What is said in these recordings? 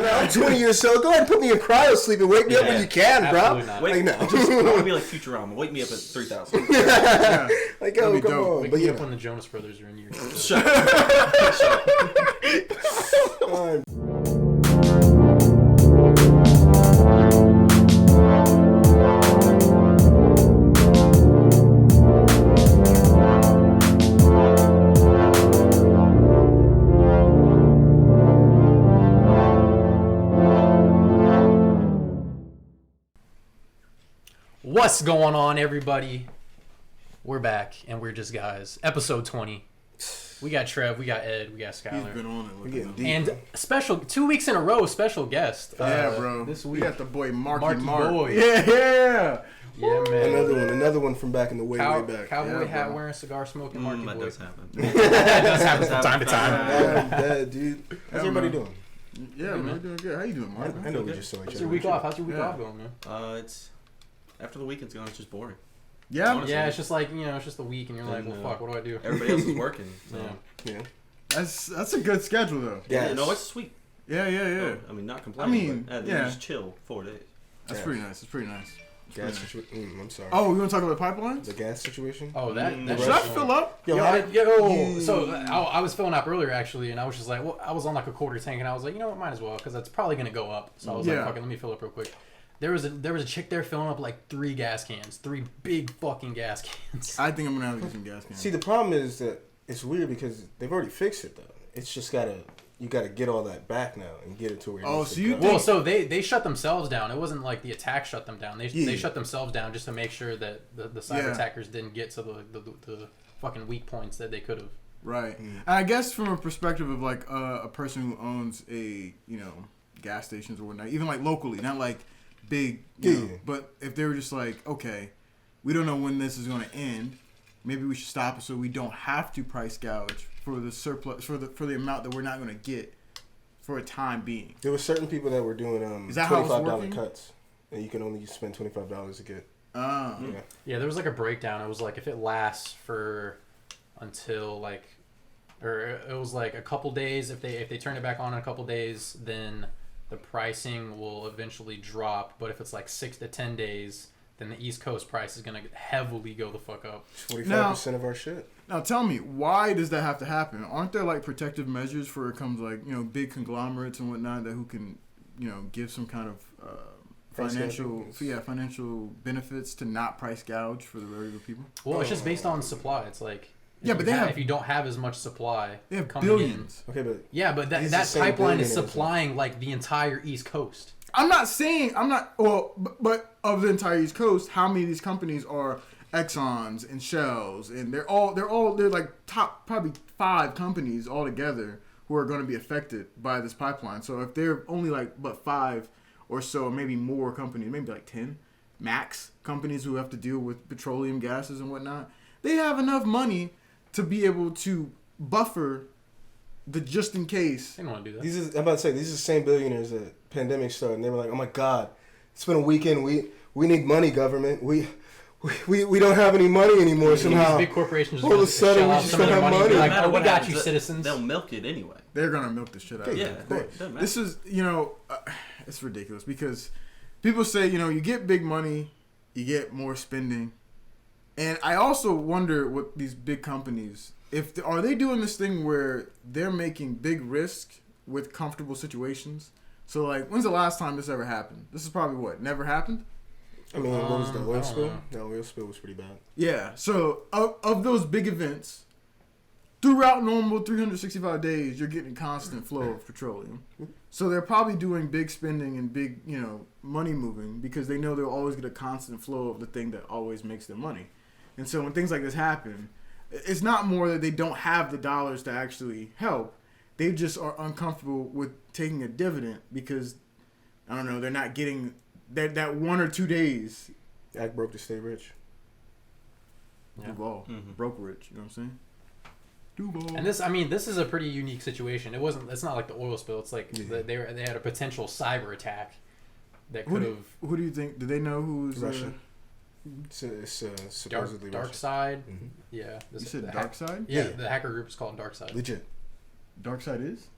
I'm 20 years old. Go ahead and put me in cryo sleep and wake me up when you can, bro. Not. Wait, no. I want to be like Futurama. Wake me up at 3,000. Like, oh, come on. Wake But me yeah. up when the Jonas Brothers are in your Shut up. What's going on, everybody? We're back, and we're just guys. Episode 20. We got Trev, we got Ed, we got Skylar. He's been on it. We're getting deep. And special 2 weeks in a row, special guest. Yeah, bro. This We week. got the boy Marky Boy. Yeah. Yeah, man. Another one from back in the way back. Cowboy Yeah, hat bro. wearing, cigar smoking, Marky That Boy. does happen. That does happen from time to time. Yeah, dude. How's everybody man. doing? Yeah, man. We're doing good. How you doing, Mark? I know we just saw each How's other. your week off? How's your week off going, man? It's after the weekend's gone. It's just boring. Yeah. Honestly. Yeah, it's just like, it's just a week, and you're like, well, fuck, what do I do? Everybody else is working. So. Yeah. Yeah. That's a good schedule though. Yes. No, it's sweet. Yeah. Oh, I mean, not complaining. But, yeah. just chill 4 days. That's Yeah. pretty nice. It's pretty nice. Gas situation. I'm sorry. Oh, you want to talk about pipelines? The gas situation? Oh, that Should I shit's fill up? So I was filling up earlier actually, and I was just like, well, I was on like a quarter tank, and I was like, you know what, might as well, because that's probably gonna go up. So I was like, Yeah. fuck it, let me fill up real quick. There was a chick there filling up like 3 gas cans, 3 big fucking gas cans. I think I'm gonna have to get some gas cans. See, the problem is that it's weird because they've already fixed it, though. It's just you gotta get all that back now and get it to where it needs to go. Well, so they shut themselves down. It wasn't like the attack shut them down. They shut themselves down just to make sure that the cyber attackers didn't get to the fucking weak points that they could have. Right. And I guess from a perspective of like a person who owns a gas stations or whatnot, even like locally, not like big, you know, but if they were just like, okay, we don't know when this is going to end, maybe we should stop it so we don't have to price gouge for the surplus for the amount that we're not going to get for a time being. There were certain people that were doing Is that how it's $25 working? cuts, and you can only spend $25 to get. Yeah, there was like a breakdown. It was like if it lasts for until like, or it was like a couple days. If they turn it back on in a couple days, then the pricing will eventually drop. But if it's like 6 to 10 days, then the East Coast price is gonna heavily go the fuck up. 45% of our shit. Now tell me, why does that have to happen? Aren't there like protective measures for it comes like big conglomerates and whatnot that who can give some kind of financial benefits to not price gouge for the regular people? Well, it's just based on supply. It's like if you don't have as much supply, they have coming billions. Okay, but that pipeline is supplying like the entire East Coast. But of the entire East Coast, how many of these companies are Exxons and Shells, and they're like top probably 5 companies altogether who are going to be affected by this pipeline. So if they're only like 5 or so, maybe more companies, maybe like 10 max companies who have to deal with petroleum gases and whatnot, they have enough money to be able to buffer the just in case. They don't want to do that. I'm about to say these are the same billionaires that pandemic started, and they were like, "Oh my God, it's been a weekend. We need money, government. We don't have any money anymore somehow." These big corporations all of a sudden we just don't have money. Like, No matter we what got happens, you, citizens. They'll milk it anyway. They're gonna milk the shit out of Yeah, it. of course. Doesn't matter. This is it's ridiculous because people say you get big money, you get more spending, and I also wonder what these big companies are they doing this thing where they're making big risks with comfortable situations. So like, when's the last time this ever happened? This is probably never happened. I mean, what was the oil spill? The oil spill was pretty bad. Yeah. So of those big events, throughout normal 365 days, you're getting constant flow of petroleum. So they're probably doing big spending and big, money moving because they know they'll always get a constant flow of the thing that always makes them money. And so when things like this happen, it's not more that they don't have the dollars to actually help. They just are uncomfortable with taking a dividend because, I don't know, they're not getting that 1 or 2 days. Act broke to stay rich. Yeah. Duval. Broke rich, you know what I'm saying? Duval. And this is a pretty unique situation. It's not like the oil spill. It's like they had a potential cyber attack that could have. Who do you think? Do they know who's Russia? It's supposedly Dark Russia. Side. Mm-hmm. Yeah. You said Dark Side? Yeah, the hacker group is called Dark Side. Legit. Dark Side is?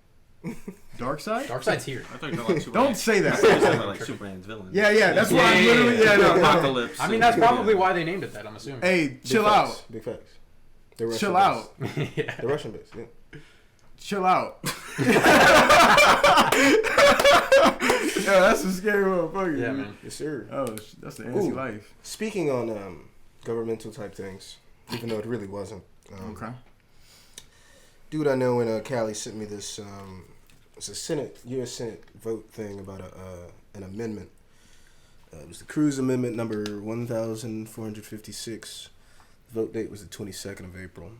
Dark Side? Darkseid's here. I thought you were talking like Superman. Don't say I that. thought you were talking about like Superman's villain. Yeah, that's why I'm literally... Yeah, no. Apocalypse. I mean, that's probably why they named it that, I'm assuming. Hey, chill Big out. facts. Big facts. They're Russian Chill based. out. Yeah. They're Russian based. Yeah. Chill out. Yo, that's a scary motherfucker. Yeah, dude. man. Yes, sir. Oh, that's the anti Ooh. life. Speaking on governmental type things, even though it really wasn't. Okay. Dude I know in Cali sent me this. It's a U.S. Senate vote thing about an amendment. It was the Cruz Amendment number 1,456. Vote date was the 22nd of April.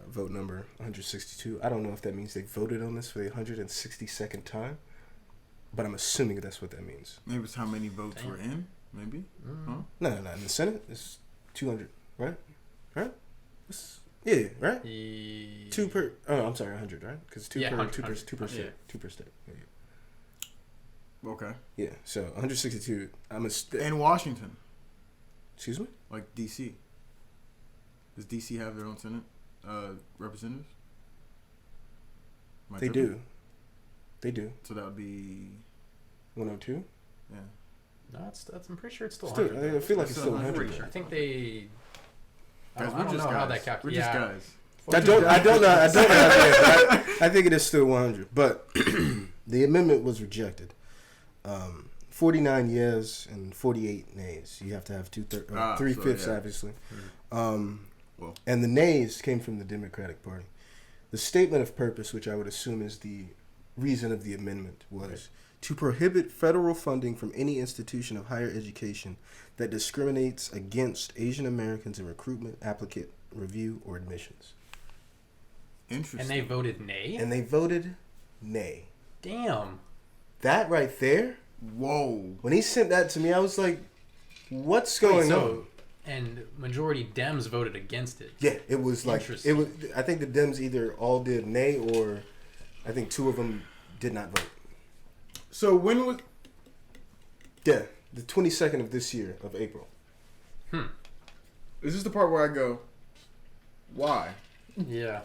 Vote number 162. I don't know if that means they voted on this for the 162nd time, but I'm assuming that's what that means. Maybe it's how many votes Damn. were in. Maybe. Huh? No. In the Senate, it's 200, right? Yeah, right? 2 per. Oh, I'm sorry, 100, right? Because two Yeah, per 100, 2 per state. yeah. 2 per state. Okay. Yeah. So 162. In Washington, Excuse me. like D.C. Does D.C. have their own Senate representatives? Am I They tripping? do. They do. So that would be 102. yeah. No, I'm pretty sure it's still Still, 100. I feel like It's it's still still 100. 100. I think they... I Guys, don't we're know just how guys. that calculates. We're Yeah. just guys. I don't know. But I think it is still 100. But the amendment was rejected. 49 yeas and 48 nays. You have to have 3/5, yeah. obviously. Well. And the nays came from the Democratic Party. The statement of purpose, which I would assume is the reason of the amendment, was to prohibit federal funding from any institution of higher education that discriminates against Asian Americans in recruitment, applicant review, or admissions. Interesting. And they voted nay? And they voted nay. Damn. That right there, Whoa. when he sent that to me, I was like, what's going on? And majority Dems voted against it. Yeah, it was like, Interesting. it was. I think the Dems either all did nay or I think 2 of them did not vote. So when was? Yeah, the 22nd of this year, of April. Is this the part where I go? Why? Yeah.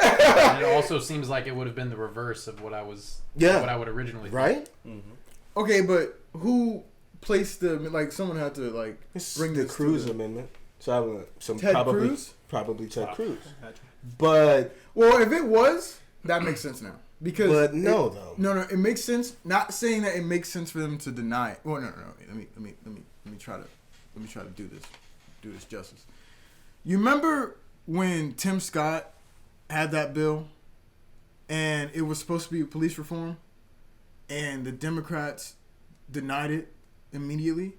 And it also seems like it would have been the reverse of what I was... Yeah. What I would originally think. Right? Mm-hmm. Okay, but who placed the like? Someone had to like It's bring the this to Cruz the- amendment. So I would Ted probably Cruz? probably Ted Wow. Cruz. But Well, if it was, that makes sense now because. but no it- though. No, it makes sense. Not saying that it makes sense for them to deny it. Well, no. Let me try to do this justice. You remember when Tim Scott had that bill, and it was supposed to be police reform, and the Democrats denied it immediately.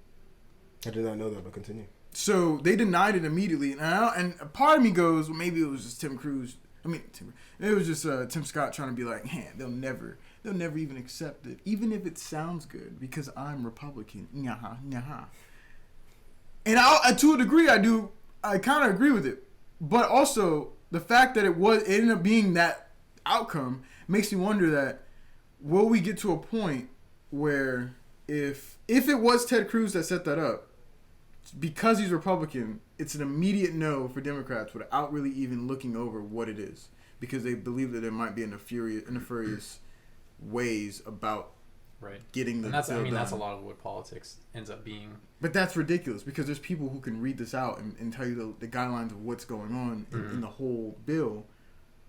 I did not know that, but continue. So they denied it immediately, and a part of me goes, well, maybe it was just Tim Cruz. It was just Tim Scott trying to be like, man, they'll never even accept it, even if it sounds good, because I'm Republican. Nyaha. And I, to a degree, I kind of agree with it, but also the fact that it ended up being that outcome makes me wonder that will we get to a point where if it was Ted Cruz that set that up, because he's Republican, it's an immediate no for Democrats without really even looking over what it is, because they believe that there might be nefarious ways about Right. getting the And that's bill that's a done. lot of what politics ends up being. But that's ridiculous because there's people who can read this out and tell you the guidelines of what's going on in the whole bill.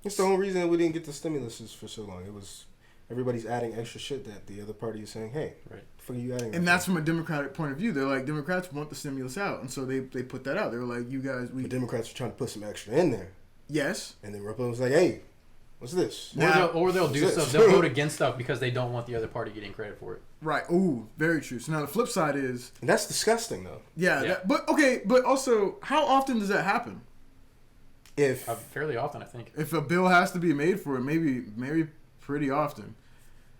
It's the only reason that we didn't get the stimuluses for so long. It was everybody's adding extra shit that the other party is saying, hey, Right. fuck you adding. And that's from a Democratic point of view. They're like, Democrats want the stimulus out. And so they put that out. They were like, you guys, the Democrats are trying to put some extra in there, yes. and then Republicans like, hey, what's this? Or they'll do What's stuff. this? They'll vote against stuff because they don't want the other party getting credit for it. Right. Ooh, very true. So now the flip side is, And that's disgusting, though. Yeah. but also, how often does that happen? If Fairly often, I think. If a bill has to be made for it, maybe pretty often.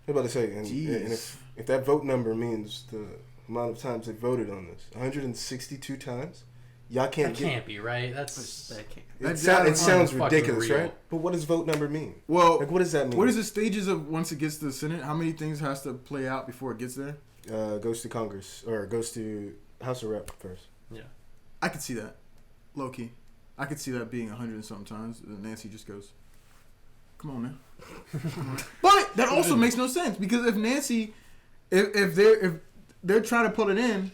I'm about to say, and Jeez. if that vote number means the amount of times they voted on this, 162 times, y'all can't That get. can't be right. That's That can't. It sounds fucking ridiculous, real. right? But what does vote number mean? Well, Like, what does that mean? what is the stages of once it gets to the Senate? How many things has to play out before it gets there? Goes to Congress or goes to House of Rep first. yeah. I could see that, low key. I could see that being 100 and something times. And Nancy just goes, Come on now. But that also makes no sense because if Nancy, if they're trying to put it in,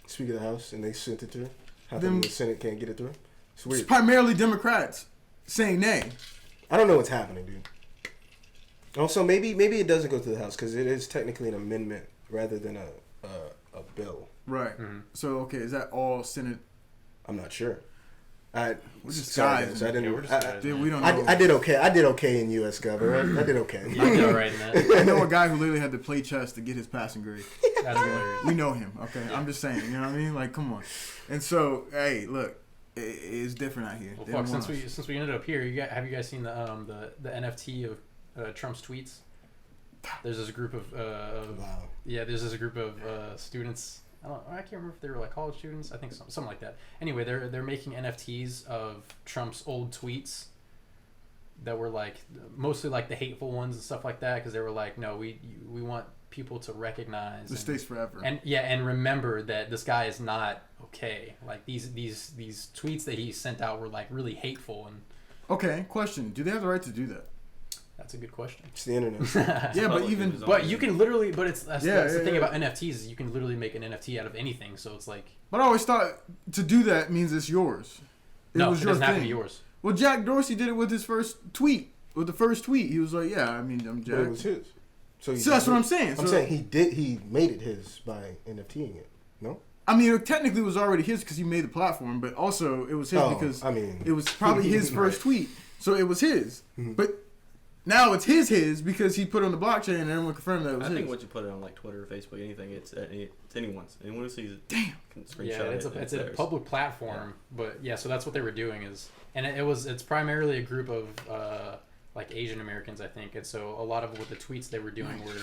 Speaker of the House, and they sent it to her, how Then- come the Senate can't get it to her? It's weird. it's primarily Democrats saying nay. I don't know what's happening, dude. Also, maybe it doesn't go to the House because it is technically an amendment rather than a bill. Right. So okay, is that all Senate? I'm not sure. We're just sorry, guys. guys. I didn't. Yeah, we're just guys. Dude, we don't know. I did okay. I did okay in U.S. government. I did okay. You did all right in that. I know a guy who literally had to play chess to get his passing grade. That's hilarious. We know him. Okay, I'm just saying. You know what I mean? Like, come on. And so, hey, look, it's different out here. Well, They fuck. don't want Since we ended up here, have you guys seen the NFT of Trump's tweets? There's this group of Wow. there's this group of students. I can't remember if they were like college students. I think something like that. Anyway, they're making NFTs of Trump's old tweets that were like mostly like the hateful ones and stuff like that because they were like, no, we want people to recognize the stays forever. and remember that this guy is not okay. Like these tweets that he sent out were like really hateful, and Okay, question: do they have the right to do that? that's a good question. It's the internet. Yeah, but Public even is But you can literally, that's Yeah, the thing yeah. about NFTs is you can literally make an NFT out of anything. So it's like but I always thought to do that means it's yours. It no, was it your doesn't thing. have to be yours. Well, Jack Dorsey did it with his first tweet. With the first tweet, he was like, "Yeah, I mean, I'm But it Jack." was his. So that's what I'm saying. I'm So- saying he made it his by NFTing it. No. I mean, it technically was already his because he made the platform, but also it was his because I mean, it was probably his first right. tweet, so it was his. Mhm. But now it's his because he put it on the blockchain and everyone confirmed that it was I his. think once you put it on like Twitter or Facebook, anything, it's anyone's. Anyone who sees it Damn. can screenshot Yeah, it's it. a theirs. public platform, but yeah, so that's what they were doing and it's primarily a group of like Asian Americans, I think, and so a lot of what the tweets they were doing were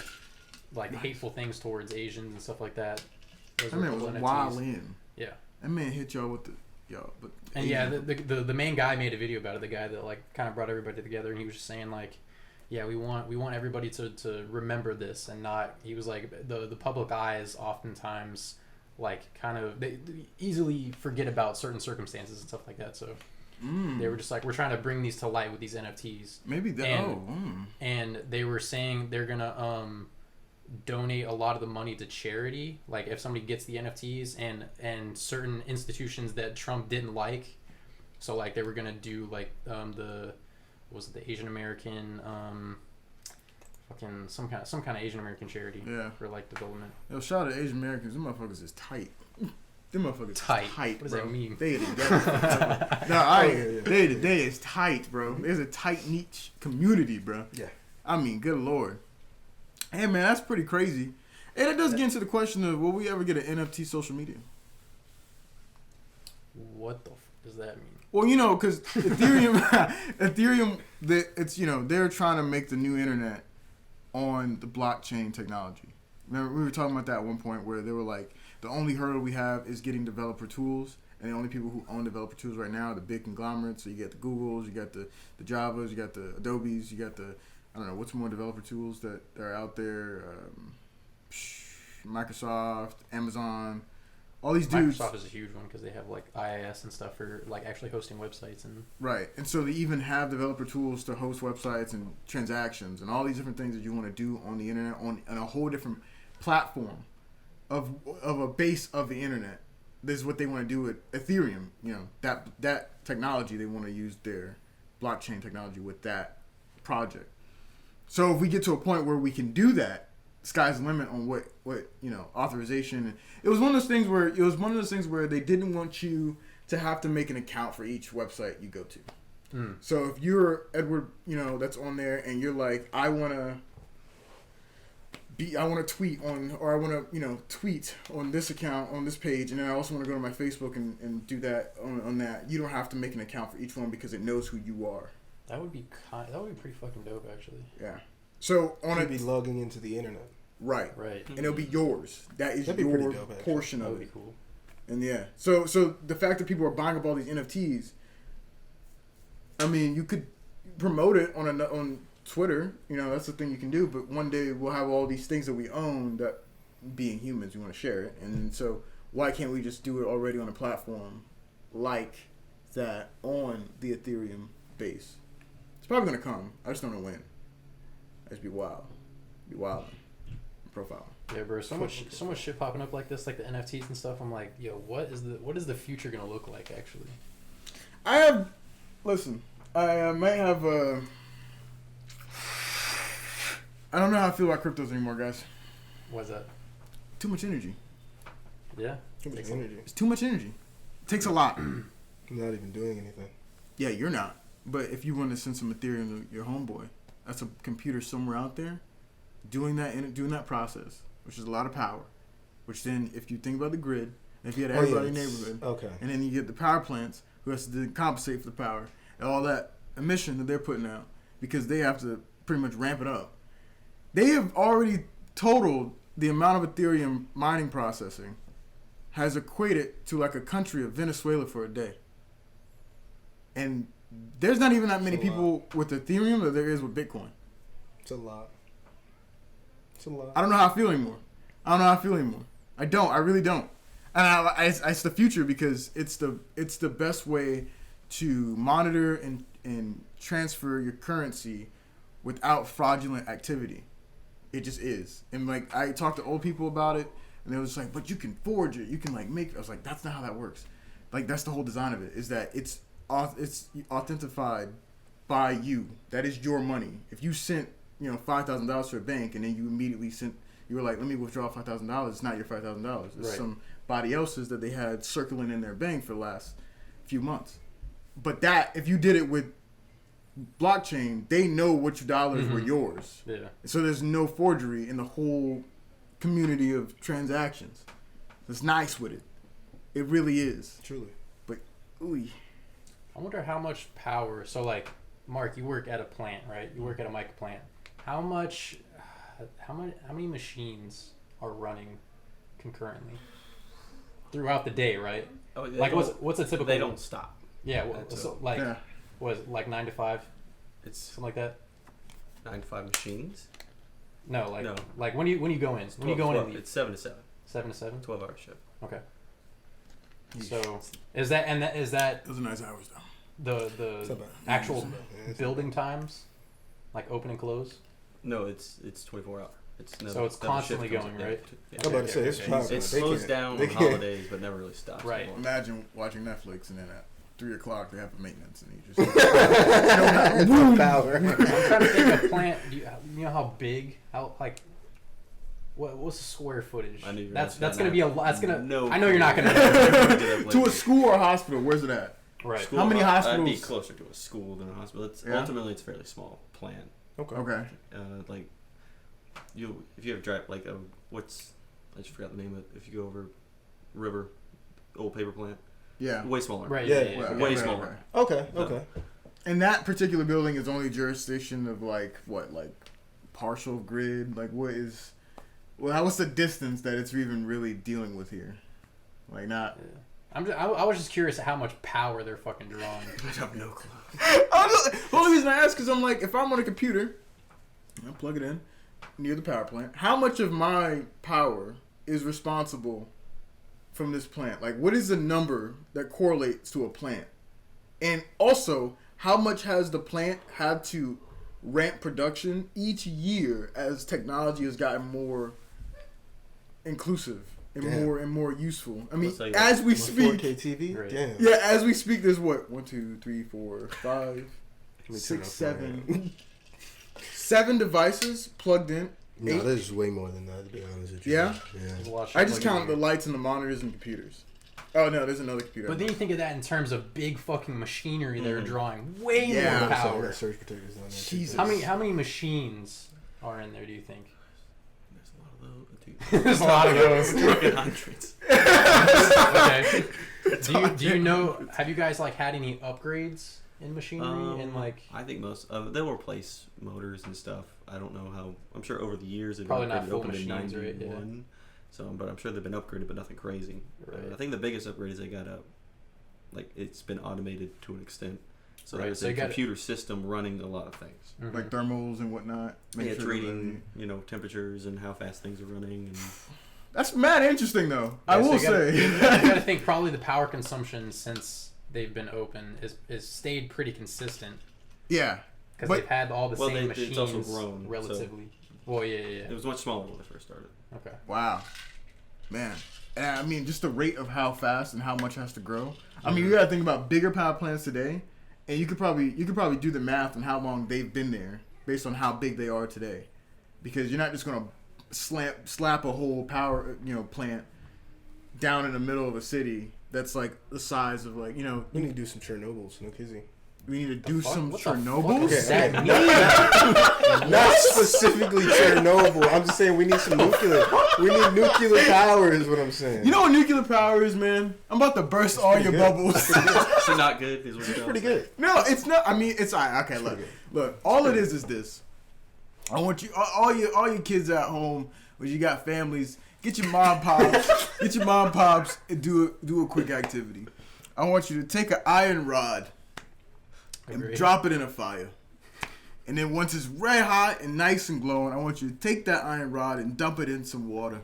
like hateful things towards Asians and stuff like that. Those That were man was cool NFTs. wild in. Yeah. That man hit y'all with the but And yeah, the main guy made a video about it. The guy that like kind of brought everybody together, and he was just saying like, yeah, we want everybody to remember this and not. He was like the public eye is oftentimes like kind of they easily forget about certain circumstances and stuff like that. So they were just like, we're trying to bring these to light with these NFTs. maybe that. And- And they were saying they're gonna donate a lot of the money to charity. Like if somebody gets the NFTs and certain institutions that Trump didn't like, so like they were gonna do like the Asian American fucking some kind of Asian American charity Yeah. for like development. Yo, shout out to Asian Americans. Them motherfuckers is tight. Them motherfuckers Tight. is tight, What does bro. that mean? They together. No, I yeah. day to day is tight, bro. There's a tight niche community, bro. Yeah. I mean, good lord. Hey man, that's pretty crazy. And it does get into the question of will we ever get an NFT social media? What the does that mean? Well, you know, because Ethereum, they're trying to make the new internet on the blockchain technology. Remember, we were talking about that at one point where they were like, the only hurdle we have is getting developer tools, and the only people who own developer tools right now are the big conglomerates. So you got the Googles, you got the Javas, you got the Adobes, you got the, I don't know, what's more developer tools that are out there? Microsoft, Amazon, all these dudes. Microsoft is a huge one because they have like IIS and stuff for like actually hosting websites and Right. And so they even have developer tools to host websites and transactions and all these different things that you want to do on the internet on a whole different platform of a base of the internet. This is what they want to do with Ethereum. You know, that technology, they want to use their blockchain technology with that project. So if we get to a point where we can do that, sky's the limit on what authorization. It was one of those things where they didn't want you to have to make an account for each website you go to. So if you're Edward, that's on there, and you're like, I want to tweet on, or I want to tweet on this account on this page, and then I also want to go to my Facebook and do that on that. You don't have to make an account for each one because it knows who you are. that would be pretty fucking dope actually. Yeah. So on You'd it, be logging into the internet. right, Right. and it'll be yours. That is That'd be pretty your dope, actually. portion That of would it. be cool. And yeah, so the fact that people are buying up all these NFTs, I mean, you could promote it on Twitter. That's the thing you can do. But one day we'll have all these things that we own that, being humans, we want to share it. And so why can't we just do it already on a platform like that on the Ethereum base? It's probably gonna come. I just don't know when. I just be wild. Be wild. Profile. Yeah, bro. So much shit popping up like this, like the NFTs and stuff. I'm like, yo, what is the future gonna look like actually? Listen, I might have I don't know how I feel about cryptos anymore, guys. What's that? Too much energy. Yeah. Too much energy. It's too much energy. It takes a lot. I'm not even doing anything. Yeah, you're not. But if you want to send some Ethereum to your homeboy, that's a computer somewhere out there doing that process, which is a lot of power. Which then, if you think about the grid, and if you had everybody in the neighborhood, okay, and then you get the power plants who has to compensate for the power and all that emission that they're putting out because they have to pretty much ramp it up. They have already totaled the amount of Ethereum mining processing has equated to like a country of Venezuela for a day. And there's not even that many people with Ethereum that there is with Bitcoin. It's a lot. It's a lot. I don't know how I feel anymore. I don't. I really don't. And it's the future because it's the best way to monitor and transfer your currency without fraudulent activity. It just is. And like I talked to old people about it, and they was like, "But you can forge it. You can like make." I was like, "That's not how that works." Like that's the whole design of it. Is that it's authentified by you. That is your money. If you sent $5,000 to a bank and then you immediately you were like, "Let me withdraw $5,000." It's not your $5,000. It's right. Somebody else's that they had circling in their bank for the last few months. But that if you did it with blockchain, they know which dollars were yours. Yeah. So there's no forgery in the whole community of transactions. It's nice with it. It really is. Truly. But ooh. I wonder how much power. So like, Mark, you work at a plant, right? You work at a mica plant. How many machines are running concurrently throughout the day, right? Oh, like what's a typical? They don't stop. Yeah. Was it like 9 to 5? It's something like that. 9 to 5 machines. No, like No. like when you go in, when you go in, it's 7 to 7. 7 to 7. 12-hour shift. Okay. So is that Those are nice hours the about- actual it's building times, like open and close? No, it's 24 hour. So it's constantly going, right? Yeah. I'm about to say it's Okay. possible. It They slows can't- down they on can't- holidays, but never really stops. Right. anymore. Imagine watching Netflix and then at 3 o'clock they have a maintenance and you just It's a power. I'm trying to think of plant. Do you know how big? How like? What's the square footage? I knew you were That's gonna say gonna that. be a lot. That's gonna. No I know you're not gonna. to a school or a hospital. Where's it at? Right. School, How many I'd hospitals- be closer to a school than a hospital. It's Yeah. ultimately it's a fairly small plant. Okay. Like if you have drive like I just forgot the name of it. If you go over River, old paper plant, Yeah. way smaller. Right. Yeah, Yeah. Way Right, smaller. right. Okay. Okay. And that particular building is only jurisdiction of like partial grid. Like what's the distance that it's even really dealing with here? Like not. Yeah. I was just curious how much power they're fucking drawing. I have no clue. The only reason I ask is I'm like, if I'm on a computer, I plug it in near the power plant. How much of my power is responsible from this plant? Like, what is the number that correlates to a plant? And also, how much has the plant had to ramp production each year as technology has gotten more inclusive and more useful? I mean, Looks like as we 4K speak, TV. Right. Damn. yeah, as we speak, there's what 1, 2, 3, 4, 5, Let me 6, turn off 7, 7 devices plugged in. No, 8. there's way more than that, to be honest with you. Yeah? There's a lot of shit I just plugged count in the here. lights and the monitors and computers. Oh no, there's another computer. But then you think of that in terms of big fucking machinery that are drawing way Yeah. more So we power. got surge protectors on there. too. Jesus. How many machines are in there? Do you think? There's a lot of those. Dude. There's a lot of those. Fucking hundreds. Okay. Do you know? Have you guys like had any upgrades in machinery and like? I think most they'll replace motors and stuff. I don't know how. I'm sure over the years they've Probably been not upgraded, full opened in machines, right? 91. So, but I'm sure they've been upgraded, but nothing crazy. Right. I think the biggest upgrade is they got like it's been automated to an extent. So Right, there's so a you got- computer system running a lot of things. Mhm. like thermals and whatnot. Make Yeah, it's sure they're reading, ready. temperatures and how fast things are running. And That's mad interesting though. I Yeah, so will you gotta- say. you gotta think probably the power consumption since they've been open is stayed pretty consistent. Yeah. because But- they've had all the Well, same it's machines also grown, relatively. Well, yeah. It was much smaller when I first started. Okay. Wow, man. And I mean, just the rate of how fast and how much has to grow. I mean, you gotta think about bigger power plants today, and you could probably do the math on how long they've been there based on how big they are today, because you're not just gonna slap a whole power plant down in the middle of a city that's like the size of like We need to do some Chernobyls, no kizzy. we need to do some What the fuck Chernobyls. does that mean? Not specifically Chernobyl. I'm just saying we need some nuclear. We need nuclear power is what I'm saying. You know what nuclear power is, man? I'm about to burst all your good. bubbles. So not good. Is what It's pretty good. No, it's not. I mean, it's okay. Look. All it is this. I want you, all your kids at home, when you got families, get your mom pops, and do a quick activity. I want you to take an iron rod and Agreed. drop it in a fire. And then once it's red hot and nice and glowing, I want you to take that iron rod and dump it in some water.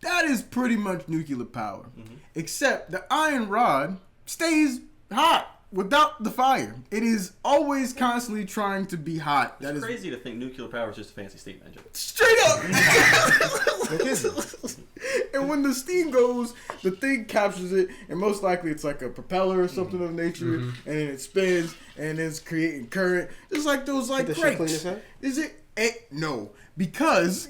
That is pretty much nuclear power. Mm-hmm. Except the iron rod stays hot without the fire. It is always constantly trying to be hot. That It's is crazy to think nuclear power is just a fancy steam engine. straight up. No kizzy. And when the steam goes, the thing captures it, and most likely it's like a propeller or something of nature, and then it spins, and it's creating current. It's like those like Did the shit clean cranks. his head? Is it? No, because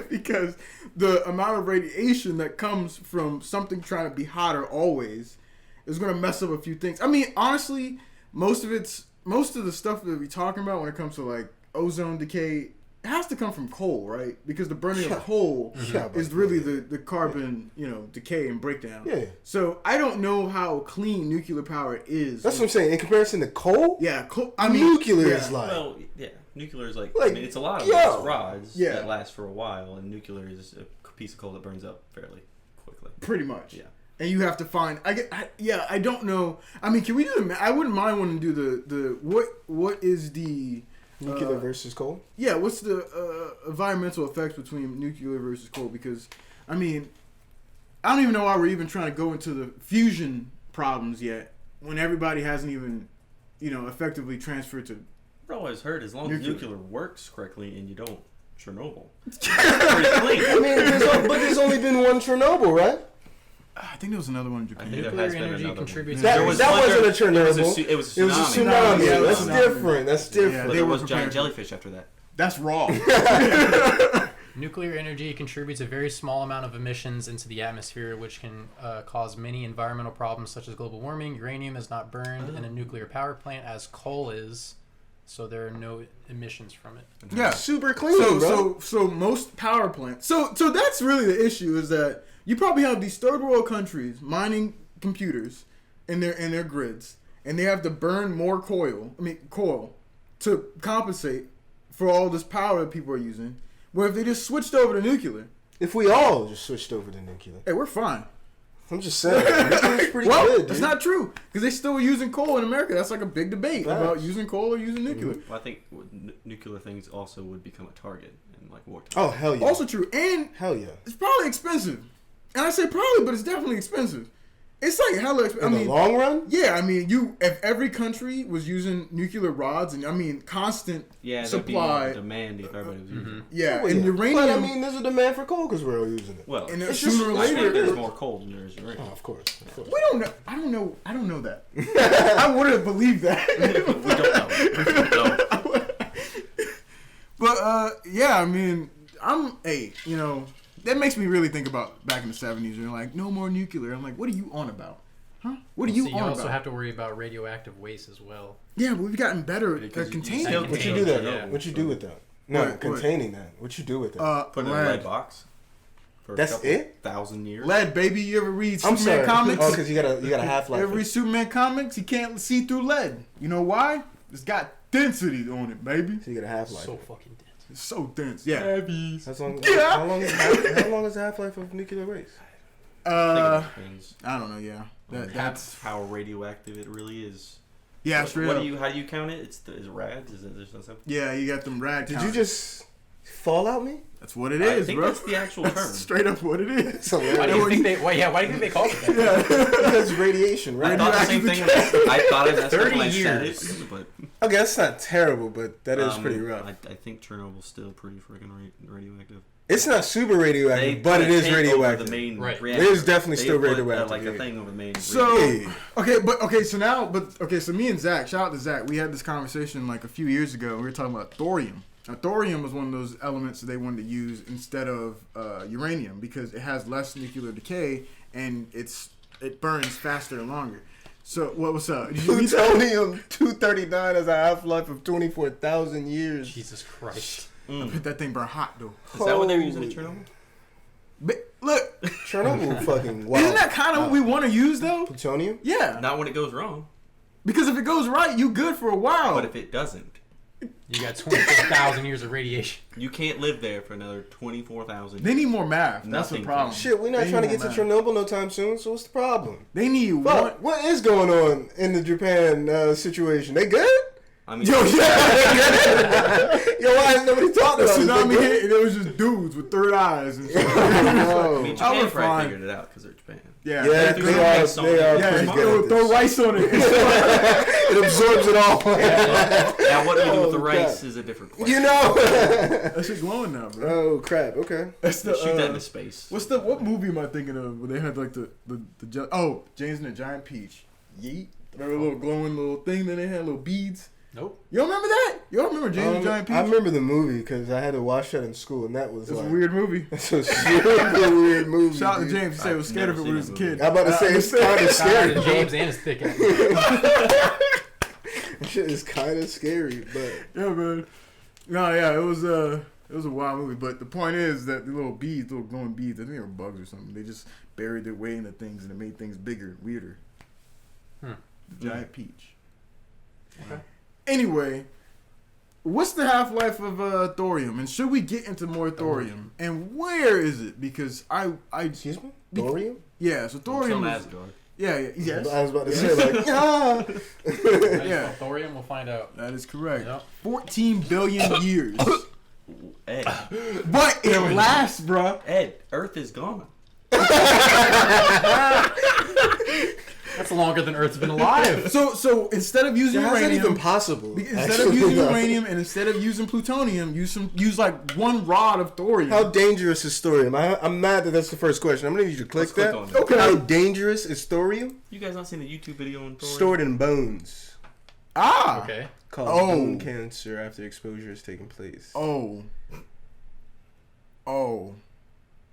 because the amount of radiation that comes from something trying to be hotter always is gonna mess up a few things. I mean, honestly, most of the stuff that we're talking about when it comes to like ozone decay, it has to come from coal, right? Because the burning of coal is really the carbon, decay and breakdown. Yeah. So I don't know how clean nuclear power is. That's what I'm saying. In comparison to coal, Yeah, coal. nuclear yeah. is like. Well, yeah, nuclear is like Like, I mean, it's a lot of yo. it's rods Yeah. that last for a while, and nuclear is a piece of coal that burns up fairly quickly. Pretty much. Yeah. And you have to find. I don't know. I mean, can we do the? I wouldn't mind wanting to do the what is the Nuclear versus coal? yeah? What's the environmental effects between nuclear versus coal? Because I mean, I don't even know why we're even trying to go into the fusion problems yet when everybody hasn't even effectively transferred to. I've always heard as long as Nuclear. nuclear works correctly and you don't Chernobyl, it's pretty clean. I mean, there's only been one Chernobyl, right? I think there was another one in I Japan. think there Nuclear has been energy another one. contributes. That, There was that one wasn't a there- Chernobyl. It was It was a tsunami. Yeah, it was That's a tsunami. different. That's Yeah, different. But they there were was prepared giant for- jellyfish after that. That's raw. Nuclear energy contributes a very small amount of emissions into the atmosphere, which can cause many environmental problems such as global warming. Uranium is not burned in a nuclear power plant as coal is, so there are no emissions from it. Yeah. Super clean, bro. So most power plants. So that's really the issue is that you probably have these third world countries mining computers in their grids, and they have to burn more coal to compensate for all this power that people are using. Where if they just switched over to nuclear, If we all just switched over to nuclear, hey, we're fine. I'm just saying, nuclear's pretty Well, good, dude. it's not true because they still using coal in America. That's like a big debate Facts. about using coal or using nuclear. Well, I think nuclear things also would become a target in like wartime. Oh hell yeah! Also true, and Hell yeah! it's probably expensive. And I say probably, but it's definitely expensive. It's like hella expensive. In the long run, Yeah, I mean, if every country was using nuclear rods and constant Yeah, there'd be supply, more demand if everybody was using it. yeah, Well, and yeah. uranium. But I mean, there's a demand for coal because we're all using it. Well, And it's sooner or just- I think later, there's more coal than there is uranium. Oh, of course. we don't know. I don't know that. I wouldn't believe that. We don't know. We don't know. But yeah, I mean, that makes me really think about back in the 70s. They're like, no more nuclear. I'm like, what are you on about? Huh? What are you So you on also about? have to worry about radioactive waste as well. Yeah, but we've gotten better at Because you containing. still it. What you contain do that? Yeah. What you do with that? No, What? containing that. What you do with that? Put it in a lead box. For That's a couple it? 1,000 years. Lead, baby. You ever read I'm Superman sorry. comics? Oh, because you got a half life. Every Superman comics, you can't see through lead. You know why? It's got density on it, baby. So you got a half life. So fucking dense. It's so dense. Yeah. That's long. Yeah. How long is the half life of nuclear waste? Things. I don't know. Yeah. That's how radioactive it really is. yeah. Straight up. How do you count it? Is it rads? Is it there's no simple? Yeah, you got them rad. Did counters. you just Fallout me? That's what it I is, think bro. that's the actual term. That's straight up what it is. So Why do you think they? Why do you think they called it that? Yeah. because radiation, I right? thought the same thing. I thought it. That's 30 when I said years. it, but Okay, that's not terrible, but that is pretty rough. I think Chernobyl's still pretty freaking radioactive. It's not super radioactive, but it put a is tent over radioactive. The main Right. reactor. It is definitely They still put, radioactive. like yeah. a thing over the main. So Yeah. so me and Zach, shout out to Zach, we had this conversation like a few years ago. We were talking about thorium. Now, thorium was one of those elements that they wanted to use instead of uranium because it has less nuclear decay and it burns faster and longer. So what's up? Did you read that? Plutonium-239 has a half-life of 24,000 years. Jesus Christ. I bet that thing burn hot though. Is that what they were using in Chernobyl? But look, Chernobyl fucking wow. isn't that kind of what we want to use though? Plutonium? Yeah, Not when it goes wrong, because if it goes right, you good for a while. but if it doesn't, You got 24,000 years of radiation. you can't live there for another 24,000. They need more math. That's the Nothing. problem. Shit, we're not They trying to need get to more math. Chernobyl no time soon, so what's the problem? They need one. Fuck, what is going on in the Japan situation? They good? I mean, Yo, yeah. Yo, why is nobody talking The about tsunami this? hit and it was just dudes with third eyes and shit. Oh. I mean, I Japan was probably fine. figured it out because they're Japan. Yeah, Yeah, They they threw are. rice on They it. are yeah, pretty good at throw this. rice on it. It absorbs it all. Now, what do you do with the Oh, rice God. is a different question. You know. That shit glowing now, bro. Oh crap. Okay. That's the Shoot that into space. what movie am I thinking of where they had like the James and the Giant Peach. Yeet. Remember a little glowing little thing that they had little beads. Nope. You don't remember that? You don't remember James and the Giant Peach? I remember the movie because I had to watch that in school, and that was It's like a weird movie. It's a super weird movie. Shout out to dude. James. He said he was scared of it when he was a kid. I'm about to say it's kind of Shout out scary. to James and his thick ass. Shit is kind of scary, but Yeah, man. No, yeah, it was a wild movie. But the point is that the little beads, little glowing beads, I think they were bugs or something. They just buried their way into things and it made things bigger, weirder. Hmm. The Giant Peach. Okay. Anyway, what's the half-life of thorium, and should we get into more thorium? And where is it? Because I excuse me, thorium. yeah, so thorium. From Is, Asgard. yeah, yes, I was about to say like yeah. Yeah. Thorium, we'll find out. That is correct. Yep. 14 billion years. Ed, But it lasts, bruh. Earth is gone. That's longer than Earth's been alive. So instead of using How's that uranium, even possible? instead of using uranium and instead of using plutonium, use like one rod of thorium. How dangerous is thorium? I'm mad that that's the first question. I'm gonna need you to click Let's click that. on it. Okay. How dangerous is thorium? You guys not seen the YouTube video on thorium? Stored in bones. Ah. Okay. Cause Oh. bone cancer after exposure has taken place. Oh.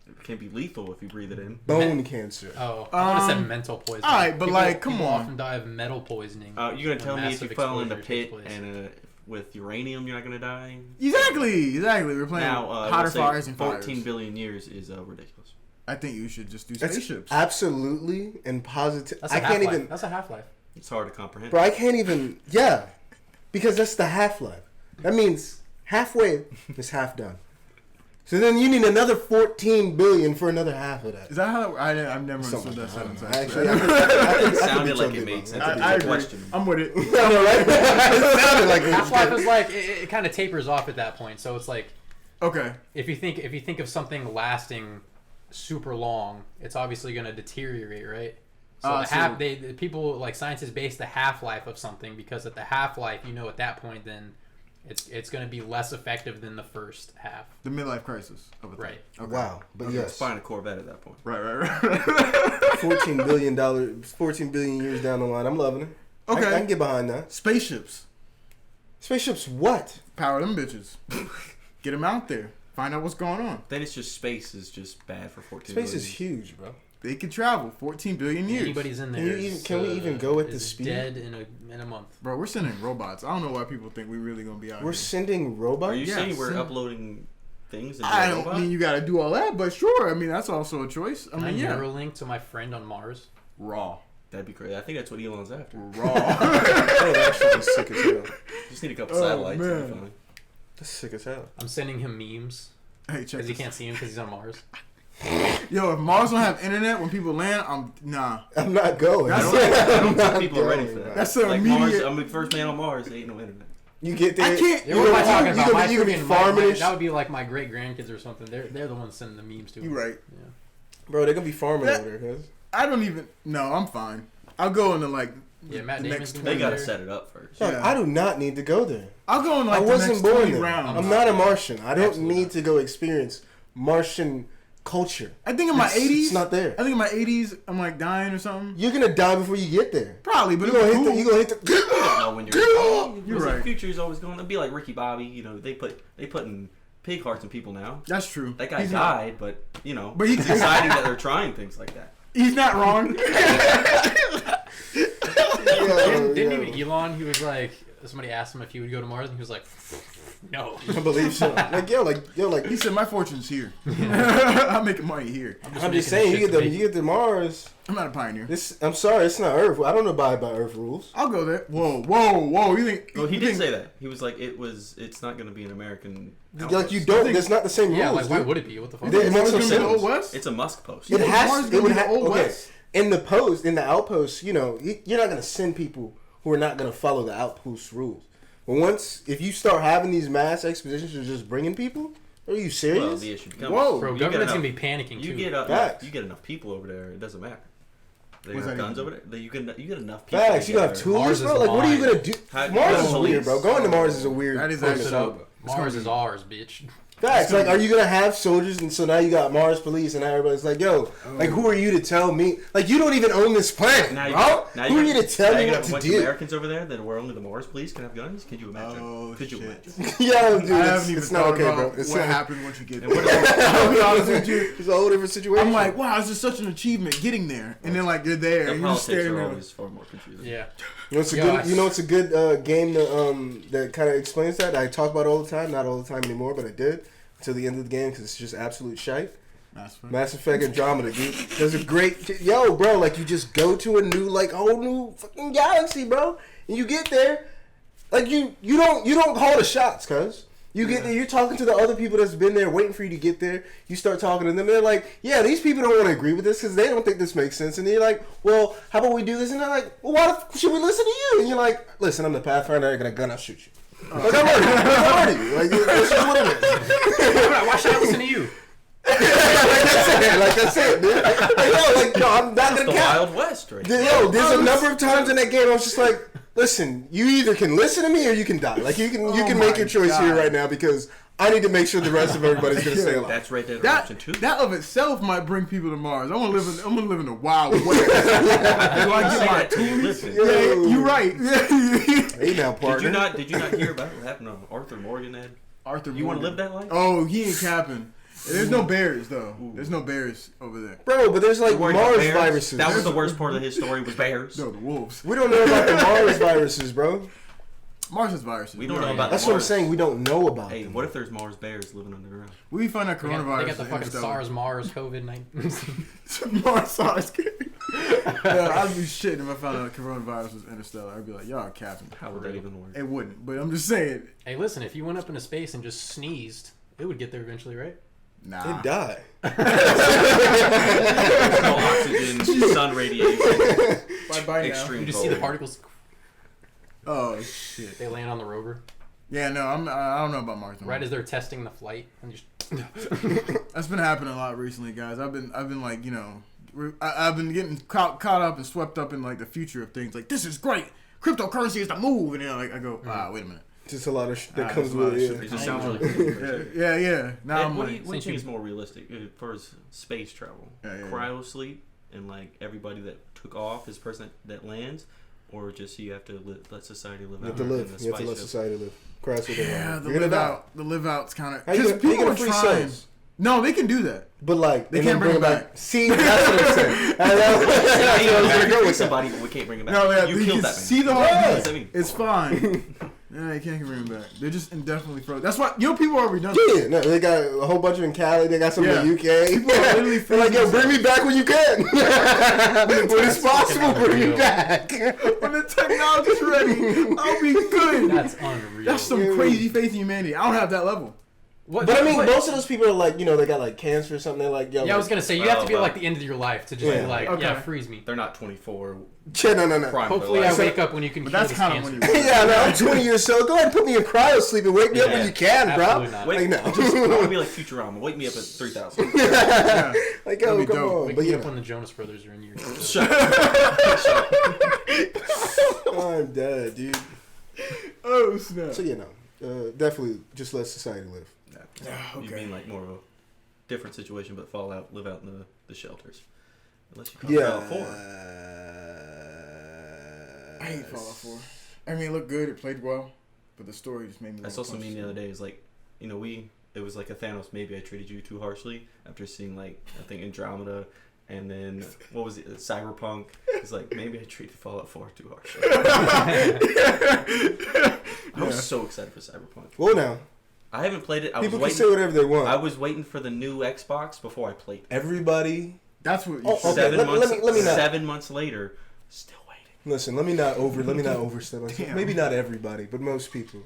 It can be lethal if you breathe it in. Bone cancer. Oh, I would have said Um, mental poisoning. alright, but, like, come people on. often die of metal poisoning. You're gonna tell when me if you massive fell in the exposure takes pit place. and with uranium, you're not gonna die? Exactly. We're playing Now, hotter we'll say fires and 14 fires. billion years is ridiculous. I think you should just do That's spaceships. absolutely and positive. That's I a can't half-life. even, That's a half-life. It's hard to comprehend. bro. I can't even. Yeah, because that's the half life. That means halfway is half done. So then you need another 14 billion for another half of that. Is that how I've never Something understood that like sentence? that. Actually, Actually, I It could sounded be like totally it made wrong. sense. I It's a agree. question. I'm with it. I know, right? It sounded like it was Half-life good. is like it kind of tapers off at that point. So it's like Okay. if you think of something lasting super long, it's obviously going to deteriorate, right? So the people like scientists base the half-life of something because at the half-life, at that point then it's going to be less effective than the first half. The midlife crisis of a thing. Right. Okay. Wow, but It's yes, buying a Corvette at that point. Right. $14 billion years down the line. I'm loving it. Okay. I can get behind that. Spaceships. Spaceships, what? Power them bitches. Get them out there. Find out what's going on. Then it's just space is just bad for 14 Space billion. is huge, bro. They could travel 14 billion years. Anybody's in Can there. you can we even go at the is speed? dead in a month. Bro, we're sending robots. I don't know why people think we're really gonna be out We're here. sending robots. Are you Yeah, saying we're send- uploading things? Into I a don't robot? mean you gotta do all that, but sure. I mean that's also a choice. I Can I mean, yeah. Neuralink to my friend on Mars? Raw. That'd be great. I think that's what Elon's after. Raw. Oh, that should be sick as hell. Just need a couple Oh, satellites. That'd be man. fine. That's sick as hell. I'm sending him memes Hey, check because he this. can't see him because he's on Mars. Yo, if Mars don't have internet when people land, nah. I'm not going. That's- I don't I'm think not people are ready going, for that. bro. That's an like immediate. Mars. I'm the first man on Mars. There ain't no internet. You get there. I can't. Yeah, what am I talking about? My You gonna be freaking- farming and that would be like my great grandkids or something. They're the ones sending the memes to. You him. right. bro. They're gonna be farming That- over there, cuz. I don't even. No, I'm fine. I'll go into like Yeah, Matt the Damon's next gonna They be gotta there. set it up first. Dog, Yeah. I do not need to go there. I'll go in like I the wasn't next born 20 there. rounds. I'm not a Martian. I don't Absolutely need not. to go experience Martian culture. I think in my 80s, it's not there. I think in my 80s, I'm like dying or something. You're gonna die before you get there. Probably, but You it gonna was hit cool. the. You gonna hit the. You don't know when You're The right. future is always going to be like Ricky Bobby. You know, they put in pig hearts in people now. That's true. That guy He's not- died, but you know, But he- it's exciting that they're trying things like that. He's not wrong. Yo, Didn't yo. even Elon? He was like, somebody asked him if he would go to Mars, and he was like, no. I believe so. Like He said, "My fortune's here. I'm making money here. I'm making just saying, shit you to get make you get to Mars. I'm not a pioneer. I'm sorry, it's not Earth. I don't abide by Earth rules. I'll go there." Whoa! You think? Well, he you did think- say that. He was like, it's not going to be an American. Like outpost. you don't. That's not the same Yeah, rules. like why dude. would it be? What the fuck? It makes Mars no gonna be the sense. Old West? It's a Musk post. It Mars has. gonna It would be the have. Old Okay. West? In the outposts, you know, you're not gonna send people who are not gonna follow the outpost rules. But if you start having these mass expeditions of just bringing people, are you serious? Well, the issue becomes. Whoa. Bro, you get government's enough- gonna be panicking too. Facts. You get enough people over there. It doesn't matter. They What's got that guns mean? over there. You get enough people. Facts. You gonna have together. Mars tourists, is bro. Like, what are you mine. gonna do? How- Mars is police. weird, bro. Going to Mars is a weird. That is thing to actually- talk about. Mars is ours, bitch. Facts. Like, are you gonna have soldiers, and so now you got Mars police, and now everybody's like, "Yo, like, who are you to tell me? Like, you don't even own this planet, Now bro. Who are you to tell now me you what have a to bunch of do?" Americans over there that were only the Mars police can have guns. Could you imagine? Oh, Could you shit. imagine? Yo, dude, I it's, haven't even it's not thought okay, about bro. It's what not. happened once you get And there. what if- I'll be honest with you. It's a whole different situation. I'm like, wow, this is such an achievement getting there, and then like you're there, The and you're just politics staring are there. always far more confusing. Yeah. You know, it's a Yo, good. I- You know, it's a good game that kind of explains that. I talk about it all the time, not all the time anymore, but I did until the end of the game because it's just absolute shite. That's fine. Mass Effect Andromeda, dude. There's a great bro. Like you just go to a new, like whole new fucking galaxy, bro, and you get there, like you don't call the shots, cuz. You get there, you're talking to the other people that's been there, waiting for you to get there. You start talking to them, they're like, "Yeah, these people don't want to agree with this because they don't think this makes sense." And then you're like, "Well, how about we do this?" And they're like, "Well, why the should we listen to you?" And you're like, "Listen, I'm the Pathfinder. I got a gun. I'll shoot you." Like I'm ready. Like this is what it is. Why should I listen to you? Like that's it, dude. Like, yo, I'm not That's gonna the cap. Wild West, right? Yo, there's a number of times in that game I was just like, listen, you either can listen to me or you can die. Like you can make my your choice here God. right now because I need to make sure the rest of everybody's gonna stay alive. That's right there. That Option 2. that of itself might bring people to Mars. I'm gonna live in the wild west. Do I get my Listen. Yeah, you're right. Hey now, partner. Did you not hear about what happened to Arthur Morgan, Ed? Arthur, You want to Morgan. live that life? Oh, he ain't capping. There's no bears though. There's no bears over there. Bro, but there's like You're worried about Mars bears? viruses. That was the worst part of his story was bears. No, the wolves. We don't know about the Mars viruses, bro. Mars has viruses. We don't know about That's the what I'm Mars. saying. We don't know about Hey, them. what if there's Mars bears living underground? We find out They coronavirus. got the is fucking interstellar. SARS, Mars, COVID-19. Mars SARS. Yeah, I'd be shitting if I found out coronavirus was interstellar. I'd be like, y'all are capping. How would that even work? It wouldn't, but I'm just saying. Hey, listen, if you went up into space and just sneezed, it would get there eventually, right? Nah. They die. There's no oxygen, sun radiation, Bye now. extreme You just cold. see the particles, Oh shit. they land on the rover. Yeah, no, I don't know about Mars. No Right more. as they're testing the flight, and just That's been happening a lot recently, guys. I've been like, you know, I've been getting caught up and swept up in like the future of things. Like, this is great. Cryptocurrency is the move, and then like I go, wait a minute. Just a lot of that Ah, comes that's a lot with of it. shit. It just sounds really cool. Yeah. Now Ed, I'm what like, do you think is more realistic as far as space travel? Yeah. Cryo sleep and like everybody that took off is the person that lands, or just you have to let society live You out have to in live. the You have to let spaceship? society live. Crash with yeah, it. the You're gonna live die. out. The live out's kind of How you because gonna- how you people gonna are free trying. souls? No, they can do that. But like, They and can't then bring bring it them back. See, that's what I'm saying. That's what I was gonna go with somebody, that. but we can't bring him back. No, yeah, you you killed can that man. see the What heartbeat. does that mean? It's fine. Yeah, they can't bring them back. They're just indefinitely frozen. That's why people are redundant. Yeah, no, they got a whole bunch of in Cali. They got some Yeah. in the UK. People are literally They're like, yo, bring me back when you can. When it's possible, bring me unreal. back. When the technology's ready, I'll be good. that's unreal. That's some Yeah. crazy faith in humanity. I don't have that level. What? But I mean, what- most of those people are like, you know, they got like cancer or something. They're like, yo, Yeah, I was gonna say you have to be at like the end of your life to just Yeah. be like, Okay. yeah, freeze me. They're not 24. no. Prime Hopefully, of I their life. wake up when you can But cure that's this kind of cancer. when you. yeah, no, I'm 20 years old. Go ahead and put me in cryo sleep and wake me up when Yeah, you can, absolutely bro. not. Wait, Like, no. just, I want to be like Futurama. Wake me up at 3,000. Yeah. Like, That'd yo, be come dope. on. Wake But me you up know, when the Jonas Brothers are in your. Shut up. I'm dead, dude. Oh snap. So you know, definitely just let society live. You Okay. mean like more of a different situation, but live out in the shelters. Unless you come Yeah. out 4. I hate Fallout 4. I mean, it looked good. It played well, but the story just made me. I saw some meme the other day. It's like, you know, it was like a Thanos. Maybe I treated you too harshly after seeing like I think Andromeda, and then what was it? Cyberpunk. It's like maybe I treated Fallout 4 too harshly. I was so excited for Cyberpunk. Well, now I haven't played it. people can say whatever they want. I was waiting for the new Xbox before I played it. Everybody, That's what. You Oh, said. okay. Let me not. 7 months later, still waiting. listen. Let me not overstep myself. Damn. Maybe not everybody, but most people.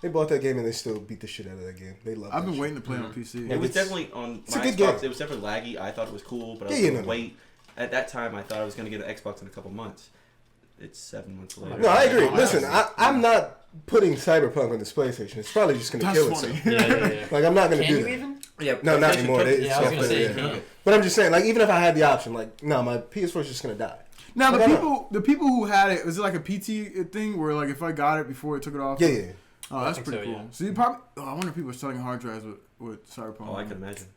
They bought that game and they still beat the shit out of that game. They love. I've that been shit. waiting to play on PC. It was it's- definitely on it's a my good Xbox. game. It was definitely laggy. I thought it was cool, but I Yeah, was yeah, going to no. wait. At that time, I thought I was going to get an Xbox in a couple months. It's 7 months later. No, I agree. Oh, Listen, I- I'm not putting Cyberpunk on this PlayStation. It's probably just gonna That's kill funny. itself. Yeah. Like I'm not gonna Can do you that. even? Yeah, No, not PlayStation anymore. took- It's Yeah, I was gonna software, say you yeah. can't. But I'm just saying, like, even if I had the option, like, no, my PS4 is just gonna die. Now Like, I the people who had it, was it like a PT thing where like if I got it before it took it off? Yeah, yeah. Oh, that's think pretty so, cool. yeah. So you probably. Oh, I wonder if people are selling hard drives with Cyberpunk. Oh, I can imagine.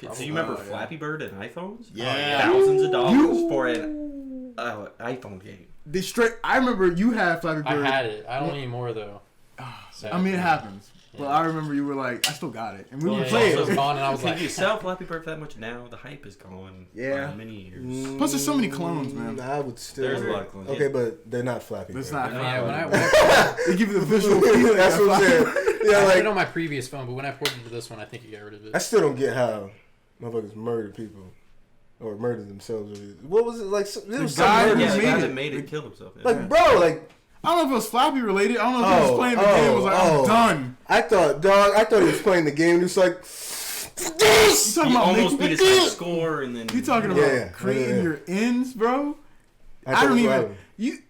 So Probably. you remember Yeah. Flappy Bird and iPhones? Yeah. Thousands of dollars for an iPhone game. They straight. I remember you had Flappy I Bird. had it. I don't anymore though. I mean, it happens. But Yeah. I remember you were like, I still got it, and we Yeah, would yeah, play so it's it. gone, and I was Can like, you sell Flappy Bird for that much now? The hype is gone. Yeah. By many years. Plus, there's so many clones, man. I would still. There's a lot of clones. Okay, but they're not Flappy. It's Bird. not. yeah, when I They give you the visual feeling. That's what I'm saying. Yeah, I had it like on my previous phone, but when I ported it to this one, I think you got rid of it. I still don't get how motherfuckers murder people or murder themselves. What was it like? It was some guy murder. who Yeah, the made guy it. that made it killed himself. Yeah. Like, bro, like I don't know if it was Flappy related. I don't know if he was Oh, playing the game. It was like, I'm done. I thought he was playing the game. He was like, You this. talking he about almost making beat his high score, and then You talking about Yeah, creating yeah. your ends, bro? I thought don't it was even. Robin.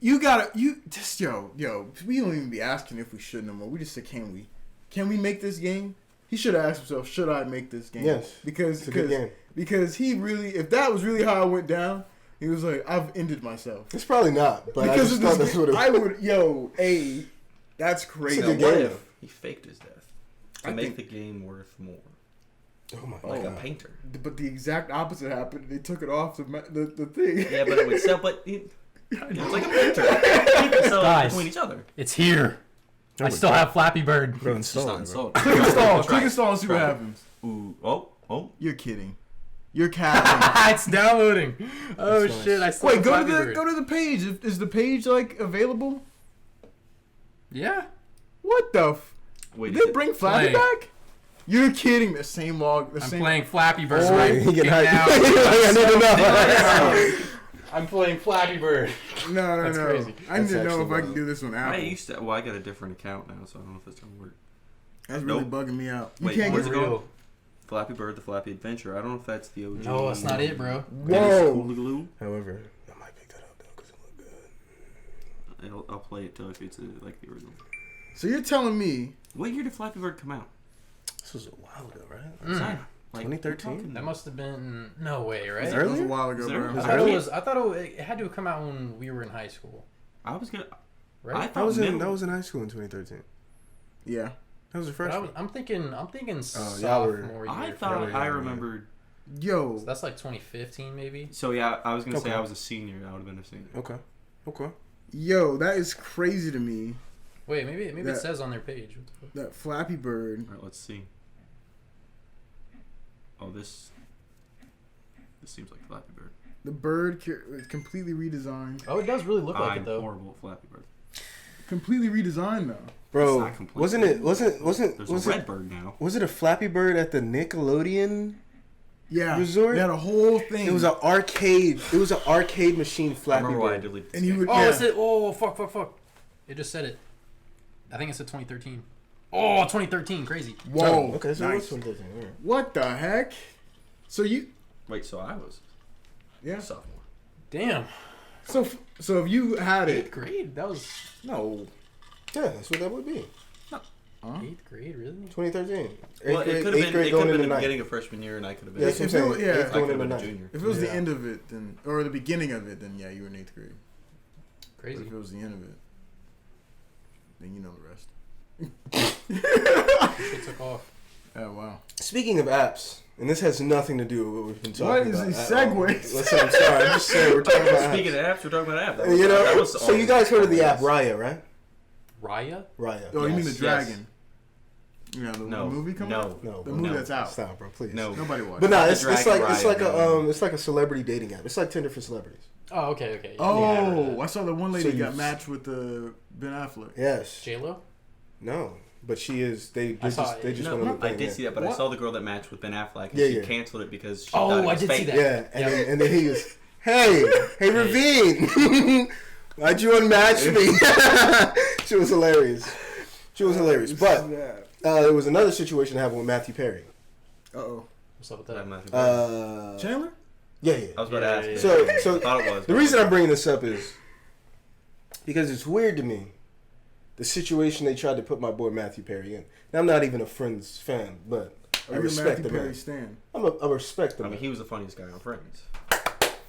You gotta just yo. We don't even be asking if we should no more. We just say, can we? Can we make this game? He should have asked himself, should I make this game? Yes, because it's a good game. because he really, if that was really how it went down, he was like, I've ended myself. It's probably not, but I Because just of thought this, that's what it I would, that's crazy. It's a Now, good what game, if he faked his death to I make think- the game worth more, Oh my like a god. painter? But the exact opposite happened. They took it off the thing. Yeah, but it would sell. But it's like a painter. You can sell it Guys. between each other. It's here. I my still have Flappy Bird. Bro, It's just install not it, bro. installed. Click install. Try Click it. install and see what Try it. happens. Ooh, oh. You're kidding. You're capping. It's downloading. Oh That's nice. shit! I still Wait, have go Flappy to Bird. the page. Is the page like available? Yeah. What the? Wait, Did they bring Flappy Play. back? You're kidding. The same log. The I'm same. playing Flappy Bird Oh, right he get now. hyped. I need to know. I'm playing Flappy Bird. No. That's crazy. I need That's to know if actually I can do this on I Apple. used to. Well, I got a different account now, so I don't know if it's gonna work. That's really Nope. bugging me out. You Wait, can't where's get. it Real. going? Flappy Bird, the Flappy Adventure. I don't know if that's the OG. No, that's not it, bro. Whoa. Glue. However, I might pick that up though because it look good. I'll play it too if it's like the original. So you're telling me? What year did Flappy Bird come out? This was a while ago, right? Mm. Like, 2013? we're talking- That must have been no way, right? Earlier? That was a while ago, Is it bro. early? I thought it was. I thought it had to have come out when we were in high school, I was gonna. right? I I thought was in middle- high school in 2013. Yeah. That was the But first one. I'm thinking y'all were- sophomore I year. thought yeah, I yeah. remembered. Yo. So that's like 2015, maybe. So yeah, I was gonna say Okay. I was a senior. I would have been a senior. Okay. Yo, that is crazy to me. Wait, maybe it That- says on their page. What the fuck? That Flappy Bird. All right, let's see. Oh, this seems like Flappy Bird. The bird is completely redesigned. Oh, it does really look like I'm it though. horrible at Flappy Bird. Completely redesigned though. Bro, not completely- wasn't There's was a it red bird now. was it a Flappy Bird at the Nickelodeon Yeah. resort? They had a whole thing. It was an arcade. It was an arcade machine I Flappy remember why I Bird. deleted this And he game. would. Oh, yeah. it said. Oh, fuck. It just said it. I think it said 2013. Oh, 2013, crazy. Whoa. Okay, so Nice. what's 2013? All right. What the heck? So you, Wait, so I was yeah. sophomore. Damn. So if you had 8th it, grade. That was no. Yeah, that's what that would be. Huh? 8th grade, really? 2013. Well, it could have been. It could going have been into the ninth. beginning of freshman year, and I could have been. Yeah, that's what I'm If it saying. was- yeah. Eighth I going could have into been a ninth. junior. If it was the Yeah. end of it, then or the beginning of it, then yeah, you were in 8th grade. But Crazy. if it was the end of it, then you know the rest. Shit took off. Oh wow. Speaking of apps, and this has nothing to do with what we've been talking What about. is these at all. segues? Listen, I'm sorry. I'm just saying we're talking about Speaking apps. of apps, we're talking about apps. That You that know, was so you guys heard of the app right? Raya, right? Raya? Raya. Oh, you mean the Yes, dragon? Yeah, the No. movie coming out? No. No, The bro. movie No. that's out. Stop, bro. Please. No. Nobody watched But it. no, The it's Dragon like Raya, it's like a celebrity dating app. It's like Tinder for celebrities. Oh, okay. Oh, I saw the one lady So got you- matched with Ben Affleck. Yes. J-Lo? No, but she is. They I saw just it. they just No, went on the I thing. did yeah. see that, but What? I saw the girl that matched with Ben Affleck, and Yeah, she yeah. canceled it because she Oh, thought it I was did see fake. that. Yeah, and, Yeah. then he was, hey Ravine, why'd you unmatch me? She was hilarious. But there was another situation that happened with Matthew Perry. Uh-oh. What's up with That that? Matthew Perry. Chandler? Yeah. I was about to Yeah, ask. yeah, but yeah. So I thought it was. the reason I'm bringing this up is because it's weird to me the situation they tried to put my boy Matthew Perry in. Now, I'm not even a Friends fan, but I Are you a respect Matthew the man. Perry stan? I respect the I man. mean, he was the funniest guy on Friends.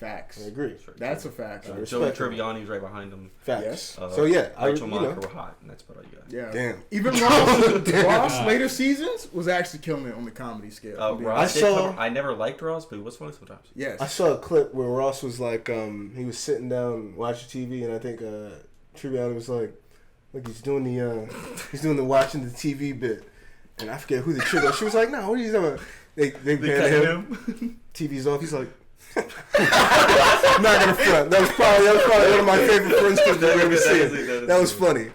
Facts. I agree. That's a fact. I Joey respect him. Tribbiani was right behind him. Facts. Yes. So yeah, Rachel you Monaco know, were hot, and that's about all you got. Yeah. Damn. Even Ross later seasons was actually killing it on the comedy scale. I'm being Ross I did saw- cover- I never liked Ross, but he was funny sometimes. Yes. I saw a clip where Ross was like, he was sitting down watching TV, and I think Tribbiani was like, look, he's doing the watching the TV bit, and I forget who the chick was. She was like, no, what are you talking about? They They panned cut him. TV's off. He's like, I'm not gonna front. That was probably one of my favorite Friends clips that we ever seen. That was funny.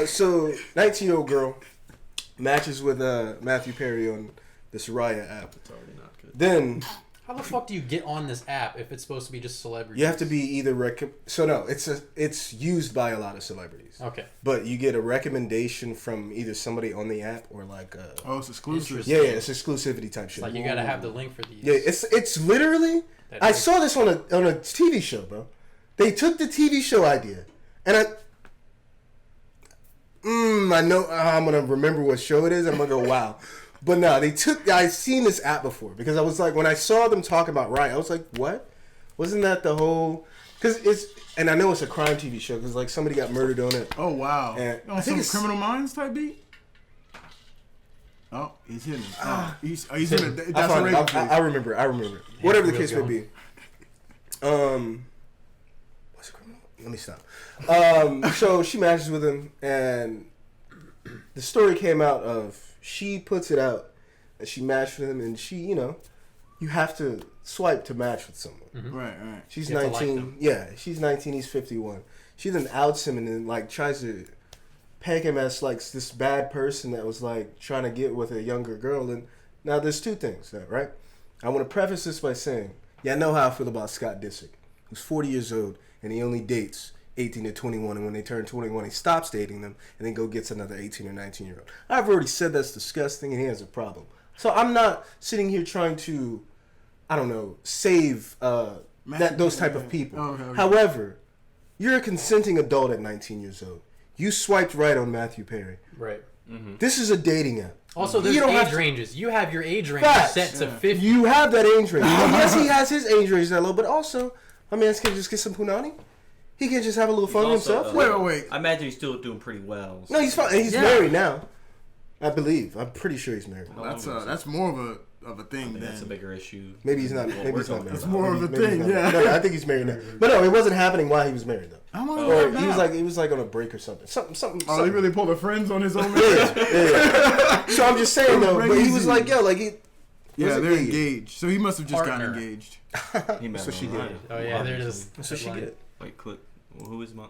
So 19-year-old girl matches with Matthew Perry on this Raya app. It's already not good. Then How the fuck do you get on this app if it's supposed to be just celebrities? you have to be either it's used by a lot of celebrities, Okay. but you get a recommendation from either somebody on the app or like Oh, it's exclusive. Interesting. yeah, it's exclusivity type shit. Like you gotta have the link for these. Yeah, it's literally. That I link. saw this on a TV show, bro. They took the TV show idea, and I know I'm gonna remember what show it is. And I'm gonna go, wow. But no, I've seen this app before because I was like, when I saw them talking about Riot, I was like, what? Wasn't that the whole? Because and I know it's a crime TV show because like somebody got murdered on it. Oh wow. And I On think some it's- Criminal Minds type beat. Oh, he's hitting. He's hitting. That's a Raven face. I remember. Whatever the case may be. What's it called? Let me stop. So she matches with him, and the story came out of she puts it out, and she matched with him, and she, you have to swipe to match with someone. Right. She's You have to like 19. them. Yeah, she's 19. He's 51. She then outs him and then like tries to peg him as like this bad person that was like trying to get with a younger girl. And now there's two things there, right? I want to preface this by saying, yeah, I know how I feel about Scott Disick, who's 40 years old and he only dates 18 to 21, and when they turn 21, he stops dating them and then go gets another 18 or 19-year-old. I've already said that's disgusting and he has a problem. So I'm not sitting here trying to, I don't know, save those type of people. Oh, okay. However, you're a consenting adult at 19 years old. You swiped right on Matthew Perry. Right. This is a dating app. Also, there's You don't have age to- ranges. You have your age range Facts. set to Yeah. 50. You have that age range. And yes, he has his age range that low, but also, my man can just get some punani. He can just have a little fun with also, himself. Wait. I imagine he's still doing pretty well. No, he's fine. He's Yeah. married now. I believe. I'm pretty sure he's married. How long That's was it? that's more of a I thing think that's a than. bigger issue. Maybe he's not. What Maybe we're he's not talking married. That's about. more of a Maybe he's thing, not yeah. married. No, I think he's married now. But no, it wasn't happening while he was married though. How long Or ago he was now? like on a break or something. Something. Oh, he really pulled a friends on his own man. Yeah. So I'm just saying though, but he was Crazy. like, yo, like he. Yeah, was they're engaged. engaged. So he must have just gotten Partner. engaged. He met That's what her she online. did. Oh yeah, there it is. That's what she Headline. did. Wait, click. Well, who is my?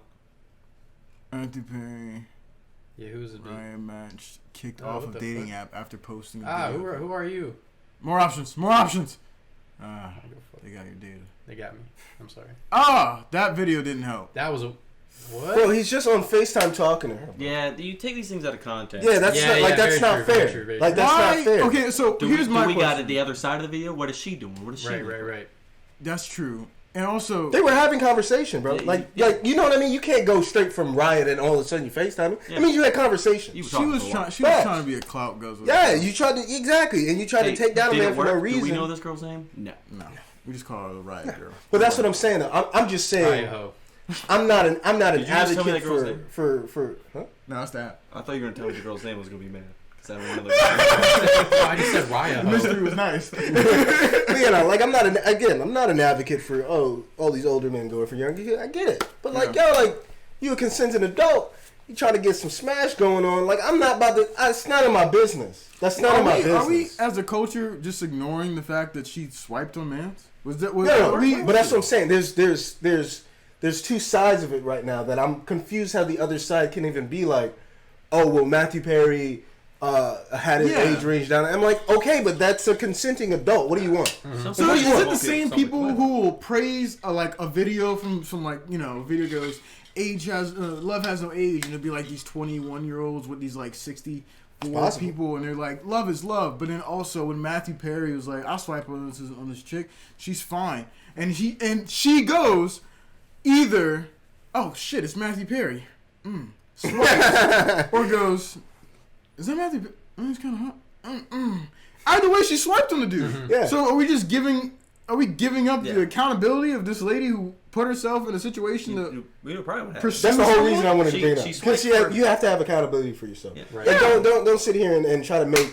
Matthew Perry, Yeah, who's the dude? Ryan matched, kicked Oh, off what of the dating fuck? app after posting. a Ah, video. who are you? More options. Ah, I go fuck. they got your data. They got me. I'm sorry. Ah, that video didn't help. That was a What? Bro, he's just on FaceTime talking to her. Bro. Yeah, you take these things out of context. Yeah, that's not like that's not fair. Like that's not fair. Okay, so here's my question. We got question. it the other side of the video. What is she doing? What is she doing? Right. That's true. And also, they were having conversation, bro. Yeah, like you know what I mean. You can't go straight from riot and all of a sudden you FaceTime. Yeah. I mean, you had conversation. she was trying to be a clout guzzler. Yeah, you tried to exactly, and you tried to take down a man for no reason. Do we know this girl's name? No. We just call her the riot girl. But that's what I'm saying. I'm just saying. I'm not an advocate for. Huh? No, it's that. I thought you were gonna tell me the girl's name. I was gonna be mad. I just said Raya. The mystery was nice. You know, like I'm not an advocate for all these older men going for younger. I get it, but like you a consenting adult, you trying to get some smash going on. Like I'm not about to. It's none of my business. That's none of my business. Are we as a culture just ignoring the fact that she swiped on mans? But that's what I'm saying. There's two sides of it right now that I'm confused how the other side can even be like, oh well, Matthew Perry. Had his age range down. I'm like, okay, but that's a consenting adult. What do you want? Mm-hmm. So is it the same people who will praise like a video from like video goes, love has no age, and it'll be like these 21-year-olds with these like 64 people, and they're like, love is love. But then also when Matthew Perry was like, I'll swipe on this chick, she's fine, and she goes either, oh shit, it's Matthew Perry, swipe, or goes. Is that Matthew? He's kind of hot. Either way, she swiped on the dude. Mm-hmm. Yeah. So are we giving up the accountability of this lady who put herself in a situation we probably that's the whole reason I wanted to bring it up. Because you have to have accountability for yourself. Yeah. Right. Like, don't sit here and try to make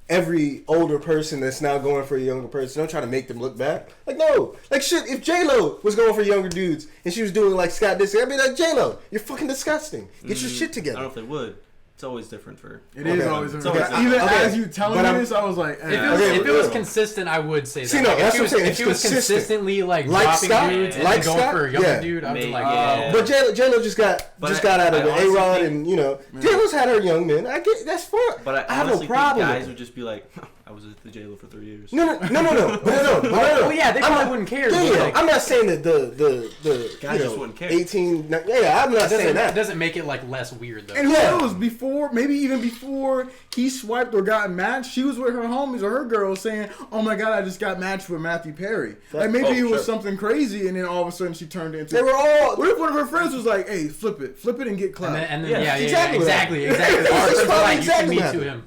every older person that's now going for a younger person. Don't try to make them look back. Like no, like shit. If J-Lo was going for younger dudes and she was doing like Scott Disick, I'd be like J-Lo, you're fucking disgusting. Get your shit together. I don't know if they would. It's always different for. It is always different. Even as you telling me this, I was like, if it was consistent, I would say that. See, no, that's what I'm saying. If he was consistently like dropping dudes and going for a younger dude, I'd be like, oh. But J-Lo just got out of the A-Rod, and J-Lo's had her young men. I get that's fun. But I have no problem. Guys would just be like, I was at the J-Lo for 3 years. No. Well, yeah, they probably wouldn't care. Yeah, I'm not saying that the guys just wouldn't care. 18. Yeah, I'm not saying that. It doesn't make it like less weird though. And who knows? Maybe even before he swiped or got matched, she was with her homies or her girls saying, "Oh my god, I just got matched with Matthew Perry." Like maybe it was something crazy, and then all of a sudden she turned into. They were all. What if one of her friends was like, "Hey, flip it and get clout." And then, exactly. That's probably exactly me to him.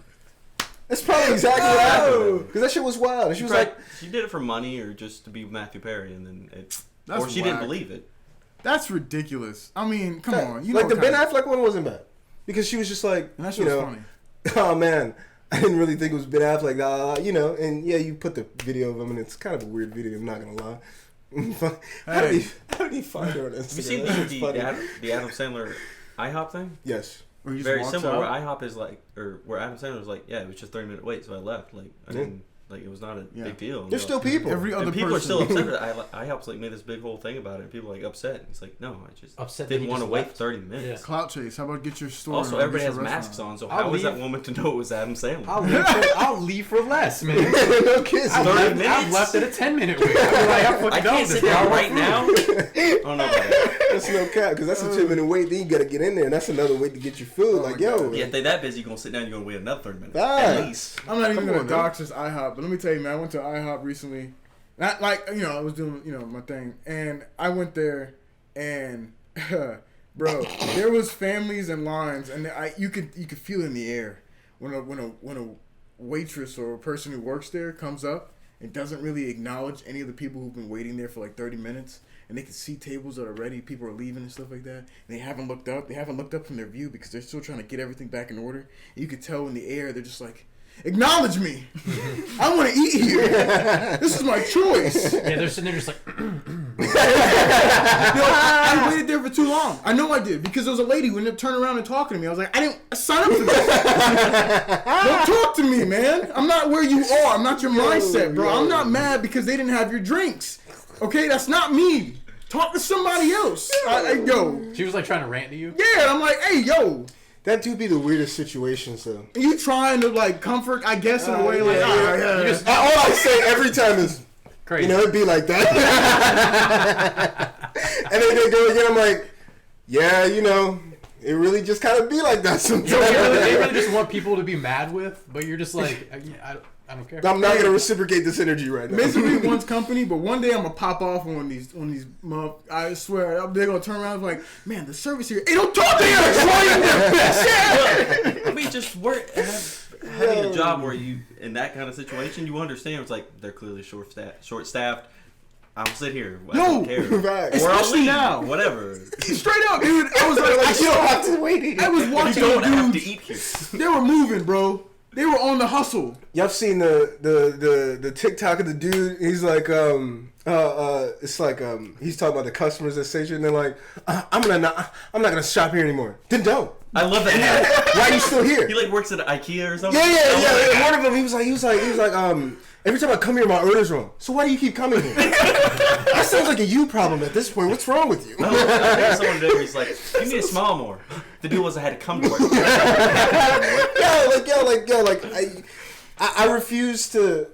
That's probably exactly what happened. Because that shit was wild. And she was like, she did it for money or just to be with Matthew Perry, and then or she whack. didn't believe it. That's ridiculous. I mean, come on. Like the Ben Affleck one wasn't bad because she was just like, and that shit was funny. Oh man, I didn't really think it was Ben Affleck. And yeah, you put the video of him, and it's kind of a weird video. I'm not gonna lie. How did he find her on Instagram? Have you seen the Adam Sandler IHOP thing? Yes. Very similar. Where IHOP is like, or where Adam Sandler was like, yeah, it was just 30-minute wait, so I left. Like I didn't. Like it was not a big deal. There's still people. People are still upset. IHOP's like made this big whole thing about it. And people are like upset. And it's like no, I just didn't want to wait 30 minutes. Yeah. Clout chase. How about get your store? Also, everybody has masks on, so how was that woman to know it was Adam Sandler? I'll leave for less, man. No kids. I've left at a 10-minute wait. I can't sit down right now. I don't know about that. That's no cap because that's a 10-minute wait. Then you gotta get in there, and that's another way to get your food. Yeah, if they that busy, you're gonna sit down. You're gonna wait another 30 minutes at least. I'm not even gonna dox this IHOP, but let me tell you, man. I went to IHOP recently. Not like I was doing my thing, and I went there, and bro, there was families and lines, and you could feel it in the air when a waitress or a person who works there comes up and doesn't really acknowledge any of the people who've been waiting there for like 30 minutes. And they can see tables that are ready, people are leaving and stuff like that. And they haven't looked up. They haven't looked up from their view because they're still trying to get everything back in order. And you could tell in the air, they're just like, acknowledge me. I want to eat here. This is my choice. Yeah, they're sitting there just like. I waited there for too long. I know I did because there was a lady who ended up turning around and talking to me. I was like, I didn't sign up for this. Don't talk to me, man. I'm not where you are. I'm not your mindset, bro. I'm not mad because they didn't have your drinks. Okay, that's not me. Talk to somebody else. Yo. She was like trying to rant to you? Yeah, I'm like, hey, yo. That do be the weirdest situations, though. You trying to, like, comfort, I guess, in a way. Like, all I say every time is, crazy. It'd be like that. And then they go again, I'm like, yeah, you know, it really just kind of be like that sometimes. They really just want people to be mad with, but you're just like, I don't care. I'm not gonna reciprocate this energy right now. Misery wants company, but one day I'm gonna pop off on these. I swear they're gonna turn around and be like, man, the service here. Hey, don't talk to me. I mean, just having a job where you in that kind of situation, you understand it's like they're clearly short staffed. I'll sit here. I don't care. Right. Or I'll Especially leave. now. Whatever. Straight up, dude. I was like, You don't have to wait. I was You watching don't the have to dudes. eat here. They were moving, bro. They were on the hustle. Y'all seen the TikTok of the dude? He's like, it's like, he's talking about the customers that say shit, and they're like, I'm not gonna shop here anymore. Then don't. I love that. Why are you still here? He like works at IKEA or something. Yeah. And one of them, he was like, every time I come here, my order's wrong. So why do you keep coming here? That sounds like a you problem at this point. What's wrong with you? No, I think someone did. He's like, you need to smile more. The deal was I had to come to work. I refuse to,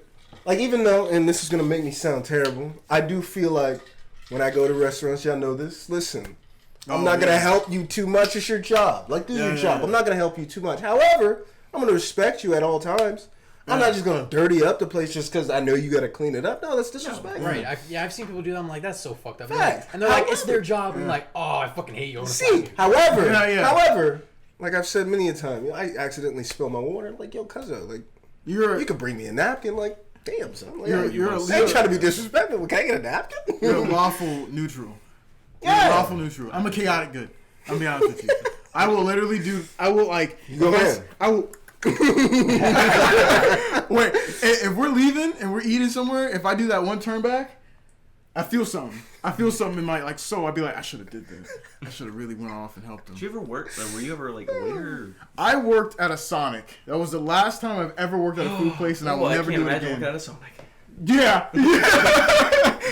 like, even though, and this is gonna make me sound terrible, I do feel like when I go to restaurants, y'all know this. Listen, I'm not gonna help you too much. It's your job. Like, do your job. I'm not gonna help you too much. However, I'm gonna respect you at all times. I'm not just gonna dirty up the place just because I know you gotta clean it up. No, that's disrespectful. Right. I've seen people do that. I'm like, that's so fucked up. Fact. And they're like, it's their job. I'm like, oh, I fucking hate you. See, however, like I've said many a time, I accidentally spill my water. I'm like, yo, cuzzo, like, you could bring me a napkin. Like, damn, son. Like, I ain't trying to be disrespectful. Can I get a napkin? You're a lawful neutral. Yeah. You're a lawful neutral. I'm a chaotic good. I'll be honest with you. I will literally do. I will like. Go ahead. I will. Wait, if we're leaving and we're eating somewhere, if I do that one turn back, I feel something. I feel something in my, like, so I'd be like, I should have did this. I should have really went off and helped them. Did you ever work? Were you ever like a waiter? I worked at a Sonic. That was the last time I've ever worked at a food place, and I will never do it again. Working at a Sonic. Yeah.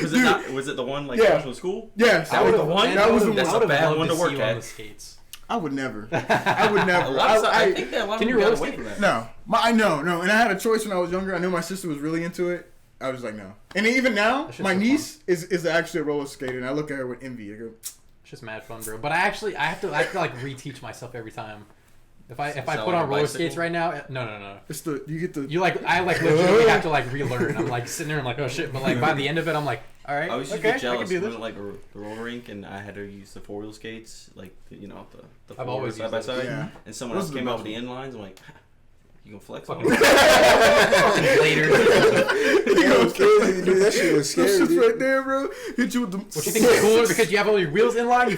Was it the one like close to school? Yes. That was the one. That was the That's one. a bad one to see work you on the at. skates. I would never. I would never. I think that a lot of Can you people got roller away skate? from that. No. No. And I had a choice when I was younger. I knew my sister was really into it. I was like, no. And even now, That shit's my so niece is actually a roller skater, and I look at her with envy. I go, It's just mad fun, bro. But I have to like reteach myself every time. If I put on a on roller bicycle? skates right now, no. it's the you get the I legitimately have to like relearn. I'm like sitting there and like, oh shit. But like by the end of it, I'm like, all right, I was used okay, to get jealous I can do when this. like the roller rink and I had to use the 4-wheel skates, like the I've four always side by used those. side. Yeah. And someone Those else are the came out best with the inlines. I'm like, you gonna flex on Fucking me? later. That was crazy, dude. That shit was Those scary, shits dude. right there, bro. Hit you with the. What you think is cooler because you have all your wheels in line?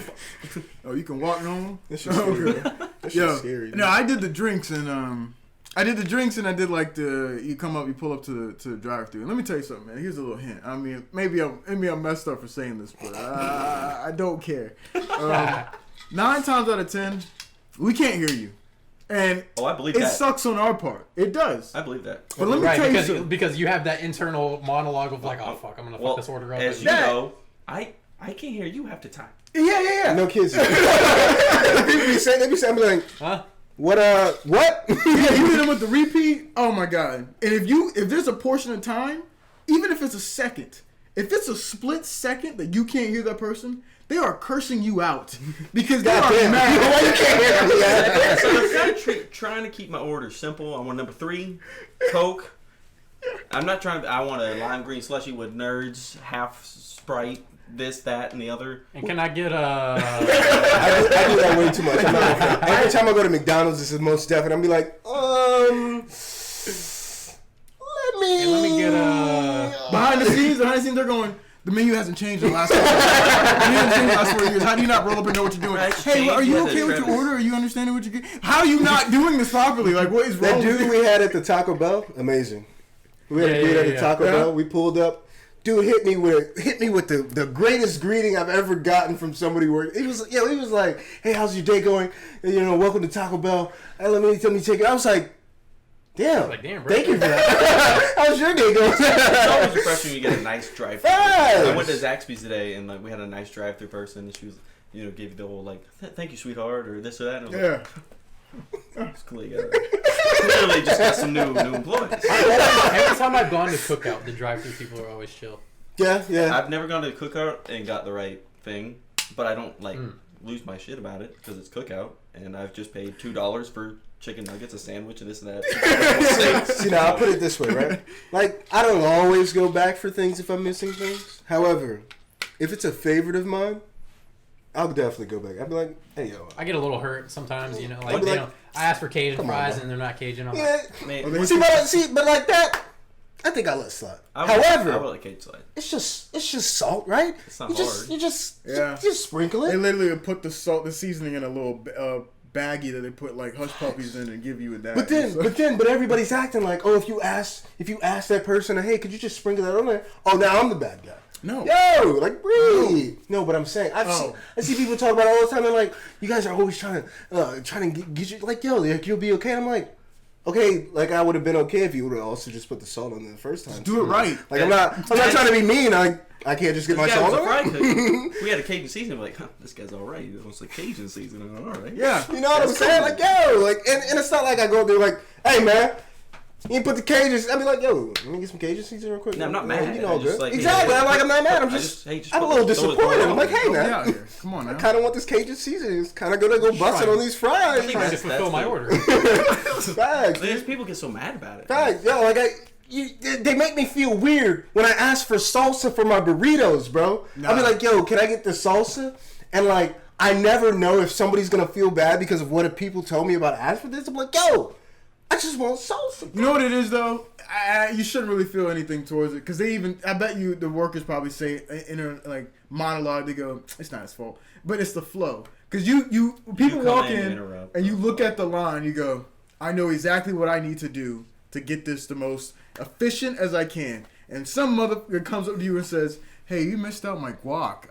Oh, you can walk normal. That shit's scary. That shit's Yo, scary, dude. no, I did the drinks and I like you come up, you pull up to the drive-thru. And let me tell you something, man. Here's a little hint. I mean, maybe I'm messed up for saying this, but I don't care. 9 times out of 10, we can't hear you, and Oh, I believe it that. sucks on our part. It does. I believe that. But let me Right, tell you because something. because you have that internal monologue of like, oh fuck, I'm gonna fuck this order up. As and- you know, I can't hear you half the time. Yeah. No kids. People be saying, I'm like, Huh? what? Yeah, you hit them with the repeat. Oh my god! And if there's a portion of time, even if it's a second, if it's a split second that you can't hear that person, they are cursing you out because they are Goddamn. mad. Why you can't hear me? Yeah. So I'm trying to keep my order simple. I want number 3, Coke. I'm not trying to. I want a lime green slushy with nerds, half Sprite, this, that, and the other. And can I get I do that way too much. I'm not okay. Every time I go to McDonald's, this is most definite. I'm be like, let me get Behind the scenes, they're going. The menu hasn't changed in the last couple of years. The menu hasn't changed in the last 4 years. How do you not roll up and know what you're doing? Right, Hey, are you yeah, okay with Trev your is- order? Are you understanding what you're getting? How are you not doing this properly? Like, what is wrong That with dude you? we had at the Taco Bell, amazing. We had a dude at the Taco Bell. We pulled up. Dude hit me with the greatest greeting I've ever gotten from somebody. Where he was like, "Hey, how's your day going? Welcome to Taco Bell. Hey, let me take it." I was like, "Damn, bro. thank you for that." How's your day going? It's always refreshing when you get a nice drive-through. Yes. I went to Zaxby's today and like we had a nice drive-through person and she was, gave you the whole like, thank you, sweetheart, or this or that. And I was Yeah. like, it's cool. Clearly, just got some new employees. Every time I've gone to Cookout, the drive-through people are always chill. Yeah. I've never gone to a cookout and got the right thing, but I don't like lose my shit about it because it's cookout, and I've just paid $2 for chicken nuggets, a sandwich, and this and that. See, now I'll put it this way, right? Like, I don't always go back for things if I'm missing things. However, if it's a favorite of mine, I'll definitely go back. I'll be like, hey, yo. I get a little hurt sometimes, you know. I'll Like, be you like, know, I ask for Cajun come on, fries bro. and they're not Cajun. I'm Yeah. like, Man, But like that, I think I let it slide. I However, would like cage slide. it's just salt, right? It's not you just, hard. You just, Yeah. you just sprinkle They it. literally put the seasoning in a little baggie that they put like hush puppies in and give you a that. But everybody's acting like, oh, if you ask that person, hey, could you just sprinkle that on there? Oh, now I'm the bad guy. No. Yo, like, breathe. No, but I'm saying, I see people talk about it all the time. They're like, you guys are always trying to get you, like, yo, like, you'll be okay. And I'm like, okay, like, I would have been okay if you would have also just put the salt on there the first time. Just do it right. Like, I'm not trying to be mean. I can't just get my This guy salt was a on fry there. cook. We had a Cajun season. We're like, huh, this guy's all right. It was like Cajun season. All right. Yeah. You know what I'm saying? Like, yo, like, and it's not like I go up there like, hey, man, you ain't put the Cajuns. I'd be like, yo, let me get some Cajun season real quick. No, I'm not Man, mad. You know, I'm just good. like, Exactly. hey, I'm not mad. I'm I just hey, I'm a put little the- throw it disappointed. I'm on. like, hey, Get man, out here. Come on I now. kind of want this Cajun season. It's kind of gonna go busting on these fries. trying to That's fulfill my the- order. Facts. There's people get so mad about it. Facts. Yo, like they make me feel weird when I ask for salsa for my burritos, bro. I'll be Nah. like, yo, can I get the salsa? And like, I never know if somebody's gonna feel bad because of what people told me about asking for this. I'm like, yo, I just want salsa. You know what it is though? You shouldn't really feel anything towards it because I bet you the workers probably say in a like monologue, they go, it's not his fault, but it's the flow. Because people come walk in and in interrupt. and you look at the line, you go, I know exactly what I need to do to get this the most efficient as I can. And some motherfucker comes up to you and says, hey, you missed out my guac.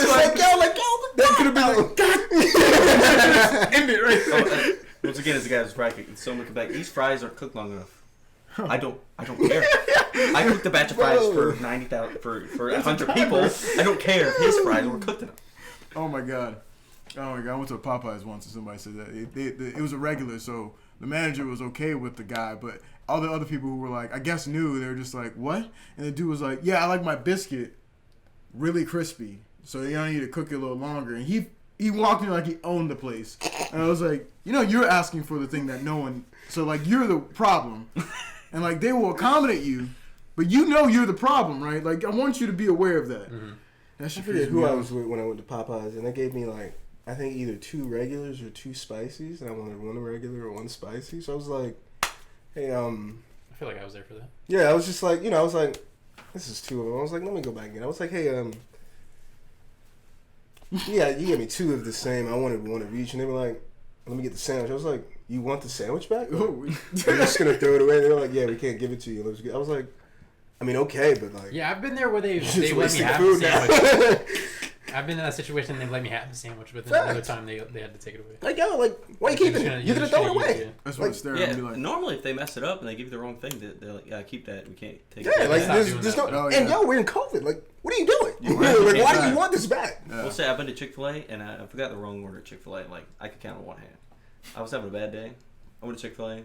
That could have been like, God. End it right there. Once again, as the guy was practicing, someone come back. These fries aren't cooked long enough. I don't care. I cooked a batch of fries for 90,000 for 100 people. I don't care if his fries were cooked enough. Oh my god. I went to a Popeyes once and somebody said that it was a regular, so the manager was okay with the guy, but all the other people who were like, I guess new, they were just like, what? And the dude was like, yeah, I like my biscuit really crispy, so you don't need to cook it a little longer. And he walked in like he owned the place, and I was like, you're asking for the thing that no one, so like you're the problem, and like they will accommodate you, but you're the problem, right? Like I want you to be aware of that. Mm-hmm. That I shit forget freaks who me I out. was with when I went to Popeyes, and they gave me like, I think either 2 regulars or 2 spicies, and I wanted 1 regular or 1 spicy. So I was like, hey, I feel like I was there for that. yeah, I was just like, I was like, this is 2 of them. I was like, let me go back again. I was like, hey, yeah, you gave me 2 of the same. I wanted 1 of each, and they were like, let me get the sandwich. I was like, you want the sandwich back? Or Oh, you're just gonna throw it away? They were like, yeah, we can't give it to you. I was like, I mean, okay, but like, Yeah, I've been there where they just let me wasting have food the now. sandwich. I've been in that situation. They've let me have the sandwich, but then another Facts. time they had to take it away. Like, yo, like, why you keeping it? You're gonna throw it away. That's what Like, it's staring Yeah, at me like. normally if they mess it up and they give you the wrong thing, they're like, yeah, keep that. We can't take Yeah, it. like stop there's doing no, that. Oh, and yeah. yo, we're in COVID. Like, what are you doing? right. Like, why do Right. you want this back? We'll say I've been to Chick-fil-A and I forgot the wrong order at Chick-fil-A. Like I could count on 1 hand. I was having a bad day. I went to Chick-fil-A,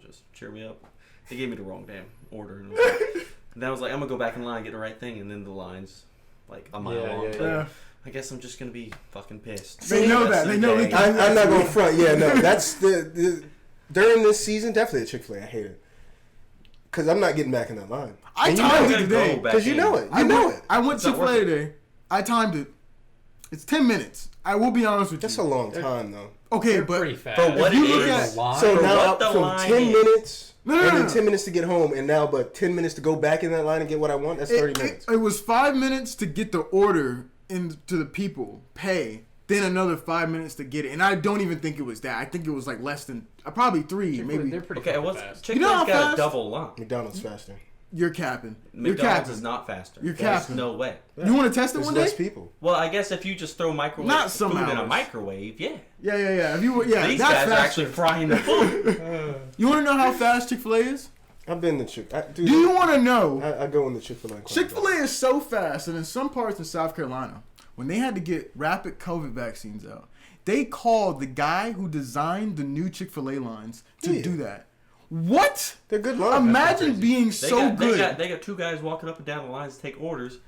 just cheer me up. They gave me the wrong damn order, and then I was like, I'm gonna go back in line, get the right thing, and then the lines like a mile Yeah, long. yeah, But yeah. I guess I'm just gonna be fucking pissed. They know That's that. They know okay. we can- I'm not going to front. Yeah, no, that's the during this season, definitely at Chick-fil-A. I hate it because I'm not getting back in that line. I And you timed know it gotta today. go back because you in. know it. I You know went, it. I went It's not Chick-fil-A worth it. today. I timed it. It's 10 minutes. I will be honest with That's you. a long time though. Okay, They're but pretty fast. For what If you it look is, at- The line, So For now what the up from line 10 is. minutes No, and then no. 10 minutes to get home, and now but 10 minutes to go back in that line and get what I want. That's 30 minutes. It was 5 minutes to get the order into the people, pay, then another 5 minutes to get it. And I don't even think it was that. I think it was like less than, probably 3, Chick-fil-A, maybe. They're pretty Okay, fucking what's fast. Chick-fil-A's You know how got fast? a double line. McDonald's faster. You're capping. You're McDonald's capping. is not faster. You're There's capping. no way. You want to test it There's one less day? people. Well, I guess if you just throw microwave Not food some in a hours. microwave, yeah. Yeah. If you, yeah, These that's guys are faster. actually frying the food. You want to know how fast Chick-fil-A is? I've been to Chick. Do you want to know? I go in the Chick-fil-A. Chick-fil-A is so fast that in some parts in South Carolina, when they had to get rapid COVID vaccines out, they called the guy who designed the new Chick-fil-A lines to Yeah. do that. What? They're good lines. Imagine being They so got, good. They got two guys walking up and down the lines to take orders.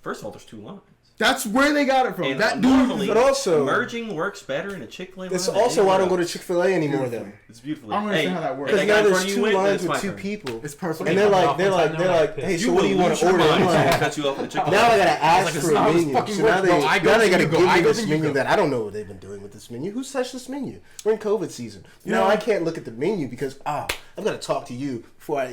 First of all, there's two lines. That's where they got it from. And That normally, dude. But also, merging works better in a Chick-fil-A line. that's than also why I don't anywhere go to Chick-fil-A anymore. Beautiful. Then It's beautiful. I don't understand how that works. because That now guy in there's front of you two wins, lines that's with my two turn. people, It's perfect. and they're like, Off one time, they're like, hey, so You what do will you want lose to your order? mind I'm if I like, cut you off at a Chick-fil-A. now I gotta ask like, for it's a not how this menu. fucking So works, now bro. I go they to gotta you give go. me I go this then you menu go. that I don't know what they've been doing with this menu. Who's touched this menu? We're in COVID season. You Now know- I can't look at the menu because I've got to talk to you before I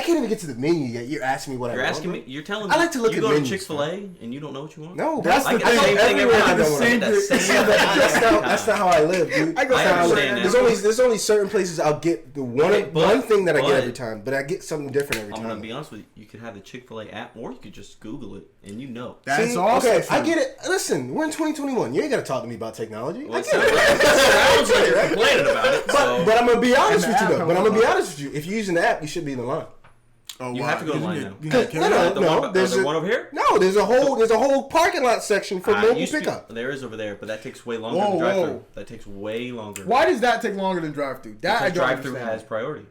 can't even get to the menu yet. You're asking me what You're I asking want. me. You're telling me. I like to look you at go menus, to Chick-fil-A and you don't know what you want. No, That's I the get the thing. same thing every Everywhere time. the I want same it. thing. That's not how I live, dude. I go- That's not how I live. understand that. There's only certain places I'll get the But- one thing that I get but- every time, but I get something different every I'm time. gonna be honest with you. You could have the Chick-fil-A app, or you could just Google it and you know. That's See, also okay. true. I get it. Listen, we're in 2021. You ain't gotta talk to me about technology. Well, I it get sounds it. like, it sounds like you're complaining about it. But, So but I'm gonna be honest And with the you app though. But I'm comes gonna be along. honest with you. If you're using the app, you should be in the line. Oh, You wow. have to go You online get- now. you get No, carried no, out. the no. one, There's the a- one over here. No, there's a whole parking lot section for mobile Used to be- pickup. There is over there, but that takes way longer Whoa, than drive-through. whoa. That takes way longer. Why does that take longer than drive-through? That I Because don't drive-through understand. has priority.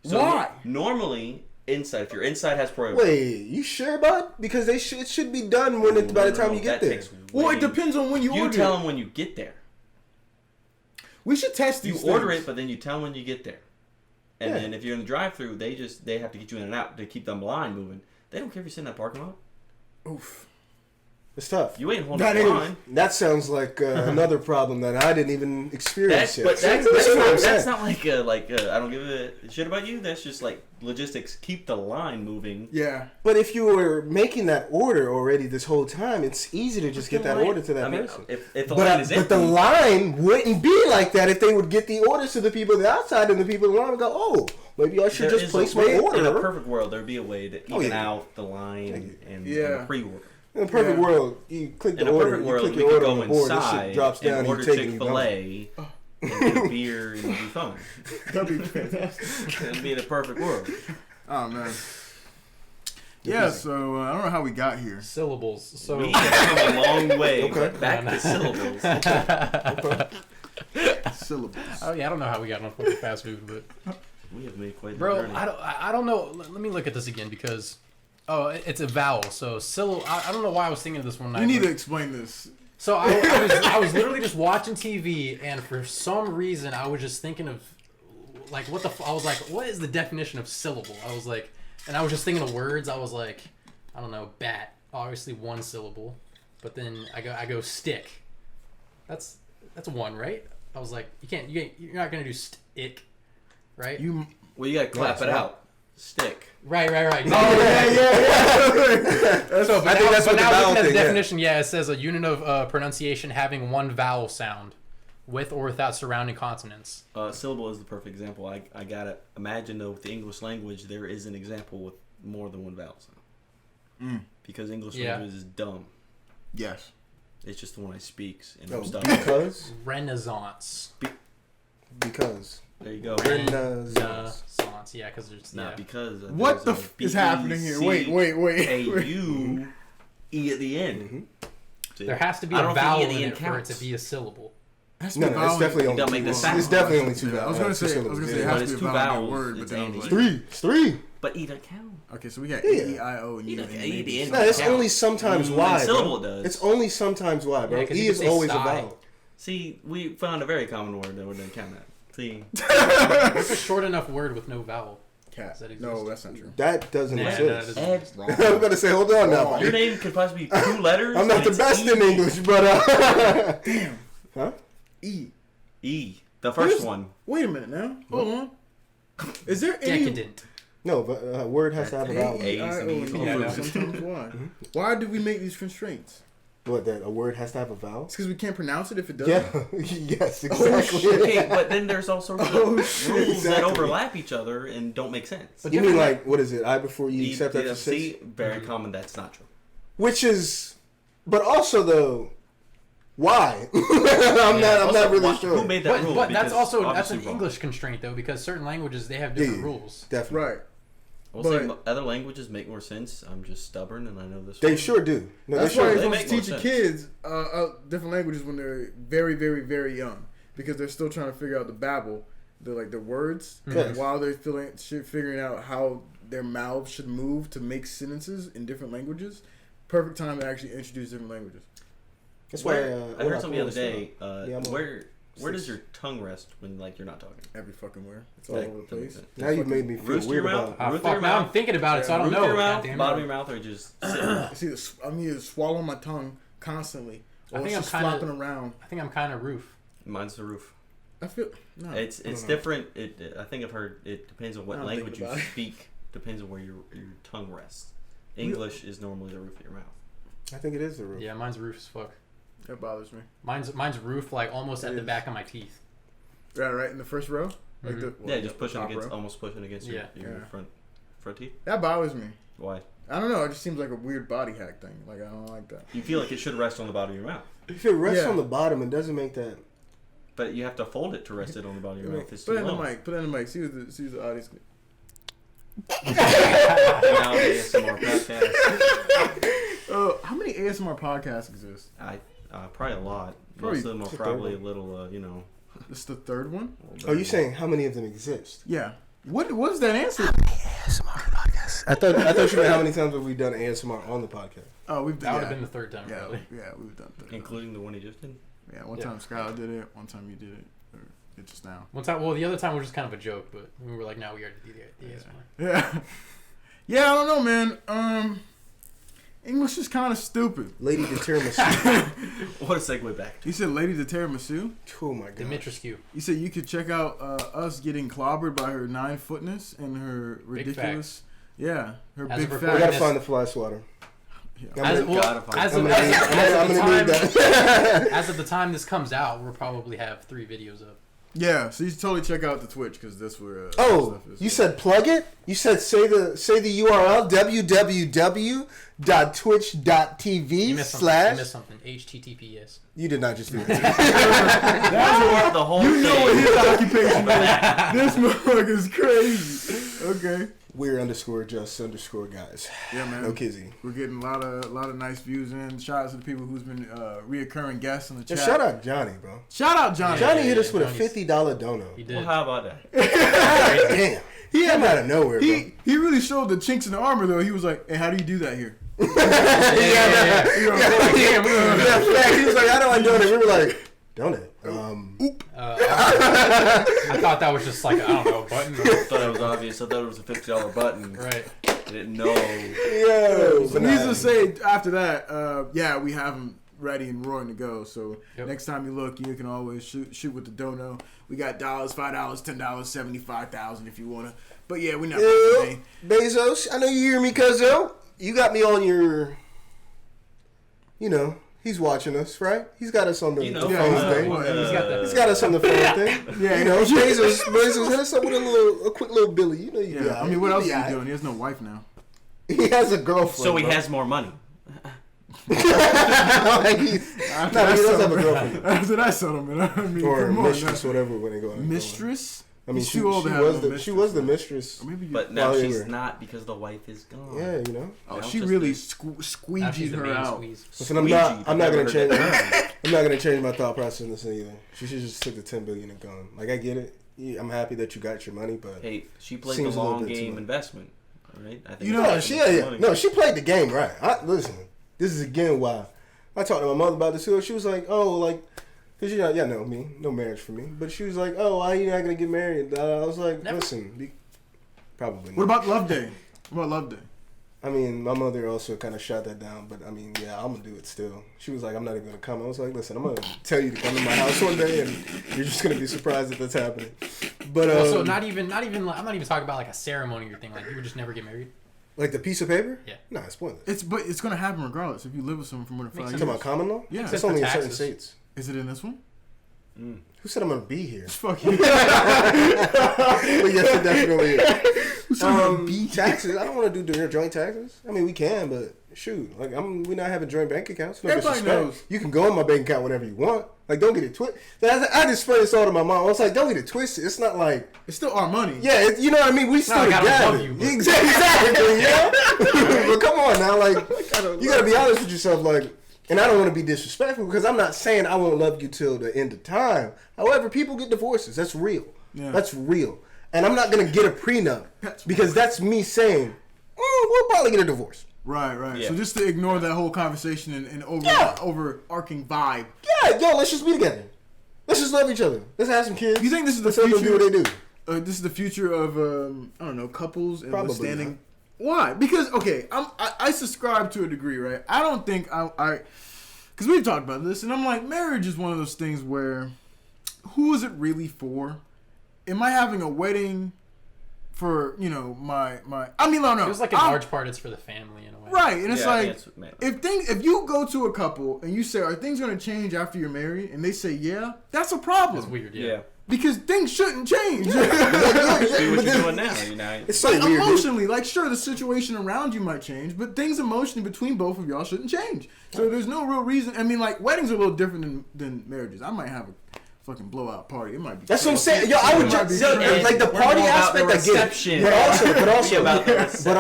Why? Normally, inside. If your inside has priority. Wait, you sure, bud? Because it should be done by the time you get there. Well, it depends on when you You order tell it. them when you get there. We should test You these order things. it, but then you tell them when you get there. And Yeah. then if you're in the drive-through, they have to get you in and out to keep the line moving. They don't care if you sit in that parking lot. Oof. It's tough. You ain't holding That the is- line. That sounds like another problem that I didn't even experience yet. That's what I'm saying. not like I don't give a shit about you. That's just like logistics. Keep the line moving. Yeah. But if you were making that order already this whole time, it's easy to just get that order to that person. If the line is empty, But the line wouldn't be like that if they would get the orders to the people on the outside, and the people in the line would go, "Oh, maybe I should there just is place a my way- order." In a perfect world, there'd be a way to even yeah. out the line and Yeah. the pre-order. In a perfect Yeah. world, you click In the a order, perfect you world, click we your could order go on the board, this inside shit drops down, and you order take it and you go. Chick-fil-A and get a beer and it'd be fun. That'd be fantastic. It'd be in a perfect world. Oh, man. Yeah, so I don't know how we got here. Syllables. So We have come a long way. Okay. But back to syllables. Syllables. oh yeah, I don't know how we got on fucking fast food, but We have made quite the bro, journey. I don't know. Let me look at this again because it's a vowel. So syllable. I don't know why I was thinking of this one night. You need but- to explain this. So I was literally just watching TV, and for some reason I was just thinking of like I was like, what is the definition of syllable? I was like, and I was just thinking of words. I was like, I don't know, bat, obviously one syllable, but then I go stick. That's one, right? I was like, you're not gonna do stick, right? Well, you gotta clap Yeah, it so- out. Stick. Right. Oh yeah. So, I think that's what the now vowel looking at the thing. Yeah. definition, yeah, it says a unit of pronunciation having one vowel sound, with or without surrounding consonants. Syllable is the perfect example. I gotta imagine though with the English language there is an example with more than one vowel sound. Because English language is dumb. Yes. It's just the one I speaks and Oh, I'm stuck. Renaissance. Because There you go. Renaissance. Renaissance. Yeah, because there's Not because. What the there's a is happening here? Wait. A U E at the end. See? there has to be I a don't think vowel E at in the it end for it counts. to be a syllable. That's No, it's definitely only Don't two. make the It's sound. definitely only two Yeah, I vowels. was gonna Two say it syllables, has But to it's be a two vowel vowels, word, but it's then I was Andy. like, Three. It's three. But E don't count. okay, so we got Yeah. E, I, O, and U. Yeah, and E, maybe the end. No, it's Count. only sometimes Mm, Y. in syllable bro. it does. It's only sometimes Y, bro. Yeah, 'cause E you is could say always a sigh. vowel. See, we found a very common word that doesn't count that. See, What's a short enough word with no vowel? Cat. Does that exist? No, that's not true. That doesn't Nah, exist. no, it Ed. Wrong. I was about to say, hold on now. Wrong. your name could possibly be two letters. I'm not and the it's best E. in English, but Damn. Huh? E. E, the first Here's- one. Wait a minute now. Hold on. Is there any Decadent. No, but a word has to have a vowel. A. A, I, O, and Yeah, U? no. Sometimes why? Why do we make these constraints? What? That a word has to have a vowel? It's because we can't pronounce it if it doesn't. Yeah. Yes. Exactly. shit. Okay, but then there's all sorts of Oh, rules shit, that exactly. overlap each other and don't make sense. But You mean different- like what is it? I before you accept after See, six? very common. That's not true. Which is, but also though, why? I'm not Also, really why- sure. Who made that rule? But that's Because also that's obviously an wrong. English constraint though, because certain languages they have Yeah, different yeah. rules. Definitely. Right. We'll say But- other languages make more sense. I'm just stubborn and I know this. They one. sure do. No, That's they why sure you're They do. make supposed to more teach your sense. kids different languages when they're very, very, very young, because they're still trying to figure out the babble the words Yes. while they're figuring out how their mouths should move to make sentences in different languages. Perfect time to actually introduce different languages. That's why I heard something the other day. I'm Where does your tongue rest when like you're not talking? Every fucking where. It's all Like, over the place. now you've made me feel Roost weird your mouth? about Roof Fuck, your now I'm mouth. thinking about it, so I don't Roof know. your mouth, Goddamn it. bottom of your mouth, or just sitting. See, I'm either swallowing my tongue constantly, I or think it's I'm just kinda- flopping around. I think I'm kind of roof. Mine's the roof. I feel no. It's I don't know. different. I think I've heard it depends on I what don't language think you about it. speak. Depends on where your tongue rests. English is normally the roof of your mouth. I think it is the roof. Yeah, mine's roof as fuck. That bothers me. Mine's roof like almost It at the is. back of my teeth. Yeah, right in the first row. Like Mhm. Yeah, just pushing top against, row. almost pushing against Yeah. your Yeah. front teeth. That bothers me. Why? I don't know. It just seems like a weird body hack thing. Like I don't like that. You feel like it should rest on the bottom of your mouth, If it rests Yeah. on the bottom, it doesn't make that. but you have to fold it to rest it on the bottom of your mouth. It's Put too it in the long. mic. Put it in the mic. See what the audience. Now ASMR podcast. Oh, how many ASMR podcasts exist? Probably a lot. Probably Most of them are probably a little, This is the third one. Are you saying how many of them exist? Yeah. What is that answer? ASMR podcasts. I thought you meant how many times have we done ASMR on the podcast? Oh, we've That done. would Yeah, have been the third time. yeah, Probably. yeah, we've done. That. including the one he just did. Yeah, one Yeah. time Skylar did it. One time you did it. Or it just now. One time, well, the other time was just kind of a joke, but we were like, now we already did the ASMR. Yeah. Yeah, I don't know, man. English is kind of stupid. Lady the tiramisu. What a segue back. You said Lady the Tiramisu. Oh my god. Dimitrescu. You said you could check out us getting clobbered by her 9-footness and her Big ridiculous. Yeah, her As big of We fat. gotta find the fly swatter. Yeah. I'm As, gonna- well, gotta find as, I'm of, gonna as, need- as I'm of the gonna need time, that. as of the time this comes out, we'll probably have 3 videos up. Yeah, so you should totally check out the Twitch because that's where. Oh, stuff is. you said plug it? You said say the URL www.twitch.tv You missed something. You missed / something. HTTPS. You did not just do that. That's what the whole You know what thing. his occupation is. This motherfucker is crazy. Okay. We're _just_guys. Yeah, man. No kizzy. We're getting a lot of nice views in. Shout out to the people who's been reoccurring guests in the And chat. shout out Johnny, bro. Shout out Johnny. Yeah. Johnny hit us with a Johnny's- $50 dono. He did. Well, how about that? Damn. He came out of nowhere, bro. He really showed the chinks in the armor though. He was like, "Hey, how do you do that here?" yeah. Yeah, he was like, how do I donate? We were like, donate. I thought that was just like, I don't know, a button. I thought it was obvious. I thought it was a $50 button. Right. I didn't know. Yo. So needless to say, after that, yeah, we have them ready and roaring to go. So Yep. next time you look, you can always shoot with the dono. We got $5, $10, 75,000 if you wanna. But yeah, we're not. Yo, Bezos, I know you hear me, cuzzo. You got me on your, he's watching us, right? He's got us on the, You know, the yeah, phone he's thing. got He's got He's got us on the phone thing. Yeah, Bezos hit us up with a quick little Billy. You know you Yeah, got I mean, what else is he doing? He has no wife now. He has a girlfriend. So he bro. has more money. Like he does have a girlfriend. After that settlement, I mean, Or come on, mistress, whatever, when they go on. mistress. I mean, He's she too old to have was no the mistress, she was the man. mistress. Or maybe you, But now Well, she's anyway. not because the wife is gone. Yeah, oh, now she just really the- Now she's squeegeed the her main out. squeeze. Listen, I'm Squeegee, not gonna I've change. never heard that. I'm not gonna change my thought process in this either. She should just took the $10 billion and gone. Like I get it. Yeah, I'm happy that you got your money, but Hey, she played Seems the a little long bit too game much. investment. All right? I think You know, that's money. No, she played the game right. Listen, this is again why I talked to my mother about this too. She was like, "Oh, like, cause you know me, no marriage for me." But she was like, "Oh, why are you not gonna get married?" I was like, Never. "Listen, probably not." What about Love Day? What about Love Day? I mean, my mother also kind of shot that down, but I mean, yeah, I'm gonna do it still. She was like, "I'm not even gonna come." I was like, "Listen, I'm gonna tell you to come to my house one day, and you're just gonna be surprised that that's happening." But Also, not even. Like, I'm not even talking about like a ceremony or thing. Like you would just never get married. like the piece of paper. Yeah. Nah, it's pointless. It's gonna happen regardless if you live with someone for more than 5 Makes You years. talking about common law? Yeah. It's Except only for in certain taxes. states. Is it in this one? Who said I'm gonna be here? Fuck you. Well, yes, it definitely is. Be Taxes. I don't want to do joint taxes. I mean, we can, but shoot, like we're not having joint bank accounts. No Everybody disrespect. knows. You can go in my bank account whenever you want. Like, don't get it twisted. I just explained this all to my mom. I was like, don't get it twisted. It's not like, It's still our money. yeah, you know what I mean. We still like I don't together. love you, but- Exactly. Yeah. But come on now, like you gotta be honest with yourself, like. And I don't want to be disrespectful because I'm not saying I won't love you till the end of time. However, people get divorces. That's real. Yeah. That's real. And I'm not going to get a prenup because that's me saying, we'll probably get a divorce. Right. Yeah. So just to ignore that whole conversation and overarching vibe. Yeah, yo, let's just be together. Let's just love each other. Let's have some kids. You think this is the Let's let them future? do what they do. This is the future of I don't know, couples and Probably withstanding. not. Why? Because I subscribe to a degree, right? I don't think I because we've talked about this, and I'm like, marriage is one of those things where who is it really for? Am I having a wedding for my? I mean, no. It was like in large part it's for the family in a way. Right, and it's Yeah, I like think it's if you go to a couple and you say, are things going to change after you're married, and they say yeah, that's a problem. It's weird, yeah. Because things shouldn't change. See what you're doing now, It's so Like weird. emotionally, like sure, the situation around you might change, but things emotionally between both of y'all shouldn't change. So there's no real reason. I mean, like weddings are a little different than marriages. I might have a fucking blowout party. It might be. That's what I'm saying. Yo, I would just like the party aspect. I get it. But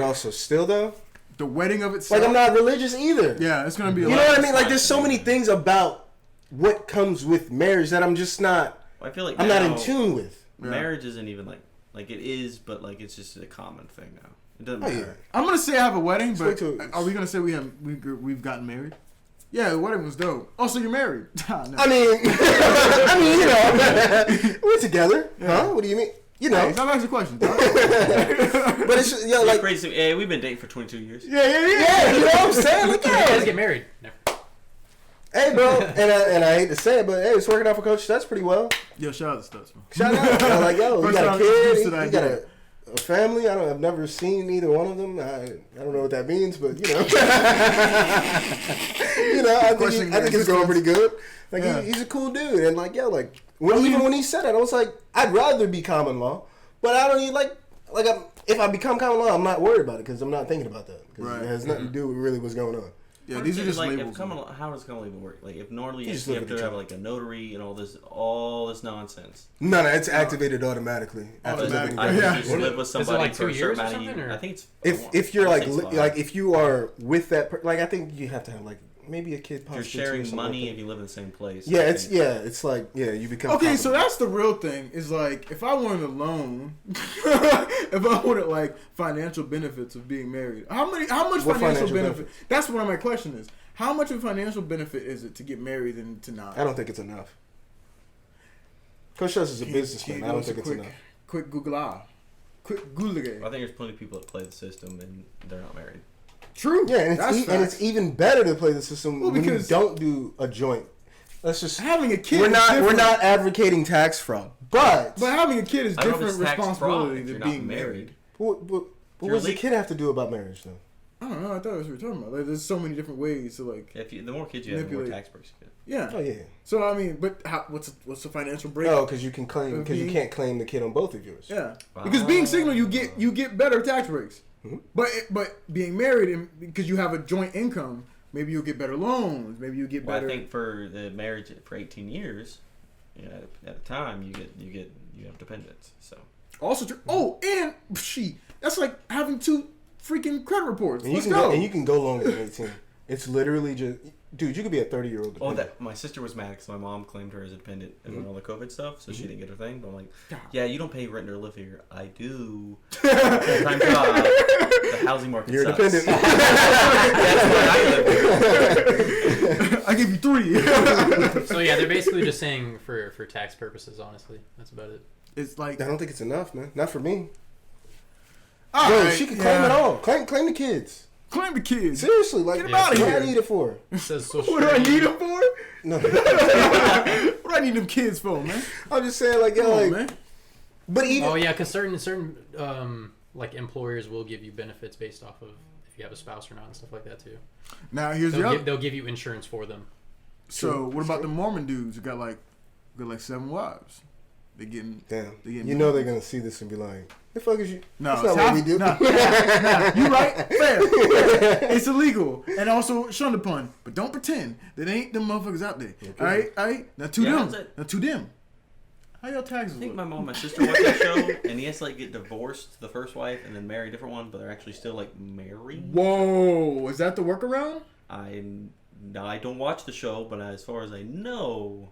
also, still though, the wedding of itself. like I'm not religious either. Yeah, it's gonna be. You know what I mean? Like there's so many things about what comes with marriage that I'm just not. I feel like I'm not in now, tune with. Marriage isn't even like it is, but like it's just a common thing now. It doesn't Oh, matter. yeah. I'm gonna say I have a wedding, Just but wait till- are we gonna say we've gotten married? Yeah, the wedding was dope. Oh, so you're married? No. I mean, we're together, huh? What do you mean? You know, Hey, stop asking questions. Dog. but it's just, It's like, crazy. Hey, we've been dating for 22 years. yeah, you know what I'm saying? Like, You guys yeah. get married. No. Hey, bro, and I hate to say it, but hey, it's working out for Coach Stutz pretty well. Yo, shout out to Stutz, man. Shout out, I'm like, yo, you First got a time kid, introduced you to that got idea. a family. I've never seen either one of them. I don't know what that means, but you know, I think it's going pretty good. Like Yeah. he's a cool dude, and like like even when he said it, I was like, I'd rather be common law, but I don't need if I become common law, I'm not worried about it because I'm not thinking about that because Right. it has nothing to do with really what's going on. Yeah, these are just like, labels. how does common law even work? Like if normally You you just have live with to each have other. like a notary and all this nonsense. No, it's activated automatically after living I together. Yeah. just live with it somebody like for 2 a years certain or amount of something, years. or? I think it's If you're I think it's five. if you are with that like I think you have to have like maybe a kid. If you're possibly two or sharing something money like and you live in the same place. that. I Yeah, think- it's like you become. Okay, so common. that's the real thing. Is like if I wanted a loan, if I wanted like financial benefits of being married, how much What financial financial benefit? That's what my question is. How much of a financial benefit is it to get married and to not? I don't think it's enough. Coach Stutz is a businessman. I don't think it's enough. Quick Google. Quick Google. I think there's plenty of people that play the system and they're not married. True. Yeah, and That's it's facts. even better to play the system Well, when you because- don't do a joint. Let's just Having a kid. we're is not different. advocating tax fraud, but But having a kid is I don't know if different it's tax fraud responsibility if than you're not being married. married. what You're does the legal. kid have to do about marriage though? I don't know. I thought that's what we were talking about. Like, there's so many different ways to like. The more kids you have, the more Manipulate. tax breaks you get. Yeah. Oh yeah. So I mean, but what's the financial break? Oh, because you can claim because you being- can't claim the kid on both of yours. Yeah, because being single, you get better tax breaks. Mhm. But being married, and because you have a joint income, maybe you'll get better loans. Maybe you get Well, better. I think for the marriage for 18 years, at a time you have dependents. So Also true. Oh, and that's like having 2 freaking credit reports. And you Let's can go. and you can go longer than 18. It's literally just, dude. You could be a 30-year-old. my sister was mad because my mom claimed her as a dependent and all the COVID stuff, so she didn't get her thing. But I'm like, God. yeah, you don't pay rent or live here. I do. Full-time job. The housing market You're a sucks. dependent. That's why I live here. I give you 3. So yeah, they're basically just saying for tax purposes. Honestly, that's about it. It's like, I don't think it's enough, man. Not for me. all Bro, right, she can claim it all. Claim the kids. Claim the kids. Seriously, like Get 'em what outta do I here. need it for? It says social. What do I need them for? No, What do I need them kids for, man? I'm just saying, like, Come yo, on, like, man. but even Oh yeah, because certain like employers will give you benefits based off of if you have a spouse or not and stuff like that too. Now here's the other. They'll give you insurance for them. So what about the Mormon dudes who got like 7 wives? They getting damn, They getting you know they're gonna see this and be like, "The fuck is you? no. That's not what we do." Nah, you right? Fair. It's illegal, and also shun the pun. But don't pretend that ain't them motherfuckers out there. Okay. All right. Now to Yeah, them. that's it. Now to them. How y'all taxes I think look? my mom and my sister watched that show, and he has to like get divorced to the first wife and then marry a different one, but they're actually still like married. Whoa, is that the workaround? I don't watch the show, but as far as I know,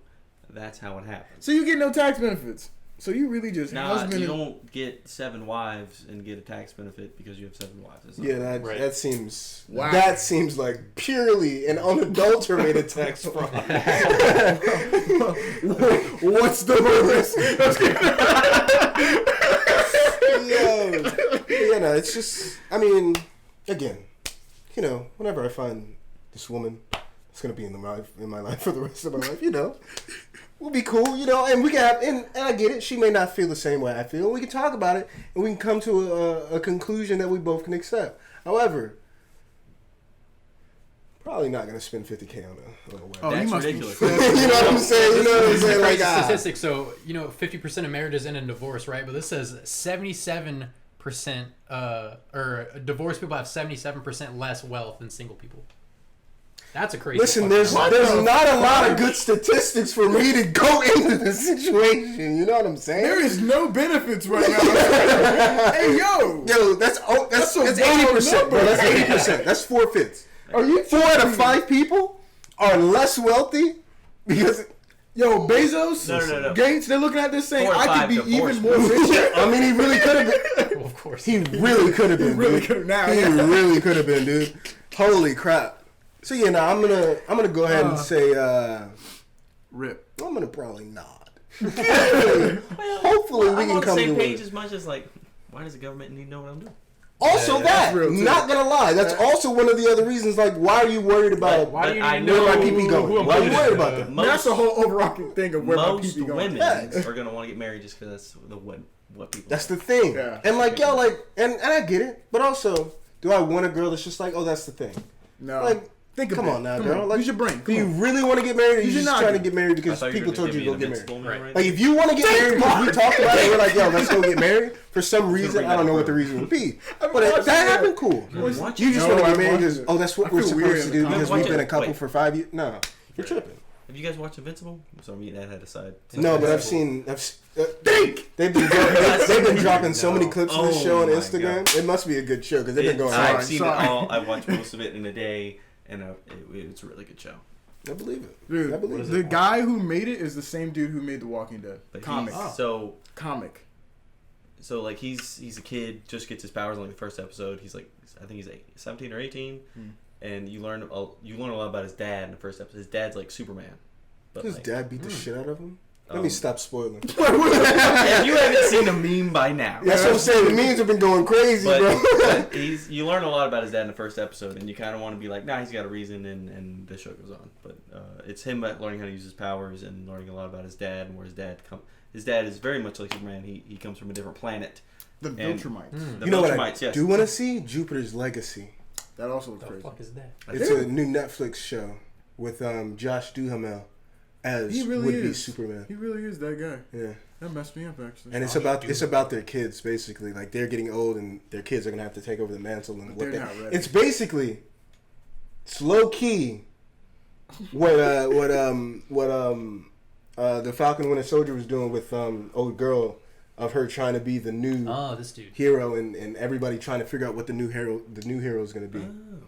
that's how it happens. So you get no tax benefits. So you really just Nah, husband you and don't get 7 wives and get a tax benefit because you have 7 wives. That's not Yeah, right. Right. that seems Wow. that seems like purely an unadulterated tax fraud. what's the bonus? No, it's just. I mean, again, whenever I find this woman that's gonna be in my life for the rest of my life, we'll be cool, and we can have, and I get it. She may not feel the same way I feel. We can talk about it, and we can come to a conclusion that we both can accept. However, probably not gonna spend $50K on a wedding. Oh, That's you must ridiculous. Be You know what I'm saying? You know what I'm saying? Like, Statistics. So 50% of marriages end in divorce, right? But this says 77%, or divorced people have 77% less wealth than single people. That's a crazy. listen, fucking there's number. not a lot of good statistics for me to go into the situation. You know what I'm saying? There is no benefits right now. Hey, yo. Yo, that's a wild 80%. number. Bro, that's 80%. That's 4/5. Are you 4 out of 5 people are less wealthy because. Yo, Bezos, No. Gates, they're looking at this saying, 4 or I 5 could be divorced even more rich. I mean, he really could have been. Well, of course. He really could have been. really dude. could've now, He yeah. really could have been, dude. Holy crap. So yeah, I'm gonna go ahead and say Rip. I'm gonna probably nod. Hopefully we I'm can on the come same to page it. as much as like, why does the government need to know what I'm doing? Also, Yeah, that that's real, too. not gonna lie, that's also one of the other reasons. Like, why are you worried about Why do you I need to know where my know PP going? who I'm Why are you voting? worried about that? That's the whole overarching thing of where my most PP going. women Facts. are gonna want to get married just because that's what people. That's the like. thing. Yeah. And like, yo, like, and I get it, but also, do I want a girl that's just like, oh, that's the thing? No. Like, Think come of on it. now, Come girl. on. Like, Use your brain. Do Come you on. really want to get married, or are you Use your just trying to noggin. get married I because thought you were people gonna told you give to me go an get married? invincible Right. right. Like, if you want to get married because we talked about it, we're like, yo, let's go get married. For some reason, bring I don't that know what up. the reason would be. I've But watched that it. happened, cool. Watch You it. just No, want to I've get married watched because, it. oh, that's what I we're feel supposed weird to in do the because comments. we've been a Watch it. couple Wait. for 5 years. No, you're tripping. Have you guys watched Invincible? So me and Dad had a side. No, but I've seen. They've been dropping so many clips of this Oh show on my Instagram. God. It must be a good show because they've been going. I've hard. seen Sorry. it all. I watched most of it in a day, and it's a really good show. I believe it. Dude, I believe is it. the it? guy who made it is the same dude who made The Walking Dead. But Comic. he's- So Comic. like he's a kid, just gets his powers in like the first episode. He's like, I think he's 17 or 18, and you learn a lot about his dad in the first episode. His dad's like Superman. But His like, dad beat the shit out of him. Let me stop spoiling. if you haven't seen a meme by now, That's what I'm saying. The memes have been going crazy, bro. but you learn a lot about his dad in the first episode, and you kind of want to be like, nah, he's got a reason, and the show goes on. But it's him learning how to use his powers and learning a lot about his dad and where his dad His dad is very much like Superman. He comes from a different planet. The And- Viltrumites. The You know what I Viltrumites, yes. do want to see? Jupiter's Legacy. That also looks The crazy. fuck is that? It's a new Netflix show with Josh Duhamel as He really would-be is. Superman. He really is that guy. Yeah. That messed me up, actually. And it's about their kids basically. Like they're getting old and their kids are gonna have to take over the mantle and what They're not ready. it's basically it's low key what the Falcon Winter Soldier was doing with old girl of her trying to be the new Oh, this dude. hero and everybody trying to figure out what the new hero is gonna be. Oh.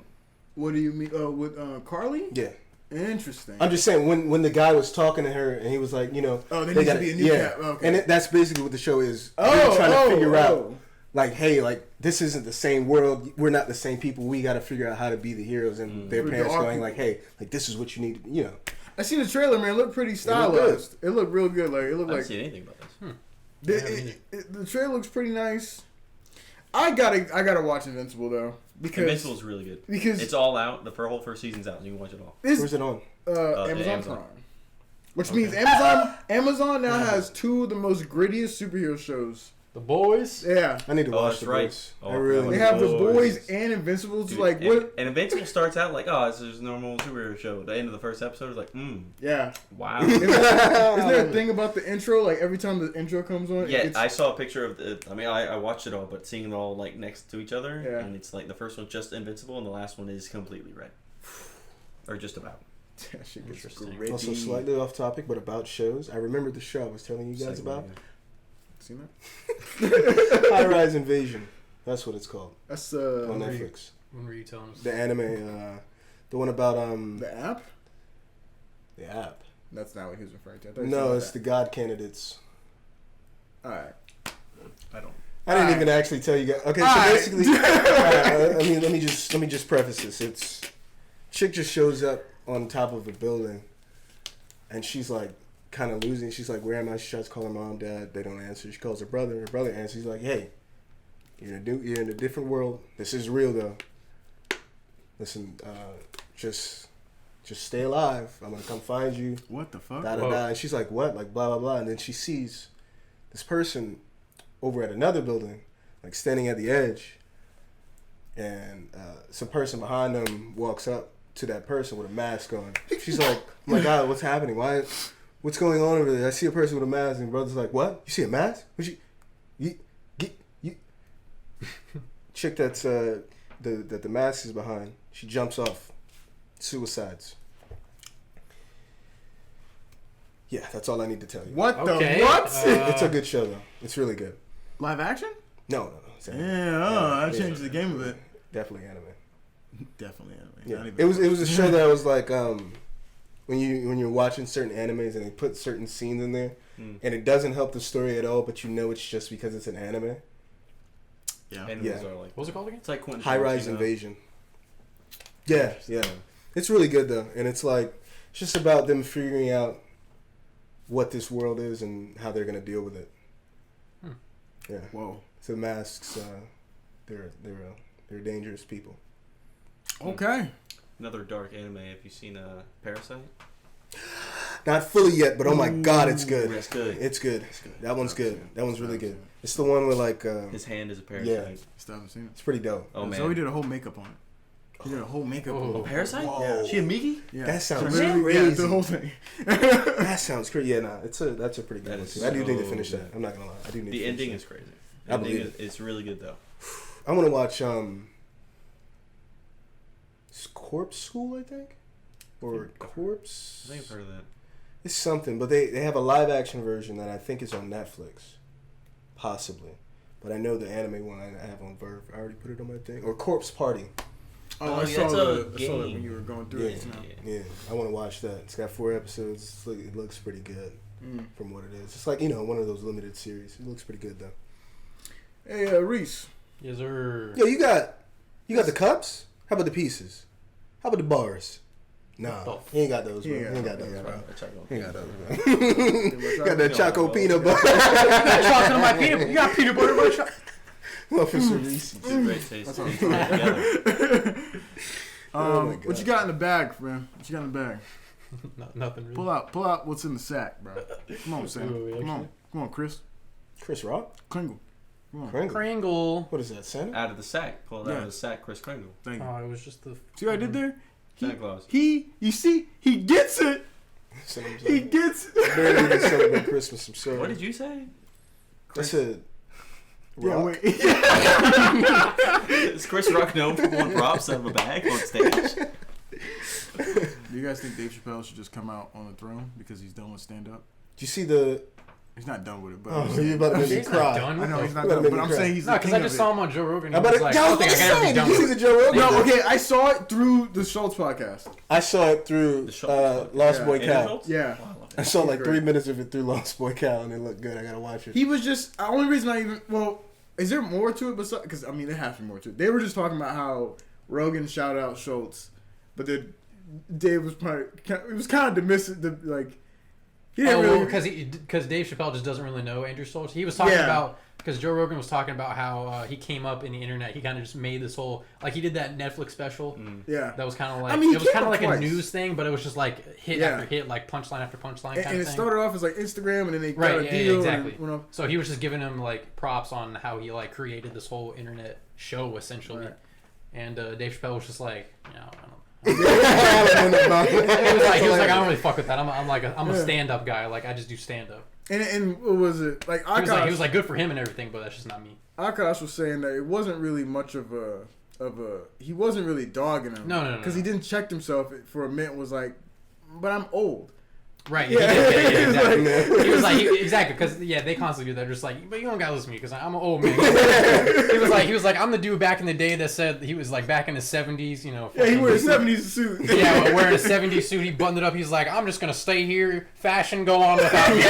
What do you mean? With Carly? Yeah. Interesting. I'm just saying when the guy was talking to her and he was like, there they needs to gotta- be a new cap. Okay. And that's basically what the show is. They're trying to figure out like, hey, like this isn't the same world. We're not the same people. We got to figure out how to be the heroes. And their We're parents the going archetype. like, hey, like this is what you need. I seen the trailer, man. It looked pretty looked stylized. It looked real good. Like it I looked haven't like seen anything about this. the trailer looks pretty nice. I gotta watch Invincible though because Invincible's really good. because It's all out. The whole first season's out. You can watch it all. this Where's it on? Amazon Amazon. Prime, which means Amazon now has two of the most grittiest superhero shows. The boys. Yeah, I need to Oh, watch that's the right. Boys. Oh, I really yeah. they need have to the watch boys and Invincible. It's Dude, like and, what? and Invincible starts out like, oh, this is a normal superhero show. The end of the first episode is like, Yeah. wow. Isn't there a thing about the intro? Like every time the intro comes on, Yeah, it's, I saw a picture of the. I mean, I watched it all, but seeing it all like next to each other, Yeah. and it's like the first one's just Invincible, and the last one is completely red, or just about. that shit gets Interesting. gritty. Also, slightly off topic, but about shows. I remember the show I was telling you guys Segue, about. yeah. Seen that? High Rise Invasion. That's what it's called That's on When were Netflix. When were you telling us? The anime, the one about the app. the app. That's not what he was referring to. I thought you No, said it's that. the God Candidates. All right. I didn't even actually tell you guys. Okay, so Alright. basically, I mean, let me just preface this. It's chick just shows up on top of a building, and she's like kind of losing. She's like, "Where am I?" She tries to call her mom, dad. They don't answer. She calls her brother. Her brother answers. He's like, "Hey, you're in a different world. This is real though. Listen, just stay alive. I'm gonna come find you." What the fuck? Da da da. And she's like, "What?" Like blah blah blah. And then she sees this person over at another building, like standing at the edge, and some person behind them walks up to that person with a mask on. She's like, "Oh my God, what's happening? What's going on over there? I see a person with a mask." And brother's like, "What? You see a mask? What you chick that's that the mask is behind. She jumps off, suicides." Yeah, that's all I need to tell you. What Okay, the what? It's a good show though. It's really good. Live action? No. It's anime. Yeah, that changed the game a bit. Definitely anime. Definitely anime. Yeah, Not even it was a show that was like when you're watching certain animes and they put certain scenes in there and it doesn't help the story at all, but you know it's just because it's an anime. Yeah. Animals Yeah. are like What was it called again? it's like Quentin High Rise Tarantino. Invasion. Yeah, it's really good though, and it's like it's just about them figuring out what this world is and how they're gonna deal with it. Yeah. Whoa. So masks, they're dangerous people. Okay. Another dark anime. Have you seen Parasite? Not fully yet, but oh my God, it's good. It's good. It's good. It's good. That one's good. I've That one's seen it. really I've good. seen it. It's the one with like His hand is a parasite. Yeah. Still haven't seen it's pretty dope. Oh it. man. Zoe did a whole makeup on it. She did a whole makeup on Oh, it. Parasite? Whoa. She a Miki? Yeah. That sounds So literally, crazy. Yeah, the whole thing. That sounds crazy. Yeah, nah, that's a pretty good That one is too. I do need to so finish that. good. I'm not gonna lie. I do need. The to ending finish is crazy. I Ending believe is, it's really good though. that. I'm gonna watch Corpse School, I think, or Corpse. I think I've heard of that. It's something, but they have a live action version that I think is on Netflix, possibly. But I know the anime one I have on Verve. I already put it on my thing. Or Corpse Party. Oh, Oh, I yeah, saw it's a that. I saw that game. when you were going through Yeah. it. just now. Yeah, I want to watch that. It's got 4 episodes. It looks pretty good Mm. from what it is. It's like one of those limited series. It looks pretty good though. Hey, Reese. Yes, sir. Yo, you got the cups? How about the pieces? How about the bars? Nah, The he ain't got those, bro. Yeah, He ain't got yeah, those, bro. He ain't got those, bro. Got that Choco peanut butter. Chocolate on my peanut. You got peanut butter in my chocolate. Well, for some Reese's. It's a great taste. That's what I'm They come together. Oh my What you God. got in the bag, man? What you got in the bag? Nothing really. Pull out what's in the sack, bro. Come on, Sam. Wait, Come on, Chris. Chris Rock? Kringle. Come on. Kringle. Kringle. What is that, Santa? Out of the sack. Pull it out Yeah. of the sack, Chris Kringle. Thank you. Oh, it was just the. See what I did there? Santa Claus. You see, he gets it. Santa He himself. gets I it. barely even celebrate Christmas. I'm sorry. What did you say? I said Yeah, Rock. wait. Is Chris Rock known for pulling props out of a bag on stage? Do you guys think Dave Chappelle should just come out on the throne because he's done with stand up? Did you see the... He's not done with it, but Oh, you about to make me He's not cry. done I with know it. he's not You better done. make But me I'm cry. saying he's No, the because king I of just it. saw him on Joe Rogan. I And I was like, I was don't think I gotta saying, be done did you see with the it. Joe Rogan? No, thing? okay, I saw it through the Schultz podcast. I saw it through The Schultz Lost Yeah. Boy Andrew Cal. Schultz? Yeah. Wow, I love I it. saw like Great. 3 minutes of it through Lost Boy Cal, and it looked good. I gotta watch it. He was just the only reason I even is there more to it besides because I mean there has to be more to it. They were just talking about how Rogan shouted out Schultz, but then Dave was probably it was kind of dismissive. Like he didn't really because Dave Chappelle just doesn't really know Andrew Schultz. He was talking Yeah. about because Joe Rogan was talking about how he came up in the internet. He kind of just made this whole he did that Netflix special. yeah. That was kind of like I mean, he it was kind came of up like twice. a news thing, but it was just like hit Yeah. after hit, like punchline after punchline And kind it of thing. started off as like Instagram, and then they got Right, a yeah, deal. exactly. And went off. So he was just giving him like props on how he like created this whole internet show essentially, Right. and Dave Chappelle was just like, I don't. I He was like, I don't know. really fuck with that. I'm a Yeah. stand up guy. Like I just do stand up. And what was it like? He was like good for him and everything, but that's just not me. Akash was saying that it wasn't really much of a he wasn't really dogging him. No. Because he didn't check himself for a minute. Was like, but I'm old. Right. Yeah. Yeah, exactly. Like- He was like, exactly, because they constantly do that. Just like, but you don't gotta listen to me because I'm an old man. He was like, I'm the dude back in the day that said he was like back in the 70s, you know. Yeah, he fucking- wears a 70s suit. Yeah, well, wearing a 70s suit, he buttoned it up. He's like, I'm just gonna stay here, fashion go on without me.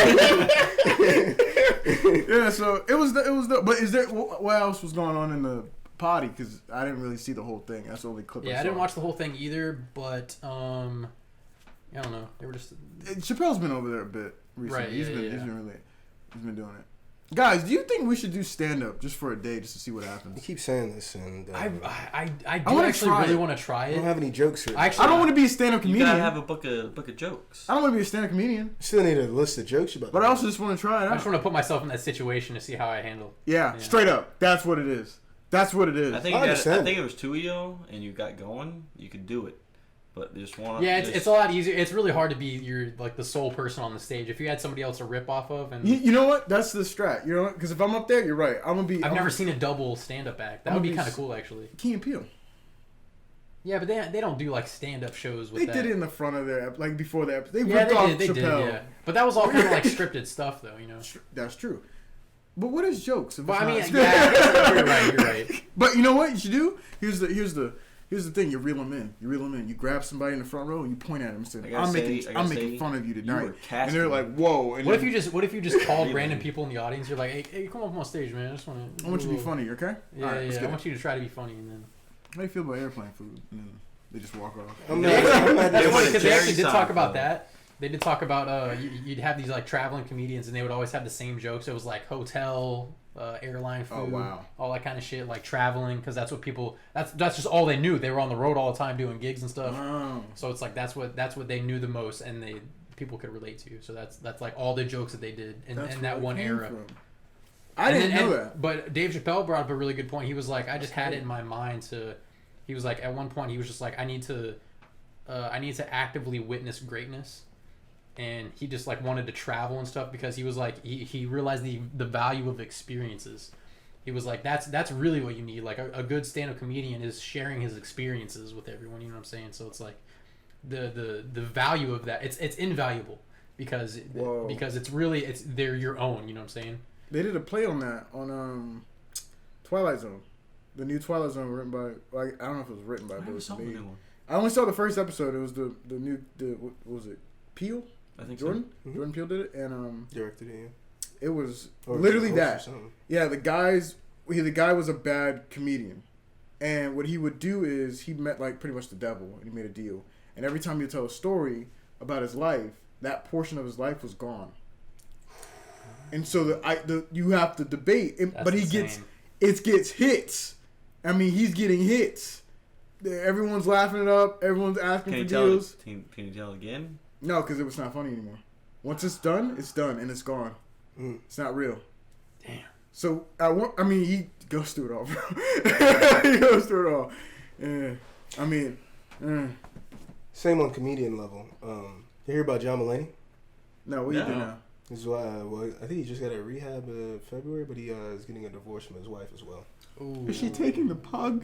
Yeah, so it was the. But is there what else was going on in the potty? Because I didn't really see the whole thing. That's the only clip. Yeah, I didn't watch the whole thing either, but I don't know. They were just Chappelle's been over there a bit recently. Right, He's yeah, been doing it. Guys, do you think we should do stand up just for a day just to see what You happens? keep saying this, and I do wanna actually try really it. want to try I it. don't have any jokes here. I actually I don't want to be a stand up You comedian. gotta have a book of jokes. I don't want to be a stand up comedian, Still need a list of jokes about. but I also just want to try it I just out. want to put myself in that situation to see how I handle. Yeah, straight up. That's what it is. That's what it is. I think I understand. it was 2 of y'all and you got going. You could do it, but just one. Yeah, it's a lot easier. It's really hard to be the sole person on the stage. If you had somebody else to rip off of, and You know what? That's the strat. You know what? Because if I'm up there, you're right. I'm gonna be. I've never seen a double stand-up act. That I'm would be gonna kind be of cool, actually. Key and Peele. Yeah, but they don't do like stand-up shows with They that. did it in the front of their like before the episode. They Yeah, ripped off they did. Chappelle. Yeah, but that was all kind of like scripted stuff, though. You know. That's true. But what is jokes? If But I mean, it's yeah, not- you're right. You're right. But you know what you should do? Here's the thing. You reel them in. You grab somebody in the front row and you point at them and say, I "I'm gotta making say, fun of you You tonight." were And casting they're like, "Whoa!" And What if then, you just called Really? random people in the audience? You're like, hey, come up on stage, man. I just want to. I want you to be funny, okay? Yeah, All right, let's yeah. I get want you to try to be funny, and then. How do you feel about airplane food? And then they just walk off. I'm That's funny Yeah, because they Jerry actually did talk about Seinfeld. that. They did talk about you'd have these like traveling comedians, and they would always have the same jokes. It was like hotel, airline food, Oh, wow. all that kind of shit, like traveling, because that's what people. That's just all they knew. They were on the road all the time doing gigs and stuff. Wow. So it's like that's what they knew the most, and people could relate to. So that's like all the jokes that they did in That's that where it one came era. from. I didn't know that. But Dave Chappelle brought up a really good point. He was like, I just had it in my mind to. He was like, at one point, he was just like, I need to actively witness greatness, and he just like wanted to travel and stuff because he was like, he realized the value of experiences. He was like, that's really what you need. Like a good stand-up comedian is sharing his experiences with everyone. You know what I'm saying? So it's like the value of that. It's invaluable because Whoa. they're your own. You know what I'm saying? They did a play on that on Twilight Zone. The new Twilight Zone written by, like, I don't know if it was written by, I but it never was saw the made. new one. I only saw the first episode. It was the what was it? Peele? I think Jordan? Mhm. Jordan Peele did it, and directed it. it was Or literally host or that. something. Yeah, the guy was a bad comedian, and what he would do is he met like pretty much the devil, and he made a deal. And every time you tell a story about his life, that portion of his life was gone. And so you have to debate, but he gets hits. I mean, he's getting hits. Everyone's laughing it up. Everyone's asking Can for you tell? deals. Can you tell again? No, because it was not funny anymore. Once it's done, and it's gone. Mm. It's not real. Damn. So he goes through it all, bro. He goes through it all. Yeah. I mean, Same on comedian level. You hear about John Mulaney? no, what do you do No. now? He's well, I think he just got a rehab February, but he is getting a divorce from his wife as well. Ooh. Is she taking the pug?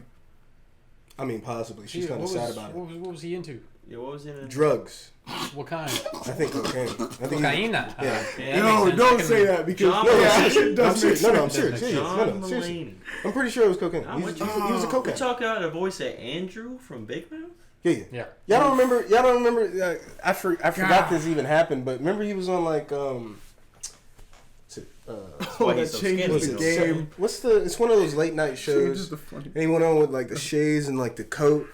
I mean, possibly. She's Yeah, kind of what sad was- about it. What was he into? Yeah, what was it? Drugs. What kind? I think cocaine. I think he- Cocaine? Yeah. Yeah, No, makes sense. don't I say can- that because John No, Mulaney. I'm it serious. does I'm make serious. No, I'm sense. serious. Serious. John No, seriously. Mulaney. I'm pretty sure it was cocaine. How He much- was a We cocaine. talking about the voice of Andrew from Big Mouth? Yeah. Yeah. Y'all don't remember? I forgot God. this even happened, but remember he was on like what's it, Why that he's so changes skinny, the you know? game. what's the? It's one of those late night shows. Changes the funny. And he went on with like the shades and like the coat.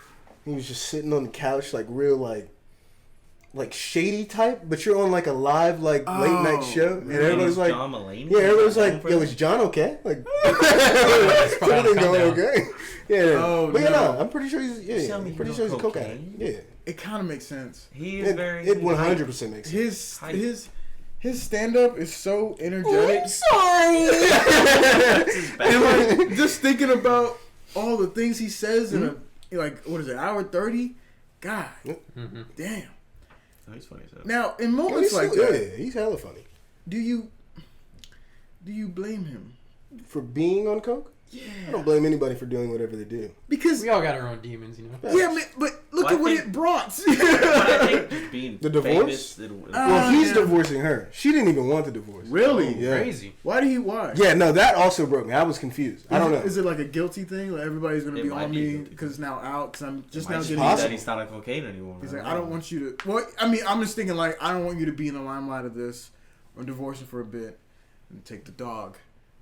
He was just sitting on the couch like real like shady type, but you're on like a live like late night show, and everybody's like, John Mulaney? yeah, everybody's Known like, for yo, that? is John okay? Like, probably on everything going countdown. okay? Yeah. Oh, But yeah, no. no, I'm pretty sure he's tell me I'm pretty he's sure on he's a coke cocaine? addict. Yeah. It kind of makes sense. He is very. It 100% makes sense. His stand up is so energetic. Sorry. And like just thinking about all the things he says in a like what is it, hour 30? God Mm-hmm. damn. Oh, he's funny. So. Now in moments like yeah, that, he's hella funny. do you blame him? For being on coke? Yeah. I don't blame anybody for doing whatever they do. Because We all got our own demons, you know. yeah, man, but Look at what it brought. But I think just being The divorce? famous, Well, he's yeah. divorcing her. She didn't even want the divorce. Really? Yeah. Crazy. Why? Yeah, no, that also broke me. I was confused. I don't know. Is it like a guilty thing? Like everybody's gonna It be might on be me guilty. because it's now out? Because I'm just might now just getting. be possible. that he's not on cocaine anymore. He's like, I don't want you to. Well, I mean, I'm just thinking like, I don't want you to be in the limelight of this. I'm divorcing for a bit and take the dog,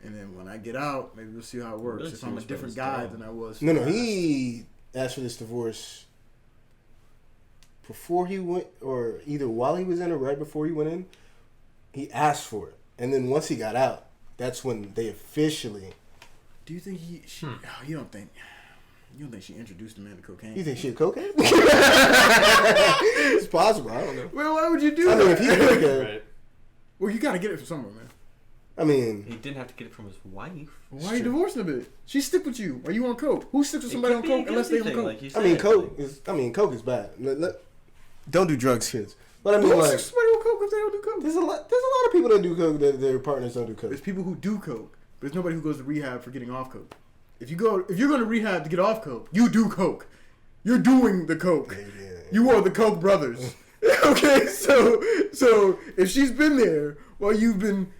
and then when I get out, maybe we'll see how it works. Really If I'm a serious about different this guy dog. than I was. No, last. he asked for this divorce before he went, or either while he was in or right before he went in. He asked for it, and then once he got out, that's when they officially. Do you think she? Oh, you don't think she introduced him into cocaine? You think she a cokehead? It's possible. I don't know. Well, why would you do I mean, that? if he's cokehead, Right. Well, you gotta get it from somewhere, man. I mean, He didn't have to get it from his wife. Why are you divorcing a bit? She stick with you. Are you on coke? Who sticks with It somebody on could be a coke unless they on guilty coke? thing, like you I mean, said, coke like- is. I mean, coke is bad. Don't do drugs, kids. But I mean, Who like, sticks with somebody on coke if they don't do coke? there's a lot of people that do coke that their partners don't do coke. There's people who do coke, but there's nobody who goes to rehab for getting off coke. If you're going to rehab to get off coke, you do coke. You're doing the coke. Yeah. You are the Koch brothers. Okay, so if she's been there while you've been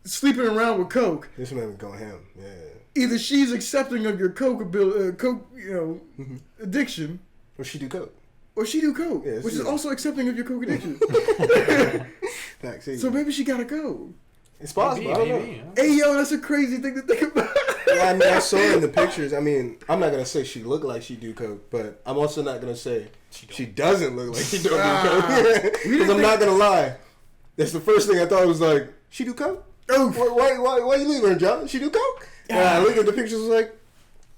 sleeping around with coke, This man going ham. Yeah. either she's accepting of your coke addiction, Or she do coke. or she do coke, Yeah, which she is do. also accepting of your coke addiction. Vaccine. So maybe she gotta go. It's possible. I don't know. Maybe. Hey yo, that's a crazy thing to think about. Yeah, I mean, I saw in the pictures. I mean, I'm not gonna say she looked like she do coke, but I'm also not gonna say she doesn't look like she don't do coke. Because I'm not gonna lie. That's the first thing I thought was like, she do coke? Oh, Why you leaving her, John? She do coke? And I looked at the pictures, was like,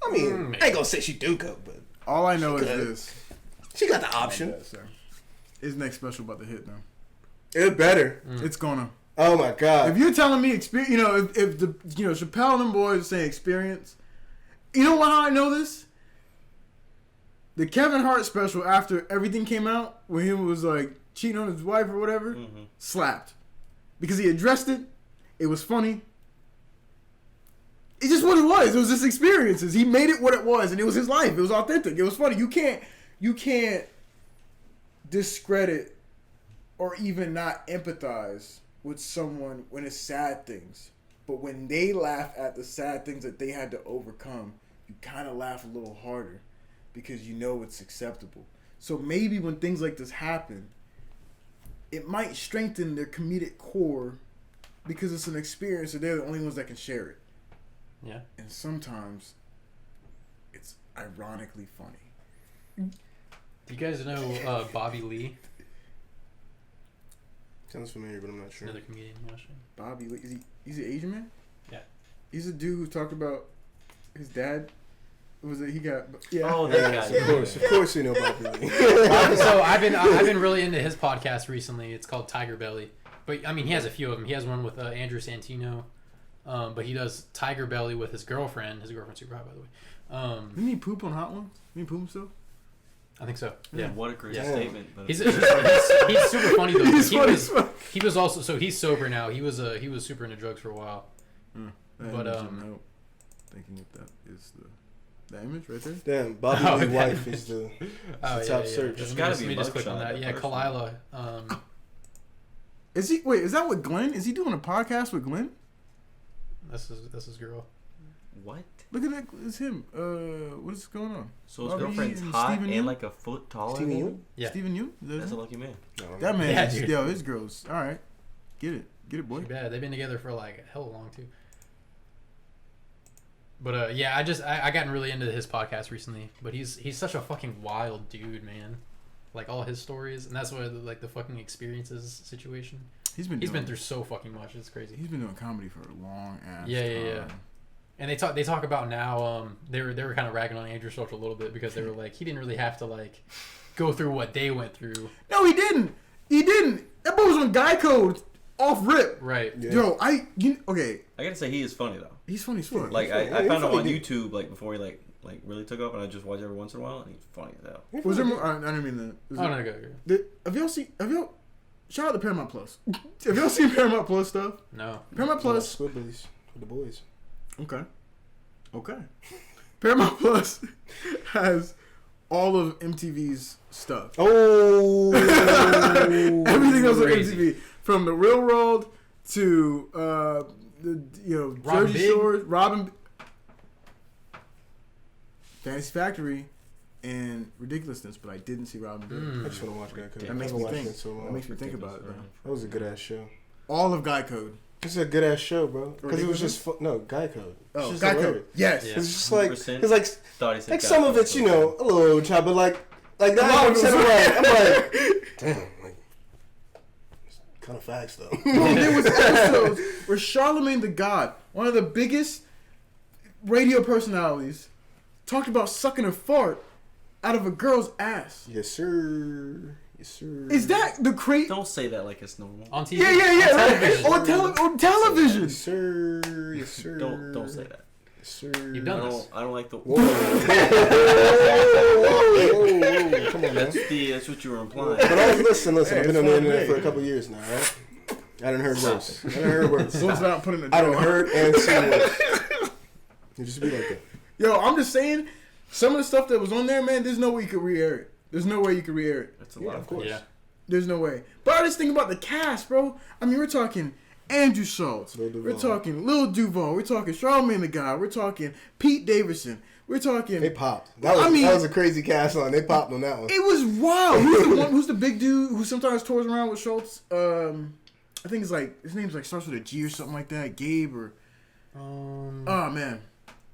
I mean, Maybe. I ain't gonna say she do coke, but all I know is could. this. she got the option. Yeah, sir. His next special about to hit now. It better. It's gonna. Oh my god. If you're telling me experience, if the Chappelle and them boys are saying experience, you know how I know this? The Kevin Hart special after everything came out, when he was like cheating on his wife or whatever, slapped because he addressed it. It was funny. It's just what it was. It was just experiences. He made it what it was, and it was his life. It was authentic. It was funny. You can't discredit or even not empathize with someone when it's sad things. But when they laugh at the sad things that they had to overcome, you kind of laugh a little harder because you know it's acceptable. So maybe when things like this happen, it might strengthen their comedic core because it's an experience and they're the only ones that can share it. Yeah. And sometimes it's ironically funny. Do you guys know Bobby Lee? Sounds familiar, but I'm not sure. Another comedian. You know, shit. Bobby Lee, he's an Asian man? Yeah. He's a dude who talked about his dad. Was it he got? Yeah. Oh, that guy. Of course, you know Bobby Lee. So I've been really into his podcast recently. It's called Tiger Belly. But I mean, he has a few of them. He has one with Andrew Santino. But he does Tiger Belly with his girlfriend. His girlfriend's super hot, by the way. Didn't he poop on Hot Ones? Didn't he poop himself? I think so. Yeah, what a great Yeah. statement. But He's super funny though. He's he funny was as fuck. he was also so he's sober now. He was super into drugs for a while. But, thinking if that is the image right there. Damn, Bobby Oh, Lee's okay. wife is the Oh, top search. There's Let gotta me be a just click on mugshot that. of Yeah, that person. Kalila. Is he? Wait, is that with Glenn? Is he doing a podcast with Glenn? That's his girl. what? Look at that. It's him. What's going on? So his Bobby girlfriend's and hot Steven and Yeun? like a foot taller Steven than Yeun? him? Yeah. Steven Yeun? Is that That's his a name? lucky man. That man. Yeah, is, dude. yo, his girls. All right, get it, boy. Too bad. They've been together for like a hell of long too. But yeah, I gotten really into his podcast recently. But he's such a fucking wild dude, man. Like all his stories, and that's why like the fucking experiences situation. He's been through so fucking much. It's crazy. He's been doing comedy for a long ass Yeah. time. And they talk about now. They were kind of ragging on Andrew Schultz a little bit because they were like he didn't really have to like go through what they went through. No, he didn't. He didn't. That boy was on Guy Code off rip. Right. Yeah. Yo, okay. I gotta say he is funny though. He's funny as fuck. Like funny. I Yeah, found he's him on funny, dude. YouTube like before he like really took off, and I just watch every once in a while, and he's funny as hell. was there more? I didn't mean that. Was Oh it- no, go. Have y'all? Shout out to Paramount Plus. Have y'all seen Paramount Plus stuff? No. Paramount Plus. Squibblies for the boys. Okay. Paramount Plus has all of MTV's stuff. Oh, Everything else on Crazy. MTV, from the Railroad to Robin Jersey Big. Shore, Robin, Fantasy Factory, and Ridiculousness. But I didn't see Robin Big. I just want to watch Guy Code. That makes I me haven't watched think. it in so long. That makes me think about it, man. That was a good ass show. All of Guy Code. This is a good ass show, bro. Because it was Ridiculous? just no Guy Code. Oh, It's just Guy hilarious. Code. Yes. Yeah. It's just like 100%. it's like Thought he said like Guy some of Code, it's, you know, a little child, but like A lot that of it 100% was- I'm like, damn, like kind of facts though. No, there was episodes where Charlemagne the God, one of the biggest radio personalities, talked about sucking a fart out of a girl's ass. Yes, sir. Yes, sir. Is that the crazy? Don't say that like it's normal. On TV. Yeah. On television. On television. Yes, sir. Yes, sir. Don't say that. Yes, sir. You've I done this. don't like the. Whoa. Whoa. Come on, man. That's what you were implying. But listen. Hey, I've been it's on the not internet big. for a couple years now, right? I done heard Stop worse. I done heard worse. Someone's not putting the I done door. heard and seen worse. You just be like that. Yo, I'm just saying, some of the stuff that was on there, man, there's no way you could re-air it. There's no way you could re-air it. That's a Yeah, lot. of course. Yeah. There's no way. But I just think about the cast, bro. I mean, we're talking Andrew Schultz. Lil We're Duval. talking Lil Duval. We're talking Charlamagne the God. We're talking Pete Davidson. We're talking. They popped. That was a crazy cast on. They popped on that one. It was wild. Who's the big dude who sometimes tours around with Schultz? I think it's like his name's like starts with a G or something like that. Gabe or oh man.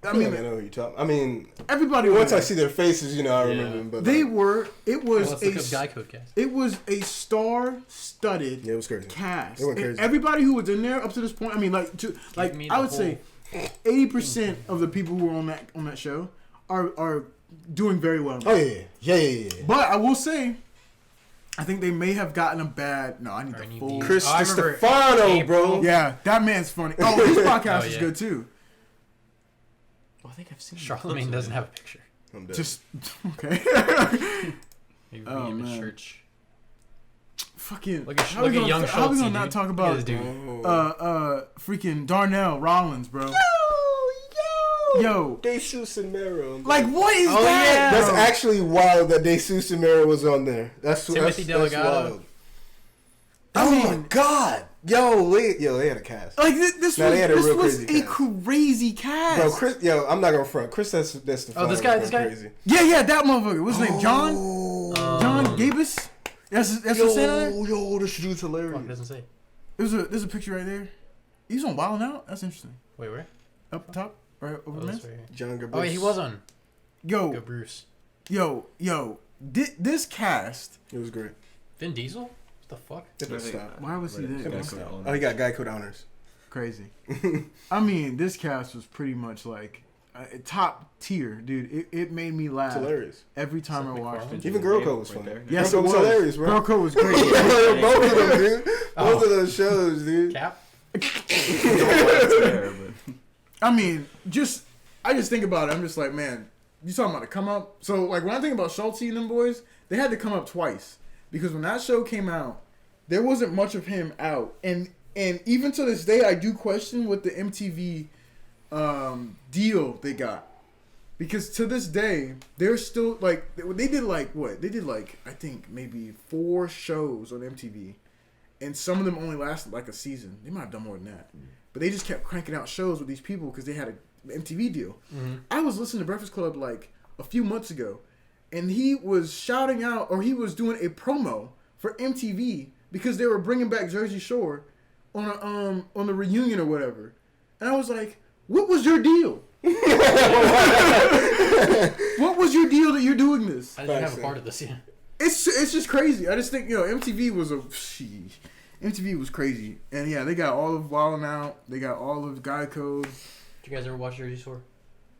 I mean, I know who you're talking. I mean, everybody. once was I see their faces, you know, I Yeah. remember them. But they like, were. It was Let's a. look up Guy Code cast. It was a star-studded yeah, it was crazy. cast. They went And crazy. everybody who was in there up to this point, I mean, like me I the would say, 80% of the people who were on that show are doing very well. Oh yeah. But I will say, I think they may have gotten a bad. No, I need Or the any full. views. Chris Oh, I remember Stefano, April. bro. Yeah, that man's funny. Oh, his podcast Oh, is yeah. good too. I think I've seen. Charlemagne doesn't have a picture. I'm dead. Just okay. Maybe Oh, we give man. a church. Fucking. Look at how we gonna- young How we Schultz, gonna not dude. talk Look at this about dude. freaking Darnell Rollins, bro? Yo. DeSuze and Mero. Like, what is Oh, that? yeah. That's bro? actually wild that DeSuze and Mero was on there. That's Timothy that's Delgado. wild. I Oh mean- my god, they had a cast. Like this Nah, they had a was real this was crazy a cast. crazy cast. Bro, Chris, I'm not gonna front. Chris, that's the Oh, this guy- Crazy. Yeah, that motherfucker. What's his name? John? Oh. John Gabus? That's what's saying on there? Yo, this dude's Fuck, it hilarious. doesn't say. There's a picture right there. He's on Wild Out. That's interesting. Wait, where? Up top, right over Oh, there. that's right here. John Gabus. Oh, yeah, he was on. Yo, Go Bruce. yo. This cast. It was great. Vin Diesel? What the fuck? They better stop. Why was he there? They Guy better Code stop. honors. Oh, he got Guy Code honors. Crazy. I mean, this cast was pretty much like top tier, dude. It made me laugh It's hilarious. every time I Seth watched MacFarlane? it. Even Girl Code was Right funny. there. Yes, Girl it Code was. hilarious, bro. Girl Code was great. Both of them, dude. Oh. Both of those shows, dude. Cap? There, but I mean, I just think about it. I'm just like, man, you talking about to come up? So, like, when I think about Schultz and them boys, they had to come up twice because when that show came out, there wasn't much of him out, and even to this day, I do question what the MTV deal they got, because to this day, they're still like they did like what they did like I think maybe 4 shows on MTV, and some of them only lasted like a season. They might have done more than that. But they just kept cranking out shows with these people because they had an MTV deal. Mm-hmm. I was listening to Breakfast Club like a few months ago, and he was shouting out, or he was doing a promo for MTV because they were bringing back Jersey Shore on the reunion or whatever. And I was like, what was your deal? What was your deal that you're doing this? I didn't have a Facts, part of this, yeah. It's just crazy. I just think, MTV was MTV was crazy. And yeah, they got all of Wildin' Out. They got all of Guy Code. Did you guys ever watch Jersey Shore?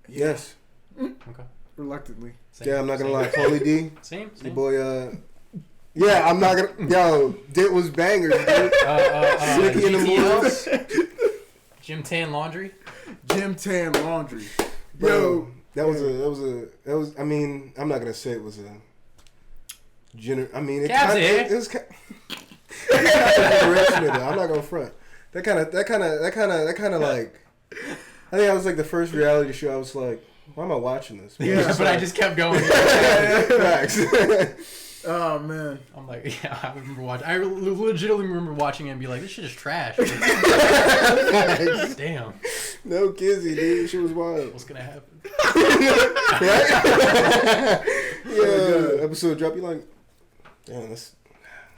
Yes. Okay. Reluctantly. Same. Yeah, I'm not gonna Same. lie. Paulie D, Same. your Same. boy. Yeah, I'm not gonna. Yo, it was bangers, dude. Slicky in the GTLs? Gym Tan Laundry? Gym Tan Laundry. Bro, that was. I mean, I'm not gonna say it was a. I mean, it Cabs, kinda, eh? it was. I'm not gonna front. That kind of like. I think that was like the first reality show. I was like, Why am I watching this? Yeah. But I just kept going. Facts. Oh man. I'm like, yeah, I remember watching. I legitimately remember watching it and be like, this shit is trash. Damn. No kizzy, dude. She was wild. What's gonna happen? Yeah. Episode drop. You like? Damn, that's.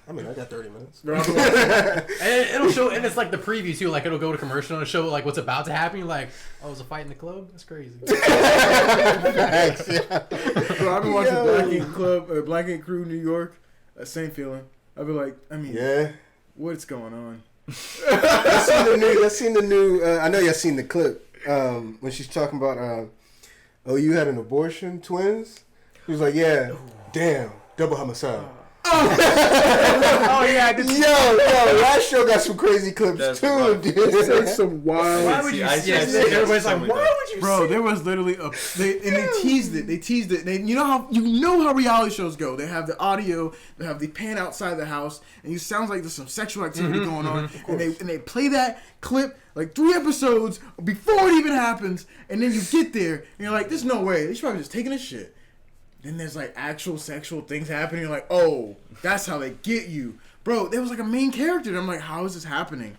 I mean, I got 30 minutes. And it'll show, and it's like the preview too. Like it'll go to commercial and show like what's about to happen. You're like, oh, there's a fight in the club. That's crazy. Facts, yeah. Bro, I've been watching Black Ink Crew New York. Same feeling. I've been like, I mean, Yeah. what's going on? I seen the new. I know y'all seen the clip when she's talking about. Oh, you had an abortion, twins. He was like, yeah, damn, double homicide. Oh yeah, I did. Yo, that show got some crazy clips That's too, rough. dude. It's some wild. Why would you? Everybody's like, why would you? Bro, there was literally they teased it. They teased it. You know how reality shows go. They have the audio, they have the pan outside the house, and it sounds like there's some sexual activity going on. And they play that clip like 3 episodes before it even happens, and then you get there and you're like, there's no way. They're probably just taking a shit. Then there's like actual sexual things happening. You're like, oh, that's how they get you, bro. There was like a main character. And I'm like, how is this happening?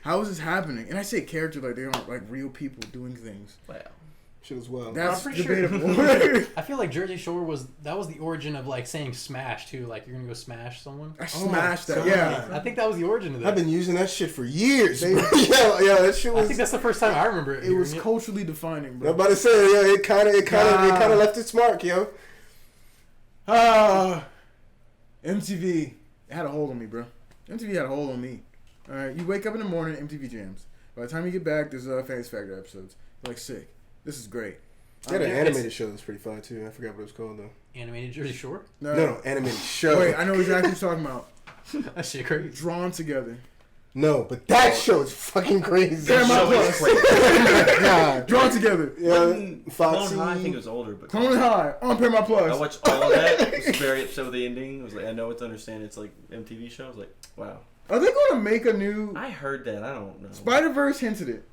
How is this happening? And I say character like they aren't like real people doing things. Wow. Shit was wild. That's I'm pretty debatable. I feel like Jersey Shore was the origin of like saying smash too. Like you're gonna go smash someone. I smashed that. God. Yeah. I think that was the origin of that. I've been using that shit for years. Yeah, that shit I was. think that's the first time I remember it. It was hearing culturally defining, I'm bro. about to say, yeah, it kind of left its mark, yo. MTV had a hold on me, bro. MTV had a hold on me. All right, you wake up in the morning, MTV jams. By the time you get back, there's Fantasy Factor episodes. You're like, sick. This is great. They had an Yeah, animated show that's pretty fun too. I forgot what it was called though. Animated Jersey Shore. No, animated show. Wait, I know exactly what you're talking about. That shit crazy. Drawn Together. No, but that show is fucking crazy. Paramount Show is Plus. crazy. God. Drawn Together. Yeah, Foxy. Clone High, I think it was older, but Clone High on Paramount Plus. I watched all of that. I was very upset with the ending. I was like, I know it's understand. It's like MTV show. I was like, wow. Are they going to make a new I heard that. I don't know. Spider-Verse hinted it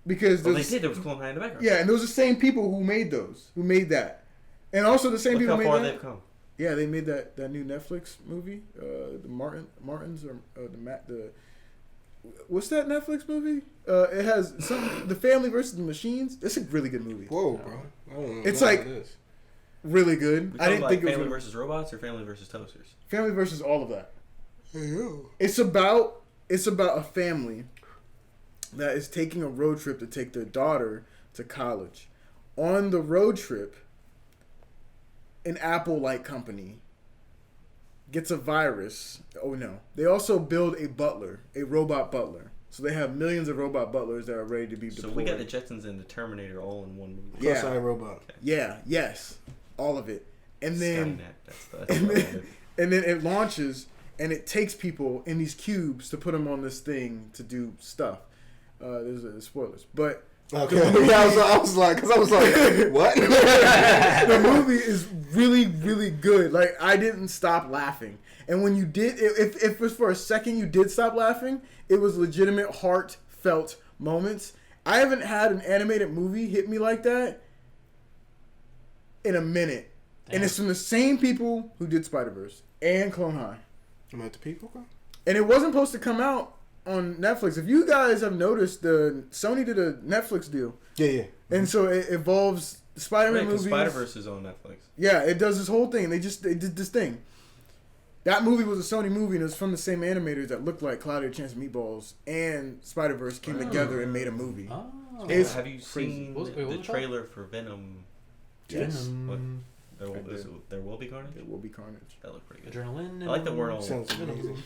because Well, they there's did. There was Clone High in the background. yeah, and those are the same people who made that, and also the same Look people how who far made that. they've come. Yeah, they made that new Netflix movie, the Martins or the what's that Netflix movie? It has the Family versus the Machines. It's a really good movie. Whoa, bro. I don't know It's what like- it is. Really good. We I didn't think it was Family gonna- versus Robots or Family versus Toasters. Family versus all of that. Ew. It's about a family that is taking a road trip to take their daughter to college. On the road trip, an Apple-like company gets a virus. Oh no. They also build a butler, a robot butler. So they have millions of robot butlers that are ready to be So deployed. we got the Jetsons and the Terminator all in one movie. Yeah. Plus iRobot. Yeah, yes. All of it. And then Skynet. That's and what I then, and then it launches and it takes people in these cubes to put them on this thing to do stuff. There's spoilers, but Okay. Yeah, I was like, what? the movie is really, really good. Like I didn't stop laughing, and when you did, if it was for a second you did stop laughing, it was legitimate, heartfelt moments. I haven't had an animated movie hit me like that in a minute, and it's from the same people who did Spider-Verse and Clone High. Am I at the people? And it wasn't supposed to come out on Netflix. If you guys have noticed, Sony did a Netflix deal. Yeah. And so it involves Spider-Man movies. Spider-Verse is on Netflix. Yeah, it does this whole thing. They did this thing. That movie was a Sony movie, and it was from the same animators that looked like Cloudy Chance of Meatballs and Spider-Verse came together and made a movie. Oh. It's Have you crazy. seen What was the it called? trailer for Venom? Yes. Venom, There will be Carnage? It will be Carnage. That looked pretty good. Adrenaline. I like the word all. Sounds amazing.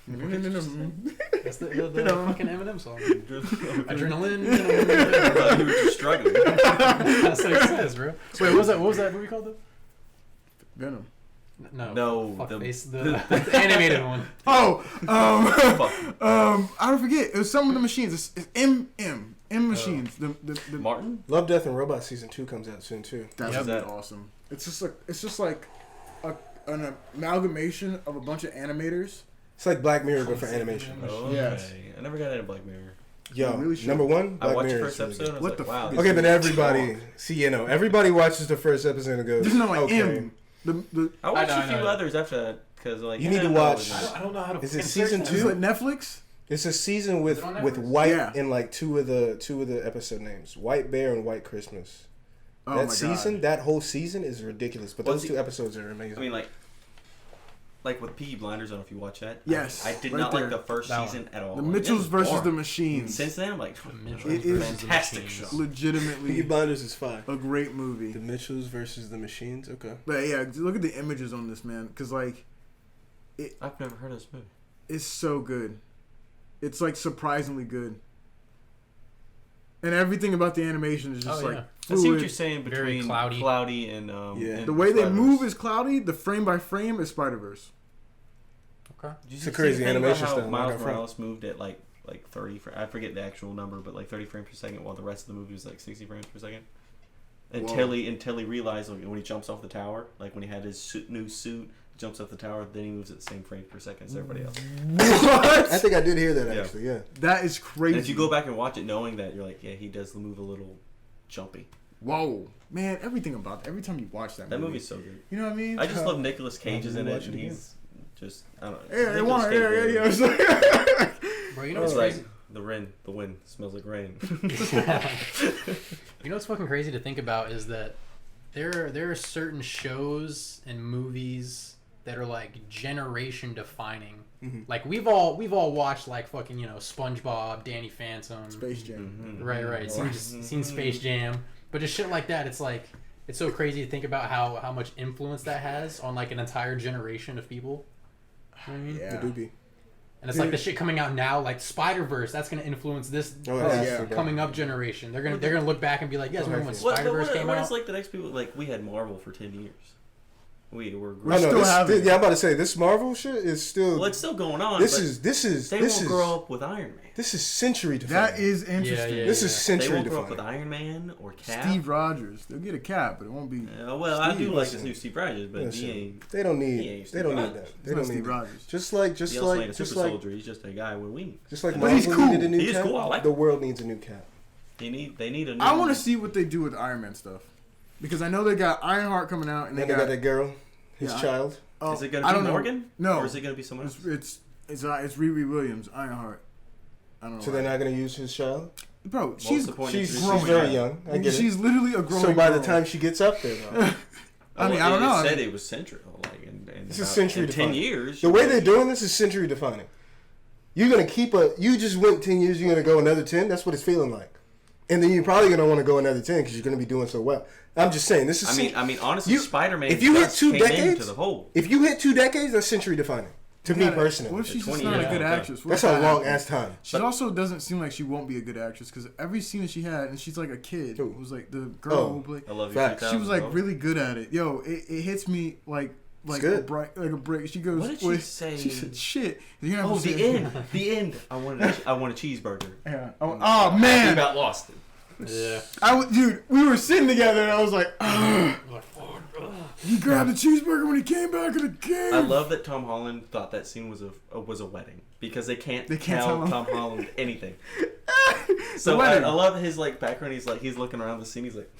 That's the fucking Eminem song. Adrenaline. I thought you were just struggling. That's what it says, bro. Wait, what was that movie called though? Venom. No, Fuck the- face, the animated one. Oh, Fuck. I don't forget. It was some of the machines. It's M machines. The Martin? Love, Death, and Robots season 2 comes out soon too. That's Yep. gonna be awesome. It's just like an amalgamation of a bunch of animators. It's like Black Mirror but for animation. Oh, Yes. okay. I never got into Black Mirror. Yo, You really should. number one, I Black watched the Mirror first is really episode. good. And I was What like, the wow. Okay, this but is everybody, long. see, everybody watches the first episode and goes, There's no like okay. M. I watched I a few know. others after that because like You need to no, watch- I don't know how to. Is it insert season that. two? Is it Netflix? It's a season Is with it on with Netflix? White Yeah. and like two of the episode names, White Bear and White Christmas. Oh That my season, God. that whole season is ridiculous. But Well, those see- two episodes are amazing. I mean, like with Peaky Blinders. I don't know if you watch that. Yes, I did right not there. like the first That season at all. The Like, Mitchells it was versus the boring. Machines. Since then, I'm like, Mitchells It is versus the fantastic Machines. show. Peaky Legitimately Blinders is fine. a great movie. The Mitchells versus the Machines. Okay. But yeah, look at the images on this, man. Because like, I've never heard of this movie. it's so good. It's like surprisingly good. And everything about the animation is just Oh, like yeah. I see what you're fluid. saying Very between cloudy. and Yeah. and The way they Spider-Verse. move is cloudy. The frame by frame is Spider-Verse. Okay. Did you It's a see crazy the thing about animation how style, I Miles got from. Morales moved at like 30. I forget the actual number, but like 30 frames per second, while the rest of the movie was like 60 frames per second. Until he realized like, when he jumps off the tower, like when he had his new suit, jumps off the tower, then he moves at the same frames per second as everybody else. What? I think I did hear that Yeah. actually. Yeah. That is crazy. And if you go back and watch it, knowing that, you're like, yeah, he does move a little jumpy. Whoa, man! Everything about every time you watch That movie's so good. you know what I mean? I just love Nicolas Cage is in it, watch it and again. he's just I don't know. Yeah, they Nicolas want. Cage Yeah, movie. yeah, yeah. Bro, you know It's what's like crazy? the wind smells like rain. You know what's fucking crazy to think about is that there are certain shows and movies that are like generation defining. Mhm. Like we've all watched like fucking SpongeBob, Danny Phantom, Space Jam. Mhm. right. Seen Space Jam, but just shit like that. It's like it's so crazy to think about how much influence that has on like an entire generation of people. You know what I mean? Yeah. It do be. And it's like the shit coming out now, like Spider-Verse, that's gonna influence this Oh, yeah. coming up generation. They're gonna look back and be like, you guys remember when What, Spider-Verse came what out? is like the next people? Like we had Marvel for 10 years. We were We great. I know, still have it. yeah, I'm about to say this Marvel shit is still. Well, it's still going on. this but is they won't grow up with Iron Man. This is century defining. That is interesting. Yeah. This is They century won't grow up with defining. Iron Man or Cap. Steve Rogers. They'll get a cap, but it won't be. Well, I do Steve, like this listen. new Steve Rogers, but Listen, he ain't. they don't he need. ain't They Steve don't need Rogers. that. It's They not don't Steve need that. Rogers. Just like, He also ain't a super soldier. He's just a guy with wings. just like But he's Marvel cool. needed a new He is cap. cool, I like the him. world needs a new cap. They need a new. I want to see what they do with Iron Man stuff because I know they got Ironheart coming out and And they they got that girl, his Yeah, child. Oh, Is it gonna I be don't know. Morgan? No. Or is it gonna be someone else? It's Riri Williams, Ironheart. I don't know. So why. they're not gonna use his child. Bro, What's she's the point of She's introducing very that? young. I get she's it. literally a grown. So by the girl. time she gets up there, though, I mean, Well, I don't know. It said it was central. Like, in This is about- century in 10 defining. years. the way they're doing this is century defining. You're gonna keep you just went 10 years. You're gonna go another 10. That's what it's feeling like. And then you're probably gonna want to go another 10 because you're gonna be doing so well. I'm just saying this is. I mean, honestly, You- Spider-Man. if you hit just 2 came decades, into the whole. if you hit 2 decades, that's century defining. To me Yeah, personally, What if she's just 20 not a years. good Okay. actress? What that's if a that long happens? ass time. She also doesn't seem like she won't be a good actress because every scene that she had, and she's like a kid. Who? It was like the girl. Oh. Who played, I love you. Facts. 3000, she was like bro. really good at it. Yo, it hits me like a good. brick. She goes. What did she "Wait," say? She said, "Shit." You're gonna Oh, have to the say- end. The end. I want a cheeseburger. Yeah. Oh man. We about lost it. Yeah. Dude, we were sitting together, and I was like, "Ugh." He grabbed a cheeseburger when he came back in the game. I love that Tom Holland thought that scene was a wedding because they can't They can't tell tell him. Tom Holland anything. So I wedding. love his like background. He's looking around the scene. He's like,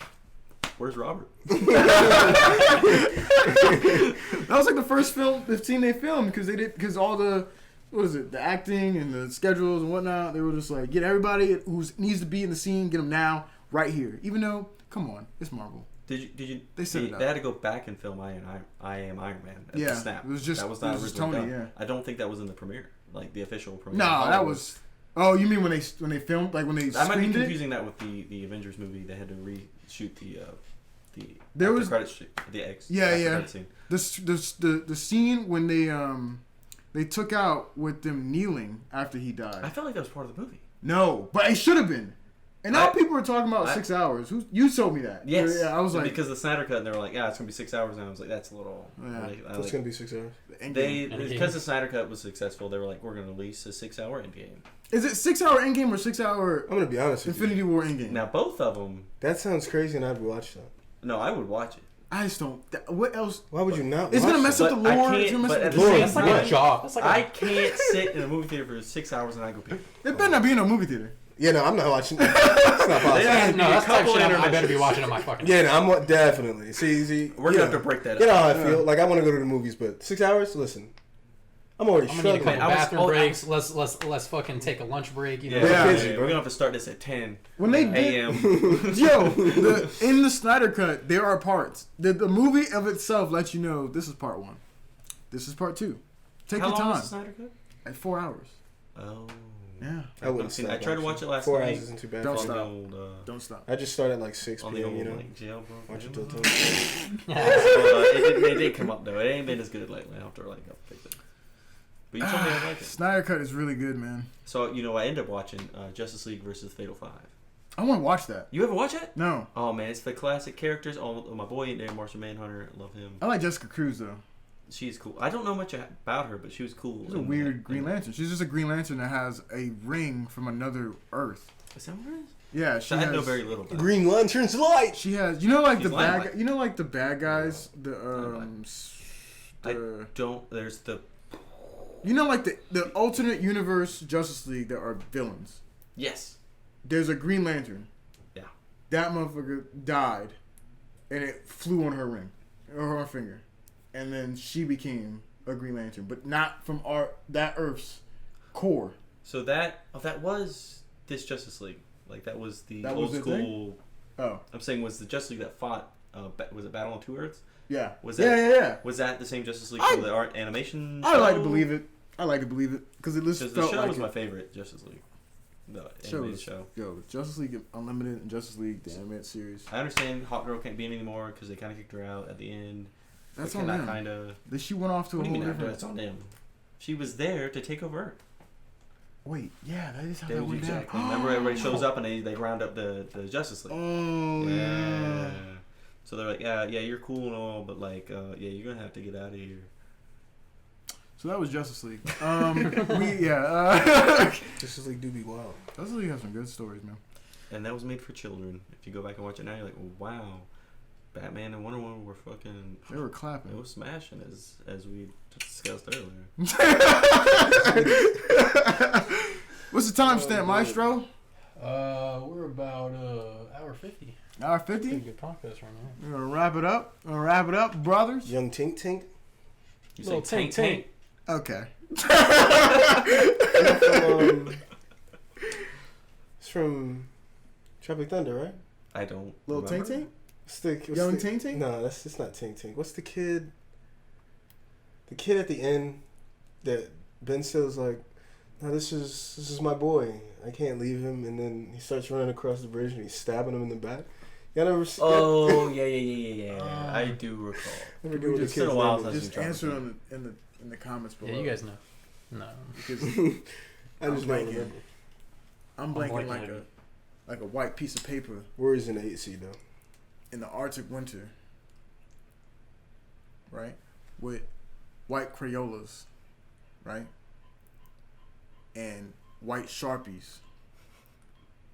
"Where's Robert?" That was like the first scene they filmed because all the the acting and the schedules and whatnot. They were just like, get everybody who needs to be in the scene, get them now, right here. Even though, come on, it's Marvel. Did you? They set it up. They had to go back and film I Am Iron Man. At Yeah, the snap. it was just- that was it not was just originally Tony, done. yeah. I don't think that was in the premiere, like the official premiere. No, that was. Oh, you mean when they filmed, like when they I might be screened it? confusing that with the Avengers movie. They had to reshoot the There after was- credits the X. Yeah, after yeah. credit scene. The scene when they took out with them kneeling after he died. I felt like that was part of the movie. No, but it should have been. And now I- people are talking about I- 6 hours. You told me that. Yes. Yeah, I was like, because the Snyder cut, and they were like, yeah, it's gonna be 6 hours, and I was like, that's a little. Yeah. It's gonna be 6 hours. They Endgame. because the Snyder cut was successful, they were like, we're gonna release a 6-hour Endgame. Is it 6 hour Endgame or 6 hour I'm gonna be honest with Infinity you. War Endgame? Now both of them, That sounds crazy, and I'd watch that. no, I would watch it. I just don't. What else? Why would you not? It's watch gonna mess that? up the But I lore. can't- It's gonna mess but up at the the lore. same That's like time- a job. That's like I can't sit in a movie theater for 6 hours and I go pee. It better not be in a movie theater. Yeah, no, I'm not watching. It's not possible. Yeah. No, that's the type of shit I better intermissions. be watching on my fucking. Yeah, no, I'm definitely. See, We're you gonna have know, to break that You know up. how I feel. Like I want to go to the movies, but 6 hours. Listen, I'm already I'm gonna need a struggling. couple I was- bathroom oh, I breaks. Let's fucking take a lunch break. You know? Yeah, busy, bro. we're gonna have to start this at 10 When they did, a.m. in the Snyder Cut, there are parts. The movie of itself lets you know this is part 1. This is part 2. Take How your long time. is the Snyder Cut? At 4 hours. Oh. Yeah. I wouldn't seen. stop I tried to watch watching. it last 4 night. hours isn't too bad. Don't for me. stop. On the old, Don't stop. I just started at like 6 on the p.m. old You know, like jailbroke. watch it till Well, 10. it did come up though. It ain't been as good lately. I have to like update it. But you told me I like it. Snyder Cut is really good, man. So I ended up watching Justice League versus Fatal 5. I want to watch that. You ever watch it? No. Oh man, it's the classic characters. Oh, my boy in there, Martian Manhunter. I love him. I like Jessica Cruz, though. She's cool. I don't know much about her, but she was cool. She's a weird Green Lantern. She's just a Green Lantern that has a ring from another Earth. Is that what it is? Yeah, she I has. know very little. About Green Lantern's light. She has. You know, like She's the lying, bad. like- You know, like the bad guys. Don't. There's the. You know, like the alternate universe Justice League that are villains. Yes. There's a Green Lantern. Yeah. That motherfucker died, and it flew on her ring, or her finger, and then she became a Green Lantern, but not from that Earth's core. So that was this Justice League. Like that was the That old was the school. Oh, I'm saying was the Justice League that fought. Was it Battle on Two Earths? yeah. Was yeah, that- yeah, yeah. Was that the same Justice League I- for the art animation? I like to show? believe it. I like to believe it because it just Because the felt show like was it. my favorite Justice League. The Show animated was- show. Yo, Justice League Unlimited and Justice League the animated series. I understand Hot Girl can't be in anymore because they kind of kicked her out at the end. That's on them. Kind of. She went off to What a do you whole mean? different. That's on them. She was there to take over Earth. Wait, yeah, that is how They that was went down. exactly. Remember, everybody shows up and they round up the Justice League. Oh yeah. So they're like, yeah, you're cool and all, but like, yeah, you're gonna have to get out of here. So that was Justice League. Justice League do be wild. Justice League has some good stories, man. And that was made for children. If you go back and watch it now, you're like, wow, Batman and Wonder Woman were fucking. They were It clapping. was smashing as we discussed earlier. What's the timestamp, Maestro? We're about hour 50. Hour Pretty 50. good podcast right now. We're gonna wrap it up. Brothers. Young Tink Tink. You Little say tank tank. Okay. It's from Tropic Thunder, right? I don't. Little remember. Tink Tink. What's Young the, Tink Tink? No, it's not Tink Tink. What's the kid? The kid at the end that Ben Still's like, no, this is my boy. I can't leave him. And then he starts running across the bridge and he's stabbing him in the back. Y'all never see Oh yeah. I do recall. Never We do what the just- it's been kid's a while name is. since- Just answer in the comments below. Yeah, you guys know. No. Because I I'm just don't blanking. remember. I'm blanking blanking heavy. like a white piece of paper Where is in the 8C though? in the Arctic winter, right? With white Crayolas, right? And white Sharpies.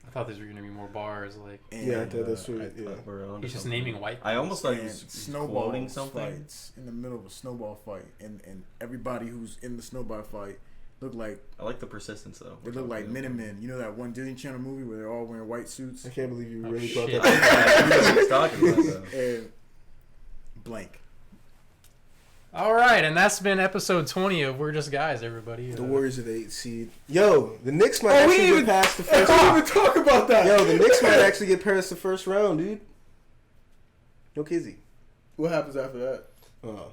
I thought these were gonna be more bars. Like And, Yeah, I thought that's what. I Yeah. thought we're onto he's just something. naming white. I almost thought he and was snowball quoting something. fights in the middle of a snowball fight, and everybody who's in the snowball fight look like I like the persistence though. they look like Minutemen. You know that one Disney Channel movie where they're all wearing white suits I can't believe you Oh, really shit. brought that. I know what he's talking about though. and blank. All right, and that's been episode 20 of We're Just Guys. Everybody. The Warriors of the 8th seed. Yo, the Knicks might Oh, we actually even- get past the I first. didn't even talk about that. Yo, the Knicks might actually get past the first round, dude. No kizzy. What happens after that? Oh.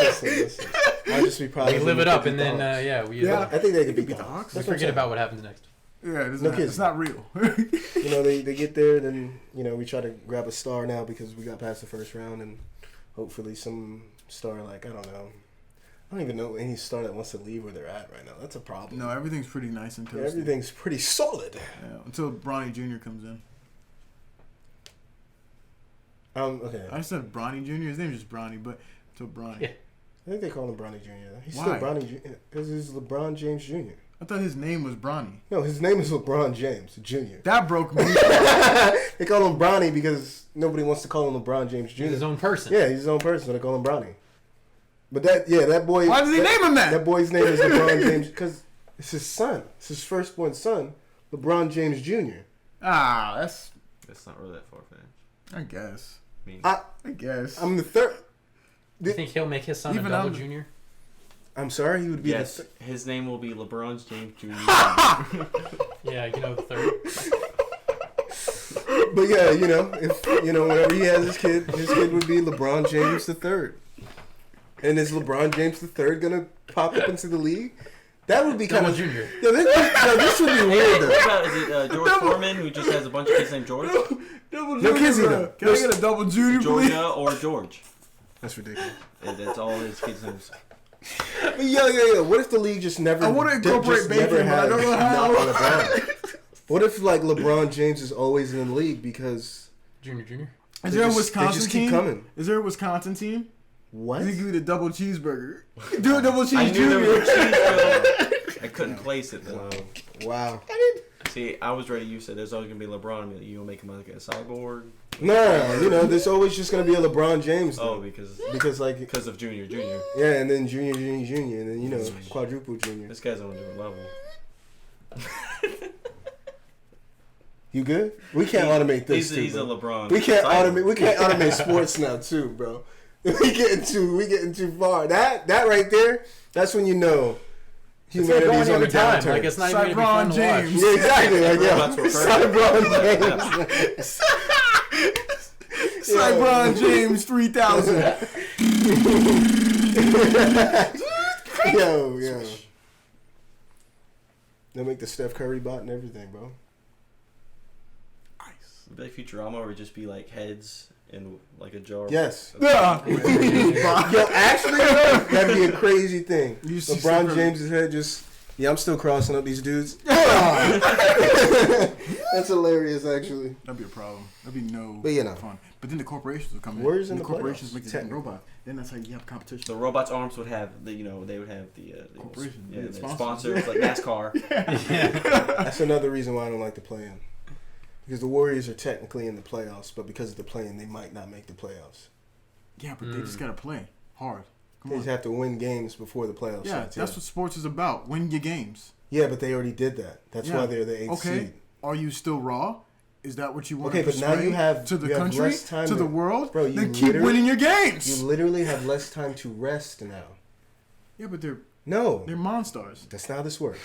Listen. I'll just be proud. We of live them it if up, they and beat then the Hawks. yeah, we Yeah. I think they could beat beat the the Hawks. Hawks. That's we what I'm forget saying. about what happens next. Yeah, it's No not, kidding. it's not real. You know, they get there, then we try to grab a star now because we got past the first round, and hopefully some star like I don't know. I don't even know any star that wants to leave where they're at right now. That's a problem. No, everything's pretty nice and toasty. Yeah, everything's pretty solid. Yeah, until Bronny Jr. comes in. Okay. I said Bronny Jr. His name's just Bronny, but until Bronny. Yeah. I think they call him Bronny Jr. though. He's Why? still Bronny Jr. because he's LeBron James Jr. I thought his name was Bronny. No, his name is LeBron James Jr. That broke me. They call him Bronny because nobody wants to call him LeBron James Jr. He's his own person. Yeah, he's his own person, so they call him Bronny. But that boy. Why did they name him that? That boy's name is LeBron James because It's his son. It's his firstborn son, LeBron James Jr. That's not really that far fetched. I guess. I guess. I'm the third. You think he'll make his son Even a double I'm- junior? I'm sorry, he would be Yes, his name will be LeBron James Jr. Yeah, you know, the third. But yeah, if whenever he has his kid would be LeBron James the third. And is LeBron James the third gonna pop up into the league? That would be kind Double of junior. Yeah, this would be weird though. What about, is it George Foreman who just has a bunch of kids named George? Double No kids bro. either. Can I get a double junior, please? Georgia or George? That's ridiculous. Yeah, that's all his kids' names. But yeah. What if the league just never? I want to incorporate just bacon, never but I don't know how. LeBron? What if like LeBron James is always in the league because Junior. Is there a they Wisconsin just team? keep coming? Is there a Wisconsin team? What? You can give me the double cheeseburger. Do a double cheese I knew there junior. was cheese, bro. I couldn't place it though. Wow. See, I was ready. You said there's always gonna be LeBron. I mean, you gonna make him like a cyborg? No, there's always just gonna be a LeBron James. Oh, Though. because because of Junior. yeah, and then junior, and then quadruple junior. This guy's on a different level. You good? We can't automate this. He's a bro. LeBron. We can't cyborg. automate sports now too, bro. We getting too far. That right there. That's when you know It's like humanity's going on every the time. downturn. Like it's not even gonna be fun LeBron to watch. James. Yeah, exactly. Like Robots were James. LeBron James 3000. Yo. They'll make the Steph Curry bot and everything, bro. It'd be like Futurama, or it'd just be like heads in like a jar. Yes. Yeah. Yo, actually, that'd be a crazy thing. You see LeBron Steph Curry. James's head just. Yeah, I'm still crossing up these dudes. That's hilarious, actually. That'd be a problem. That'd be no But, fun. But then the corporations would come in. Warriors in the the corporations playoffs, make the technically. robot. Then that's how you have competition. The robot's arms would have they would have the Corporation. yeah, Yeah, the sponsors. sponsors like NASCAR. That's another reason why I don't like the play-in. Because the Warriors are technically in the playoffs, but because of the play-in, they might not make the playoffs. Yeah, but they just gotta play hard. Come They on. just have to win games before the playoffs Yeah, starts. that's what sports is about. Win your games. Yeah, but they already did that. That's Yeah. why they're the 8th Okay. seed. Are you still raw? Is that what you want Okay, to but now you have- to the you have country, less time to to- the world? Bro, you then keep literally- winning your games. You literally have less time to rest now. Yeah, but they're No. monsters. That's not how this works.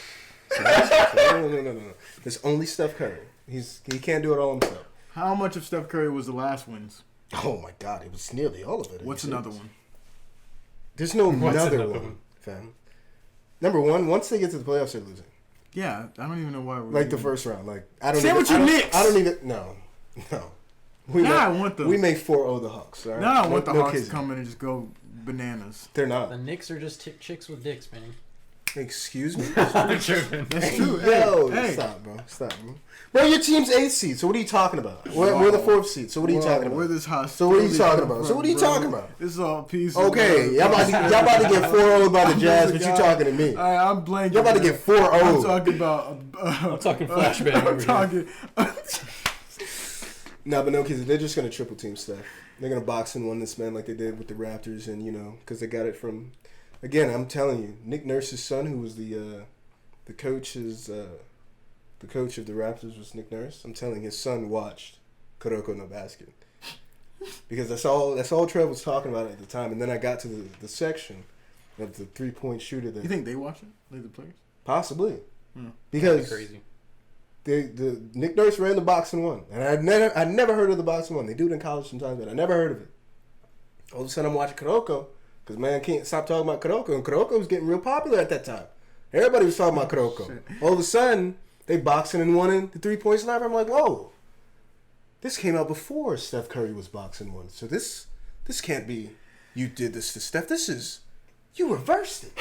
No. There's only Steph Curry. He can't do it all himself. How much of Steph Curry was the last wins? Oh my God, it was nearly all of it. Are What's you another serious? one? There's no What's another another one, one? fam. Number one, once they get to the playoffs, they're losing. Yeah, I don't even know why. Like the first round. Like I don't. Same even, with your I don't- Knicks. I don't even. No. We Now I make, want them. we make 4-0 the Hawks. All right? Now I want the no Hawks to kidding. come in and just go bananas. They're The not. Knicks are just chicks with dicks, man. Excuse me. I'm tripping. That's true. Yo, hey, stop, bro. Stop, bro. Bro, your team's 8th seed. So what are you talking about? We're the 4th seed. So what are you talking Where about? this hostility So what are you talking come about? So from, what are you bro? talking about? This is all peace. Okay, y'all about to get 4-0 by the Jazz, but you talking to me. I'm blanking. Y'all about to man. get 4-0. I'm talking about. I'm talking flashbang over I'm here. talking. No, but no, because they're just going to triple team Steph. They're going to box and one this man like they did with the Raptors, and, because they got it from, again, I'm telling you, Nick Nurse's son, who was the coach the coach of the Raptors was Nick Nurse. I'm telling you, his son watched Kuroko no Basket. Because that's all Trev was talking about at the time. And then I got to the section of the 3-point shooter that You think they watch it? Like the players? possibly. Hmm. Because Crazy. the Nick Nurse ran the box and one, and I'd never heard of the box and one. They do it in college sometimes, but I never heard of it. All of a sudden, I'm watching Kuroko because man can't stop talking about Kuroko, and Kuroko was getting real popular at that time. Everybody was talking about Kuroko. Shit. All of a sudden, they boxing and one in the 3-point sniper. I'm like, whoa, this came out before Steph Curry was boxing one, so this can't be. You did this to Steph. This is you reversed it.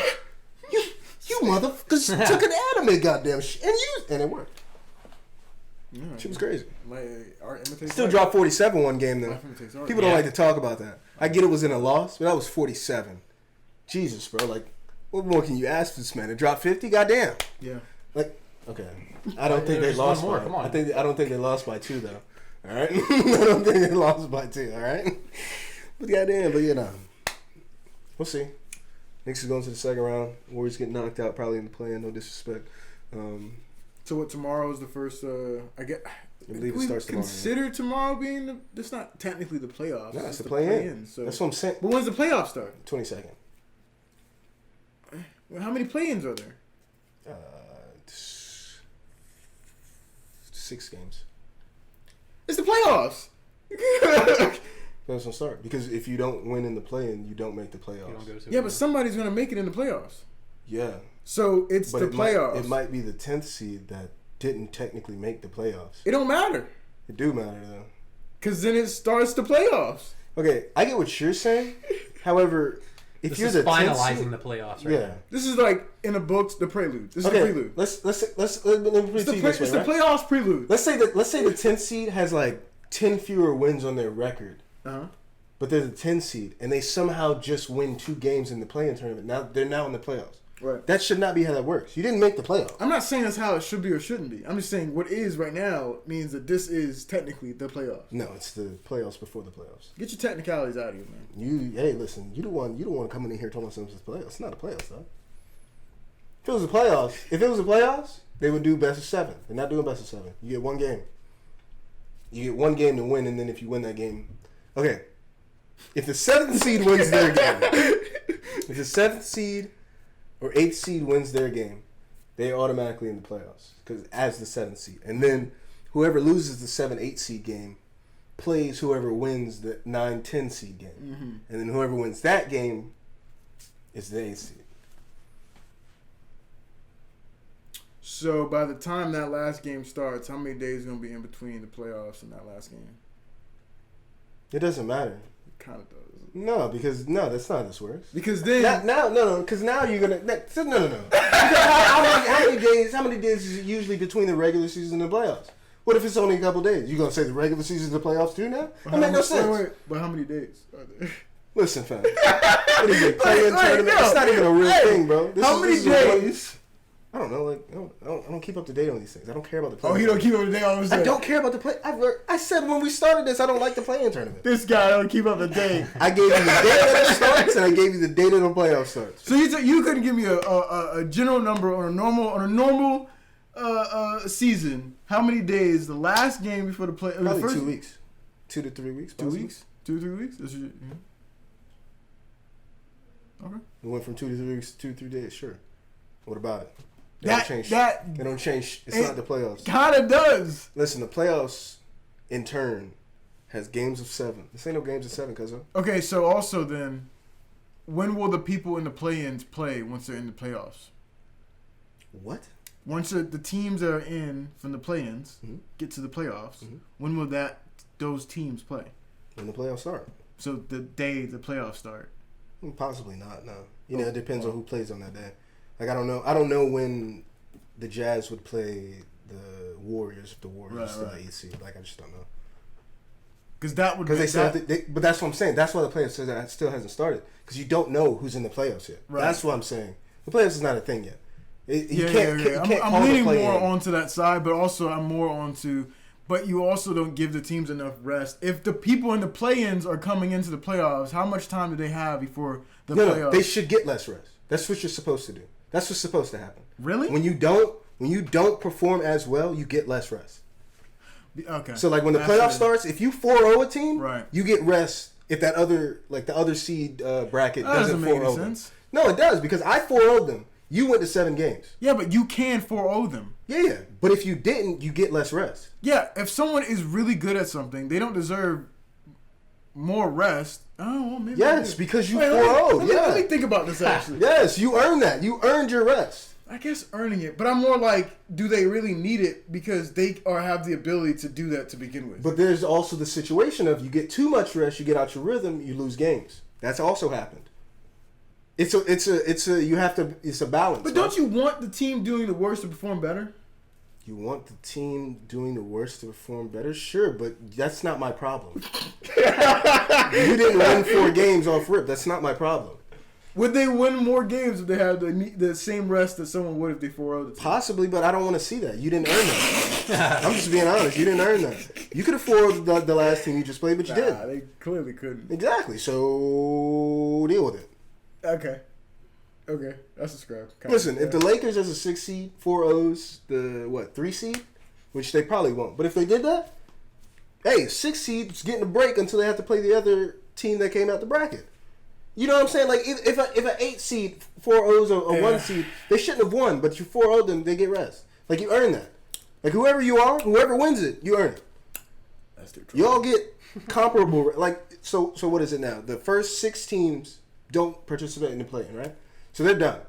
You motherfuckers took an anime goddamn shit and it worked. Yeah. She was crazy. Art imitates Still life. dropped 47 one game though. Life imitates art. People don't Yeah. like to talk about that. I get it was in a loss, but that was 47. Jesus, bro. Like, what more can you ask this man? It dropped 50? Goddamn. Yeah. Like, okay. I don't think they There's one lost more, by. come on. I don't think they lost by 2 though. All right. I don't think they lost by 2. All right. But goddamn. But we'll see. Knicks is going to the second round. Warriors get knocked out probably in the play-in. No disrespect. So what? Tomorrow is the first. I believe it starts tomorrow. Consider tomorrow being the. That's not technically the playoffs. No, it's the play-in. So that's what I'm saying. But when's the playoffs start? 22nd. Well, how many play-ins are there? 6 games. It's the playoffs. That's gonna start because if you don't win in the play-in, you don't make the playoffs. You don't go to Yeah, but somebody's gonna make it in the playoffs. Yeah, So it's but the playoffs. It might be the 10th seed that didn't technically make the playoffs. It don't matter. It do matter though. Cause then it starts the playoffs. Okay, I get what you're saying. However, if this you're is the 10th finalizing seed, the playoffs right yeah. now. This is like in the books, the prelude. This is Okay, the prelude. let's let me put It's it the, to you this way, it's the right? playoffs prelude. Let's say the 10th seed has like 10 fewer wins on their record, Uh-huh. but they're the 10th seed and they somehow just win 2 games in the play-in tournament. Now they're now in the playoffs. Right. That should not be how that works. You didn't make the playoffs. I'm not saying that's how it should be or shouldn't be. I'm just saying what is right now means that this is technically the playoffs. No, it's the playoffs before the playoffs. Get your technicalities out of here, man. Hey, listen, you don't want to come in here talking about something playoffs. It's not a playoffs, though. If it was the playoffs, they would do best of 7. They're not doing best of 7. You get 1 game. You get 1 game to win, and then if you win that game, okay. If the 7th seed wins their game, if the 7th seed or 8th seed wins their game, they automatically in the playoffs because as the 7th seed, and then whoever loses the 7-8 seed game plays whoever wins the 9-10 seed game, and then whoever wins that game is the 8th seed. So by the time that last game starts, how many days are going to be in between the playoffs and that last game? It doesn't matter. It kind of does. No, because that's not how this works. Because then Because now you're gonna no. How many days is it usually between the regular season and the playoffs? What if it's only a couple days? You gonna say the regular season is the playoffs too now? That makes no sense. Wait, but how many days are there? Listen, fam. What is it? Play-in tournament? no. It's not even a real thing, bro. How many days? I don't know. Like, I don't keep up to date on these things. I don't care about the play. Oh, he don't keep up to date on this. I don't care about the play. I said when we started this, I don't like the play-in tournament. This guy don't keep up to date. I gave you the date that it starts, and I gave you the date of the playoff starts. So you couldn't give me a general number on a normal season. How many days the last game before the play? Probably the first, 2 weeks, 2 to 3 weeks. 2 possibly. weeks, 2 to 3 weeks. That's your, Okay. We went from 2 to 3 weeks to 2 to 3 days. Sure. What about it? They That- don't change. that- They don't change. It's it- not the playoffs. Kinda does. Listen, the playoffs, in turn, has games of 7. This ain't no games of 7, cuz. Okay, so also then, when will the people in the play-ins play once they're in the playoffs? What? Once the teams that are in from the play-ins get to the playoffs, when will those teams play? When the playoffs start. So the day the playoffs start. Possibly not. No. It depends on who plays on that day. Like I don't know when the Jazz would play the Warriors if the Warriors still right. AC. Like I just don't know. Because that would Because they that, still, but that's what I'm saying. That's why the playoffs still hasn't started. Because you don't know who's in the playoffs yet. Right. That's what I'm saying. The playoffs is not a thing yet. You Yeah. can't I'm call leaning the play more in. onto that side, but also I'm more onto. But you also don't give the teams enough rest. If the people in the play-ins are coming into the playoffs, how much time do they have before the playoffs? No, they should get less rest. That's what you're supposed to do. That's what's supposed to happen. Really? When you don't perform as well, you get less rest. Okay. So like when the That's playoff it. starts, if you 4-0 a team, Right. you get rest. If that other the other seed bracket That doesn't doesn't make 4-0 any them. sense. No, it does because I 4-0'd them. You went to 7 games. Yeah, but you can 4-0 them. Yeah. But if you didn't, you get less rest. Yeah, if someone is really good at something, they don't deserve more rest. Oh, well, maybe. Yes, I do. because you Wait, 4-0. let me Yeah. think about this actually. Yes, you earned that. You earned your rest. I guess earning it, but I'm more like, do they really need it because they have the ability to do that to begin with? But there's also the situation of you get too much rest, you get out your rhythm, you lose games. That's also happened. It's a balance. But don't you want the team doing the worst to perform better? You want the team doing the worst to perform better? Sure, but that's not my problem. You didn't win 4 games off rip. That's not my problem. Would they win more games if they had the same rest that someone would if they 4-0 the team? Possibly, but I don't want to see that. You didn't earn that. I'm just being honest. You didn't earn that. You could have 4-0'd the last team you just played, but you didn't. They clearly couldn't. Exactly. So deal with it. Okay. Okay, that's a scrap. Listen, if the Lakers as a 6 seed, 4-0s, the 3 seed, which they probably won't. But if they did that, hey, 6 seed's getting a break until they have to play the other team that came out the bracket. You know what I'm saying? Like if an 8 seed, 4-0s or 1 seed, they shouldn't have won. But you 4-0 them, they get rest. Like you earn that. Like whoever you are, whoever wins it, you earn it. That's true. You all get comparable. Like so what is it now? The first 6 teams don't participate in the play-in, right? So they're done.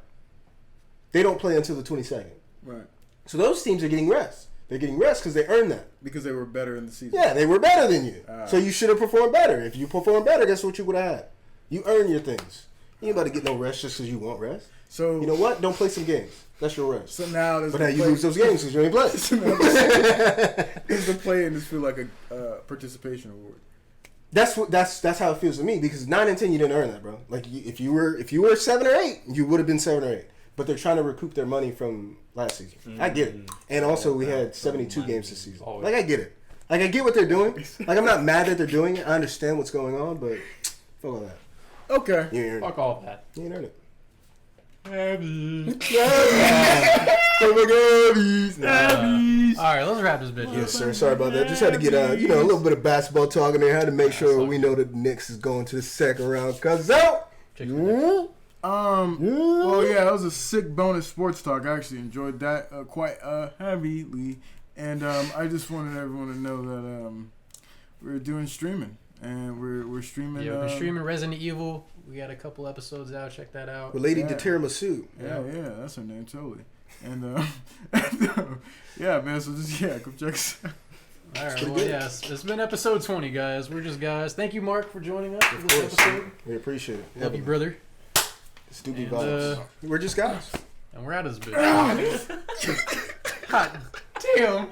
They don't play until the 22nd. Right. So those teams are getting rest. They're getting rest because they earned that. Because they were better in the season. Yeah, they were better than you. So you should have performed better. If you performed better, guess what you would have had? You earn your things. You ain't about to get no rest just because you want rest. So you know what? Don't play some games. That's your rest. So now there's but now you lose those games because you ain't play. So does the play-in just feel like a participation award? That's how it feels to me because 9 and 10 you didn't earn that, bro. Like if you were 7 or 8, you would have been 7 or 8. But they're trying to recoup their money from last season. I get it. And also we had 72 games this season. Like I get it. Like I get what they're doing. Like I'm not mad that they're doing it. I understand what's going on, but fuck all that. Okay. You ain't earned Fuck all that. You ain't earned it. Alright, let's wrap this bitch up. Yes, sir. Sorry about that. Just had to get a little bit of basketball talk in there. Had to make sure we know that the Knicks is going to the second round. Cause out. Well, yeah, that was a sick bonus sports talk. I actually enjoyed that quite heavily, and I just wanted everyone to know that we're doing streaming, and we're streaming. Yeah, we've been streaming Resident Evil. We got a couple episodes out. Check that out. With Lady Tiramisu. Yeah, that's her name totally. And yeah, man. So just come check us out. All right, well, yes, it's been episode 20, guys. We're just guys. Thank you, Mark, for joining us for this episode. We appreciate it. Love you, brother. Stupid vibes. We're just guys. And we're out of this bitch. God damn.